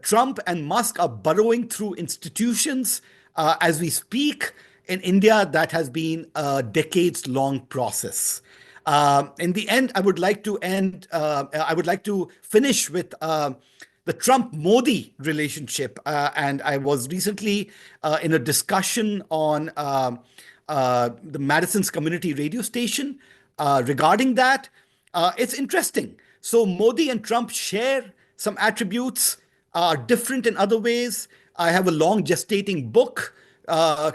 Trump and Musk are burrowing through institutions as we speak. In India, that has been a decades-long process. In the end, I would like to finish with the Trump-Modi relationship. And I was recently in a discussion on the Madison's community radio station regarding that. It's interesting. So Modi and Trump share some attributes, are different in other ways. I have a long gestating book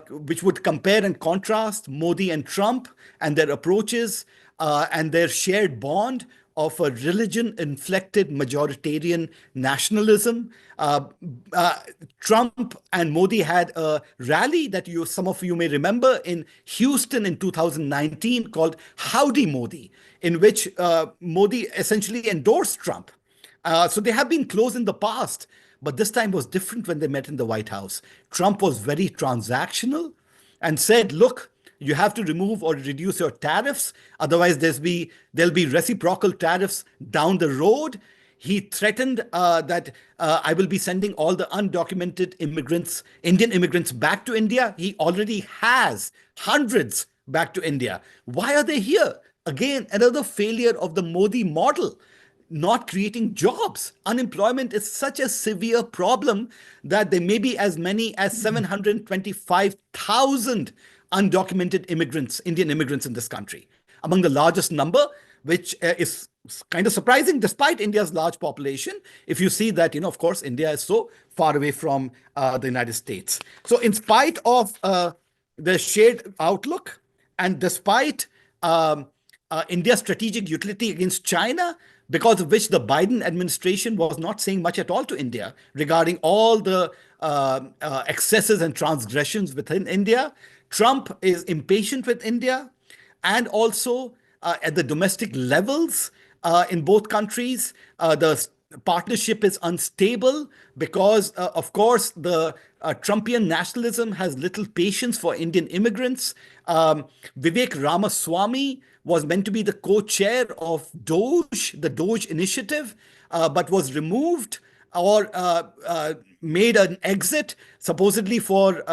which would compare and contrast Modi and Trump and their approaches and their shared bond of a religion-inflected majoritarian nationalism. Trump and Modi had a rally that some of you may remember in Houston in 2019 called Howdy Modi, in which Modi essentially endorsed Trump. So they have been close in the past, but this time was different when they met in the White House. Trump was very transactional and said, look, you have to remove or reduce your tariffs. Otherwise, there'll be reciprocal tariffs down the road. He threatened that I will be sending all the undocumented immigrants, Indian immigrants, back to India. He already has hundreds back to India. Why are they here? Again, another failure of the Modi model. Not creating jobs. Unemployment is such a severe problem that there may be as many as 725,000 undocumented immigrants, Indian immigrants in this country, among the largest number, which is kind of surprising despite India's large population. If you see that, of course, India is so far away from the United States. So in spite of the shared outlook and despite India's strategic utility against China, because of which the Biden administration was not saying much at all to India regarding all the excesses and transgressions within India, Trump is impatient with India, and also at the domestic levels in both countries, the partnership is unstable because, of course, the Trumpian nationalism has little patience for Indian immigrants. Vivek Ramaswamy was meant to be the co-chair of DOGE, the DOGE initiative, but was removed or made an exit, supposedly for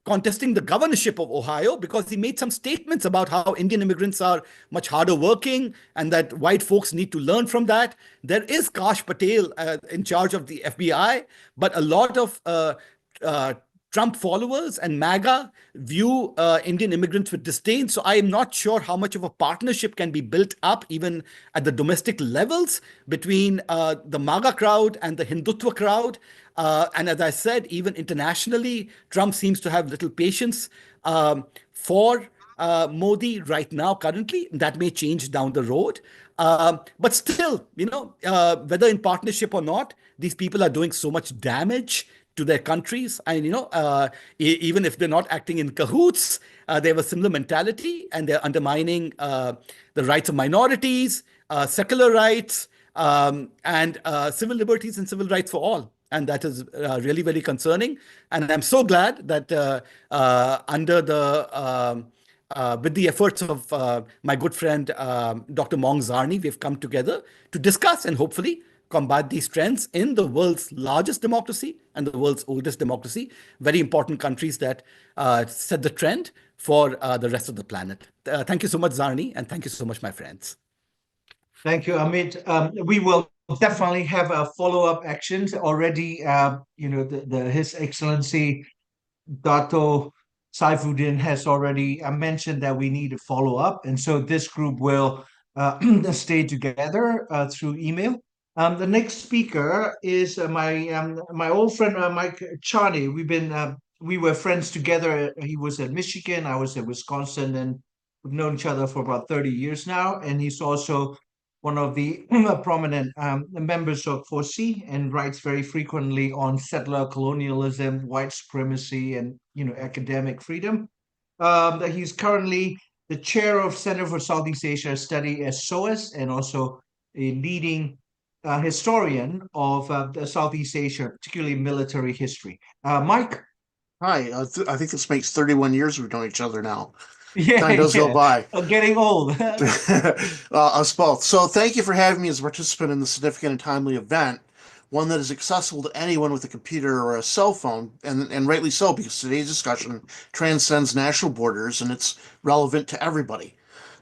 contesting the governorship of Ohio, because he made some statements about how Indian immigrants are much harder working and that white folks need to learn from that. There is Kash Patel in charge of the FBI, but a lot of Trump followers and MAGA view Indian immigrants with disdain. So I am not sure how much of a partnership can be built up even at the domestic levels between the MAGA crowd and the Hindutva crowd. And as I said, even internationally, Trump seems to have little patience for Modi right now, currently. That may change down the road. But still, whether in partnership or not, these people are doing so much damage to their countries. And, even if they're not acting in cahoots, they have a similar mentality and they're undermining the rights of minorities, secular rights, and civil liberties and civil rights for all. And that is really very concerning. And I'm so glad that with the efforts of my good friend, Dr. Mong Zarni, we've come together to discuss and hopefully combat these trends in the world's largest democracy and the world's oldest democracy, very important countries that set the trend for the rest of the planet. Thank you so much, Zarni, and thank you so much, my friends. Thank you, Amit. We will definitely have a follow-up actions already. His Excellency Dato Saifuddin has already mentioned that we need to follow up, and so this group will stay together through email. The next speaker is my old friend Mike Charney. We were friends together. He was at Michigan, I was at Wisconsin, and we've known each other for about 30 years now. And he's also one of the prominent members of FORSEA and writes very frequently on settler colonialism, white supremacy, and academic freedom. He's currently the chair of Center for Southeast Asia Study at SOAS and also a leading historian of the Southeast Asia, particularly military history. Mike? Hi, I think this makes 31 years we've known each other now. Yeah, Time does go by. Getting old. Us both. So thank you for having me as a participant in the significant and timely event, one that is accessible to anyone with a computer or a cell phone, and rightly so, because today's discussion transcends national borders and it's relevant to everybody.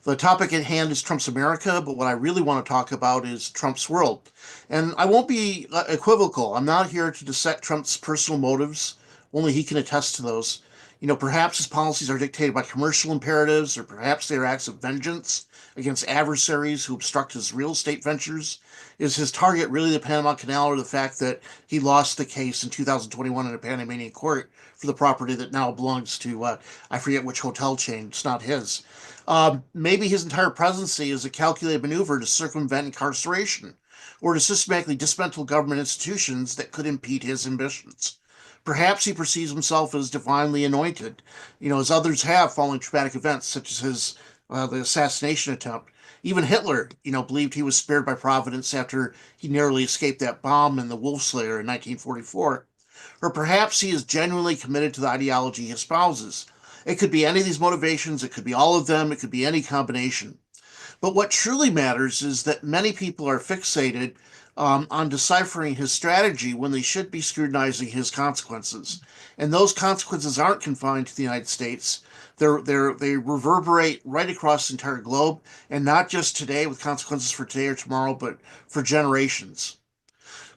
The topic at hand is Trump's America, but what I really want to talk about is Trump's world. And I won't be equivocal. I'm not here to dissect Trump's personal motives. Only he can attest to those. Perhaps his policies are dictated by commercial imperatives, or perhaps they are acts of vengeance against adversaries who obstruct his real estate ventures. Is his target really the Panama Canal, or the fact that he lost the case in 2021 in a Panamanian court for the property that now belongs to, I forget which hotel chain, it's not his. Maybe his entire presidency is a calculated maneuver to circumvent incarceration, or to systematically dismantle government institutions that could impede his ambitions. Perhaps he perceives himself as divinely anointed, as others have following traumatic events such as the assassination attempt. Even Hitler, believed he was spared by Providence after he narrowly escaped that bomb in the Wolf Slayer in 1944. Or perhaps he is genuinely committed to the ideology he espouses. It could be any of these motivations, it could be all of them, it could be any combination. But what truly matters is that many people are fixated on deciphering his strategy when they should be scrutinizing his consequences. And those consequences aren't confined to the United States. They reverberate right across the entire globe, and not just today with consequences for today or tomorrow, but for generations.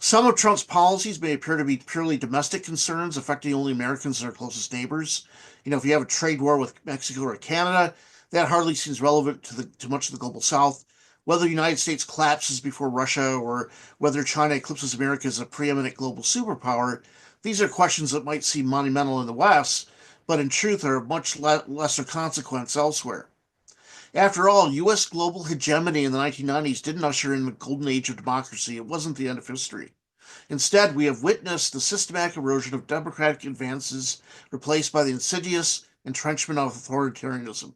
Some of Trump's policies may appear to be purely domestic concerns affecting only Americans and our closest neighbors. If you have a trade war with Mexico or Canada, that hardly seems relevant to much of the global South. Whether the United States collapses before Russia, or whether China eclipses America as a preeminent global superpower, these are questions that might seem monumental in the West, but in truth are of much lesser consequence elsewhere. After all, U.S. global hegemony in the 1990s didn't usher in the golden age of democracy. It wasn't the end of history. Instead, we have witnessed the systematic erosion of democratic advances replaced by the insidious entrenchment of authoritarianism.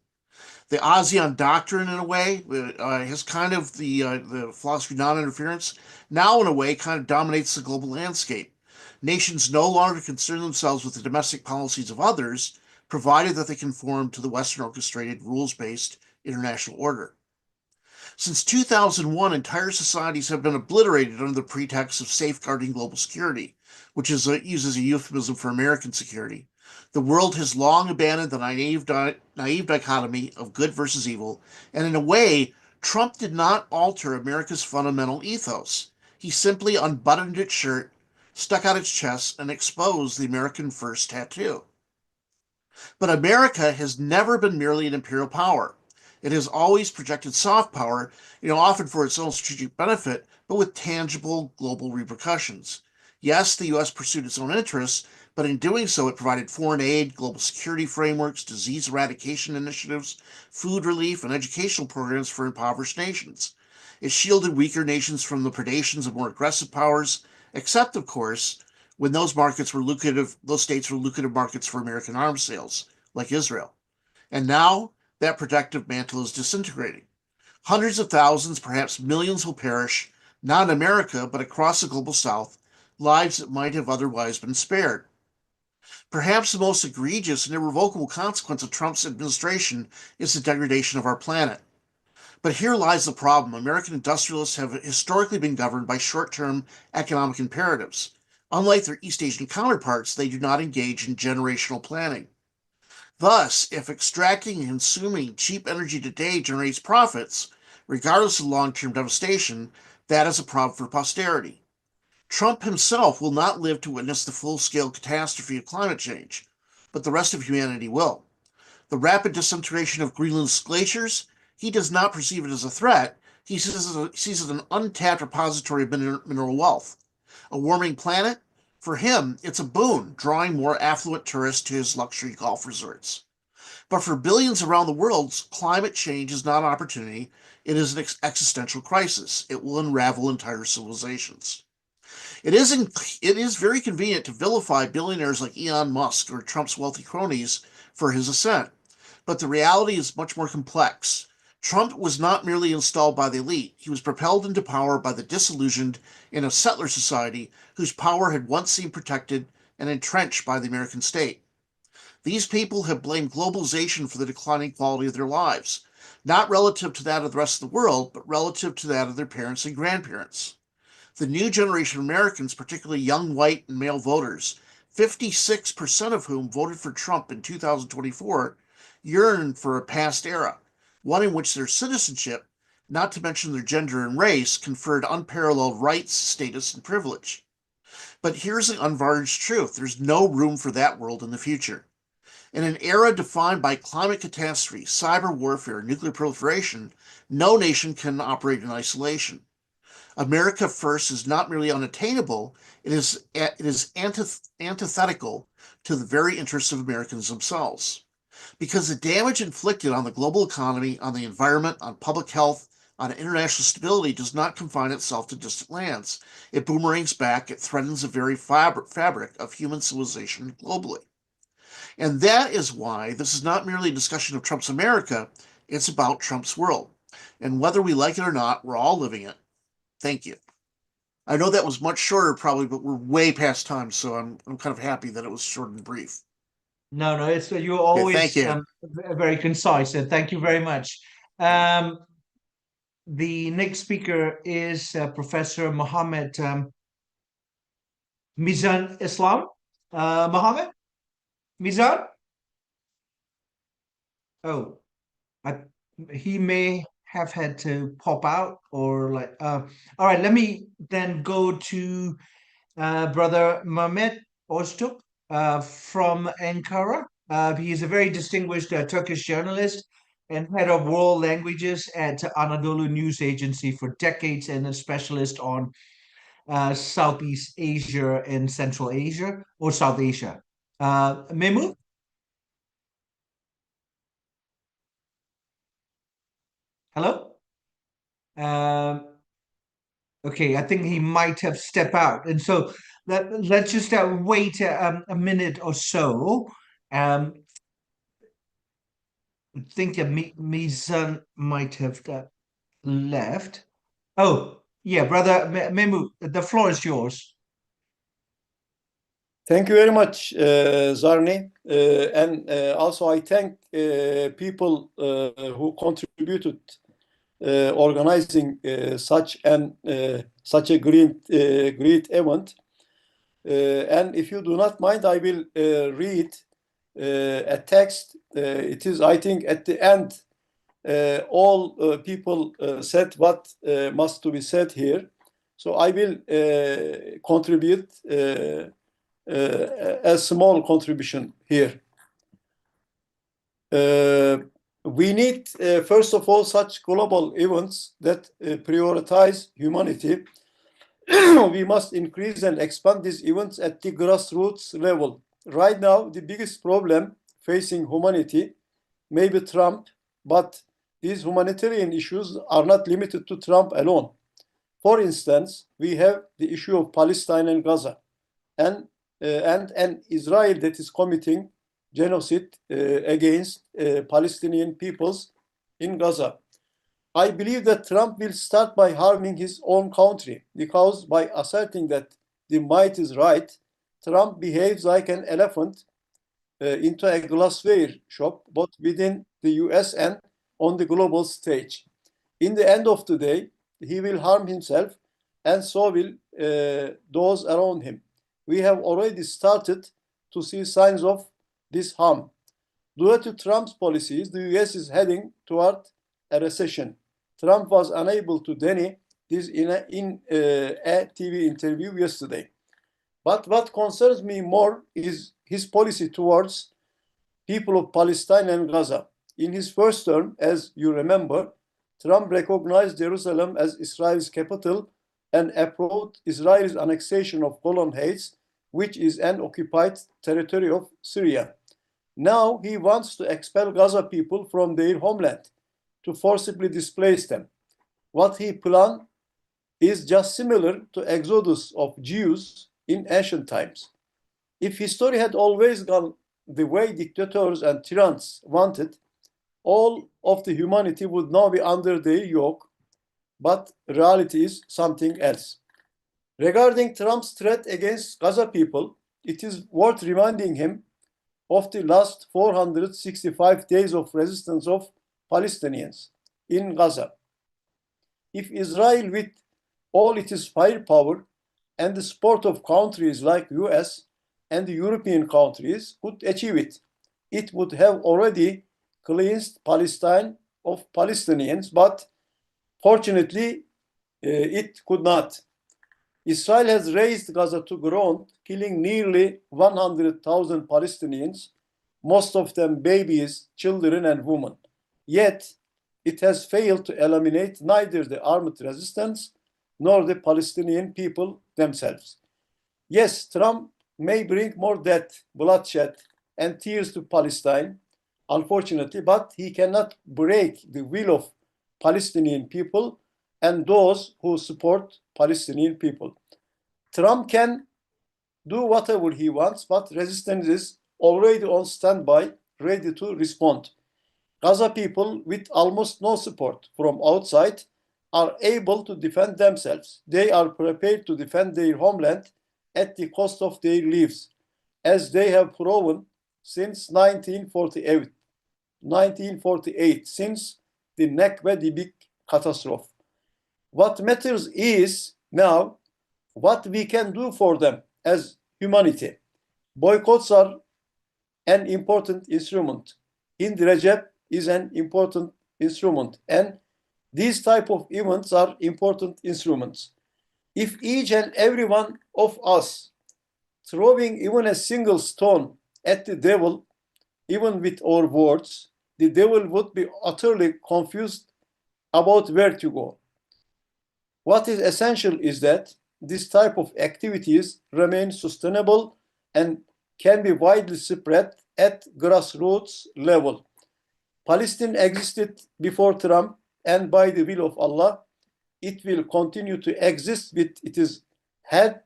The ASEAN doctrine, in a way, has kind of the philosophy of non-interference, now in a way kind of dominates the global landscape. Nations no longer concern themselves with the domestic policies of others, provided that they conform to the Western orchestrated, rules-based international order. Since 2001, entire societies have been obliterated under the pretext of safeguarding global security, which is used as a euphemism for American security. The world has long abandoned the naive dichotomy of good versus evil, and in a way, Trump did not alter America's fundamental ethos. He simply unbuttoned its shirt, stuck out its chest, and exposed the American first tattoo. But America has never been merely an imperial power. It has always projected soft power, often for its own strategic benefit, but with tangible global repercussions. Yes, the U.S. pursued its own interests, but in doing so, it provided foreign aid, global security frameworks, disease eradication initiatives, food relief, and educational programs for impoverished nations. It shielded weaker nations from the predations of more aggressive powers, except, of course, when those states were lucrative markets for American arms sales, like Israel. And now, that protective mantle is disintegrating. Hundreds of thousands, perhaps millions will perish, not in America, but across the global South, lives that might have otherwise been spared. Perhaps the most egregious and irrevocable consequence of Trump's administration is the degradation of our planet. But here lies the problem. American industrialists have historically been governed by short-term economic imperatives. Unlike their East Asian counterparts, they do not engage in generational planning. Thus, if extracting and consuming cheap energy today generates profits, regardless of long-term devastation, that is a problem for posterity. Trump himself will not live to witness the full-scale catastrophe of climate change, but the rest of humanity will. The rapid disintegration of Greenland's glaciers, he does not perceive it as a threat. He sees it an untapped repository of mineral wealth. A warming planet? For him, it's a boon, drawing more affluent tourists to his luxury golf resorts. But for billions around the world, climate change is not an opportunity. It is an existential crisis. It will unravel entire civilizations. It is very convenient to vilify billionaires like Elon Musk or Trump's wealthy cronies for his ascent. But the reality is much more complex. Trump was not merely installed by the elite, he was propelled into power by the disillusioned in a settler society whose power had once seemed protected and entrenched by the American state. These people have blamed globalization for the declining quality of their lives, not relative to that of the rest of the world, but relative to that of their parents and grandparents. The new generation of Americans, particularly young white and male voters, 56% of whom voted for Trump in 2024, yearn for a past era, one in which their citizenship, not to mention their gender and race, conferred unparalleled rights, status, and privilege. But here's the unvarnished truth. There's no room for that world in the future. In an era defined by climate catastrophe, cyber warfare, and nuclear proliferation, no nation can operate in isolation. America First is not merely unattainable, it is antithetical to the very interests of Americans themselves. Because the damage inflicted on the global economy, on the environment, on public health, on international stability does not confine itself to distant lands. It boomerangs back, it threatens the very fabric of human civilization globally. And that is why this is not merely a discussion of Trump's America, it's about Trump's world. And whether we like it or not, we're all living it. Thank you. I know that was much shorter probably, but we're way past time, so I'm kind of happy that it was short and brief. No, it's you're Okay, always thank you. very concise, and thank you very much. The next speaker is Professor Mohammed Mizan Islam. Mohammed Mizan? Oh, he may have had to pop out or like. All right, let me then go to Brother Mehmet Oztürk from Ankara. He is a very distinguished Turkish journalist and head of world languages at Anadolu News Agency for decades, and a specialist on Southeast Asia and Central Asia or South Asia. Mehmet? Hello? Okay, I think he might have stepped out. And so let's just wait a minute or so. I think Mizan might have left. Oh, yeah, Brother Memu, the floor is yours. Thank you very much, Zarni. And also I thank people who contributed organizing such a great event. And if you do not mind, I will read a text. It is, I think, at the end, all people said what must to be said here. So I will contribute a small contribution here. We need, first of all, such global events that prioritize humanity. We must increase and expand these events at the grassroots level. Right now, the biggest problem facing humanity may be Trump, but these humanitarian issues are not limited to Trump alone. For instance, we have the issue of Palestine and Gaza, and Israel that is committing genocide against Palestinian peoples in Gaza. I believe that Trump will start by harming his own country, because by asserting that the might is right, Trump behaves like an elephant into a glassware shop, both within the US and on the global stage. In the end of the day, he will harm himself, and so will those around him. We have already started to see signs of this harm. Due to Trump's policies, the US is heading toward a recession. Trump was unable to deny this in a TV interview yesterday. But what concerns me more is his policy towards people of Palestine and Gaza. In his first term, as you remember, Trump recognized Jerusalem as Israel's capital and approved Israel's annexation of Golan Heights, which is an occupied territory of Syria. Now he wants to expel Gaza people from their homeland, to forcibly displace them. What he planned is just similar to exodus of Jews in ancient times. If history had always gone the way dictators and tyrants wanted, all of the humanity would now be under their yoke, but reality is something else. Regarding Trump's threat against Gaza people, it is worth reminding him of the last 465 days of resistance of Palestinians in Gaza. If Israel, with all its firepower and the support of countries like US and the European countries, could achieve it, it would have already cleansed Palestine of Palestinians, but fortunately, it could not. Israel has razed Gaza to ground, killing nearly 100,000 Palestinians, most of them babies, children, and women. Yet, it has failed to eliminate neither the armed resistance nor the Palestinian people themselves. Yes, Trump may bring more death, bloodshed, and tears to Palestine, unfortunately, but he cannot break the will of Palestinian people and those who support Palestinian people. Trump can do whatever he wants, but resistance is already on standby, ready to respond. Gaza people, with almost no support from outside, are able to defend themselves. They are prepared to defend their homeland at the cost of their lives, as they have proven since 1948, since the Nakba, the big catastrophe. What matters is now what we can do for them as humanity. Boycotts are an important instrument. Hind Recep is an important instrument, and these type of events are important instruments. If each and every one of us throwing even a single stone at the devil, even with our words, the devil would be utterly confused about where to go. What is essential is that this type of activities remain sustainable and can be widely spread at grassroots level. Palestine existed before Trump, and by the will of Allah, it will continue to exist with its head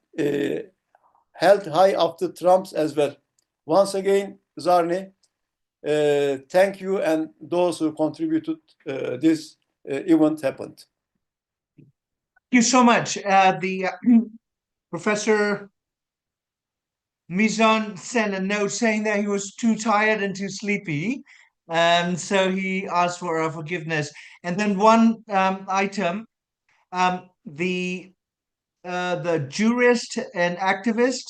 held high after Trump's as well. Once again, Zarni, thank you, and those who contributed this event happened. Thank you so much. Professor Mizan sent a note saying that he was too tired and too sleepy. So he asked for forgiveness. And then one item, the jurist and activist,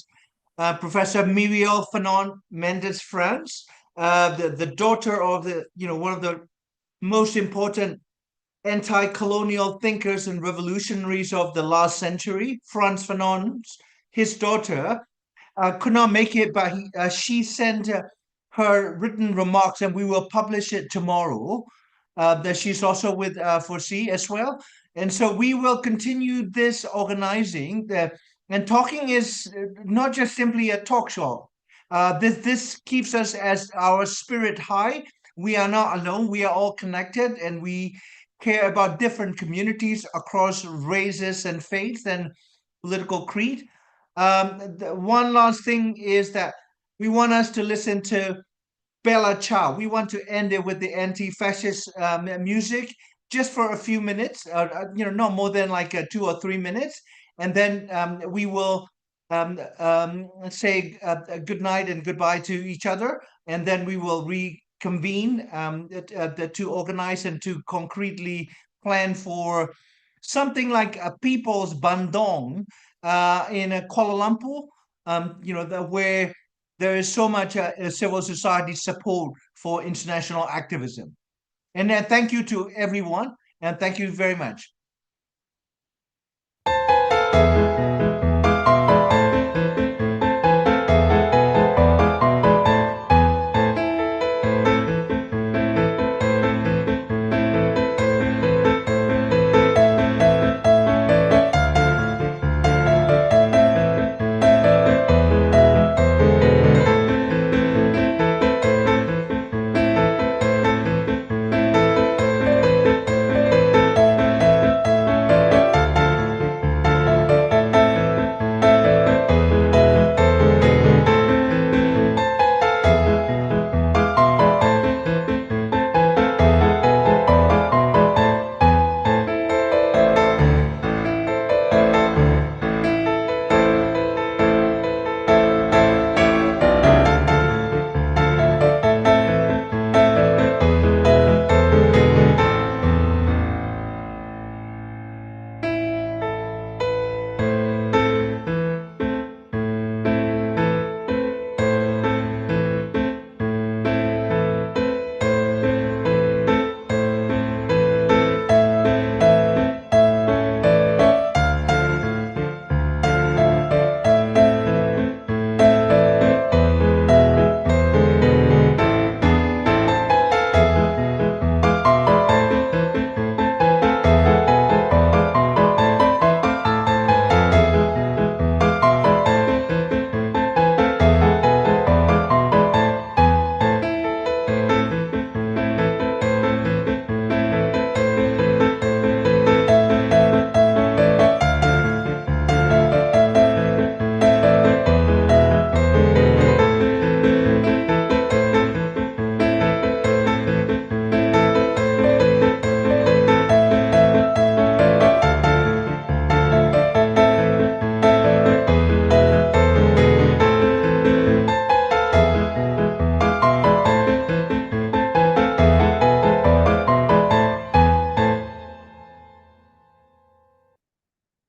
Professor Muriel Fanon Mendes France, the daughter of one of the most important anti-colonial thinkers and revolutionaries of the last century, Frantz Fanon's, his daughter, could not make it, but she sent her written remarks, and we will publish it tomorrow. That she's also with FORSEA as well, and so we will continue this organizing. And talking is not just simply a talk show. This keeps us as our spirit high. We are not alone. We are all connected, and we care about different communities across races and faiths and political creed. One last thing is that we want us to listen to Bella Ciao. We want to end it with the anti-fascist music just for a few minutes, not more than like 2 or 3 minutes. And then we will say good night and goodbye to each other. And then we will reconvene to organize and to concretely plan for something like a people's bandong in Kuala Lumpur, where there is so much civil society support for international activism. And thank you to everyone, and thank you very much.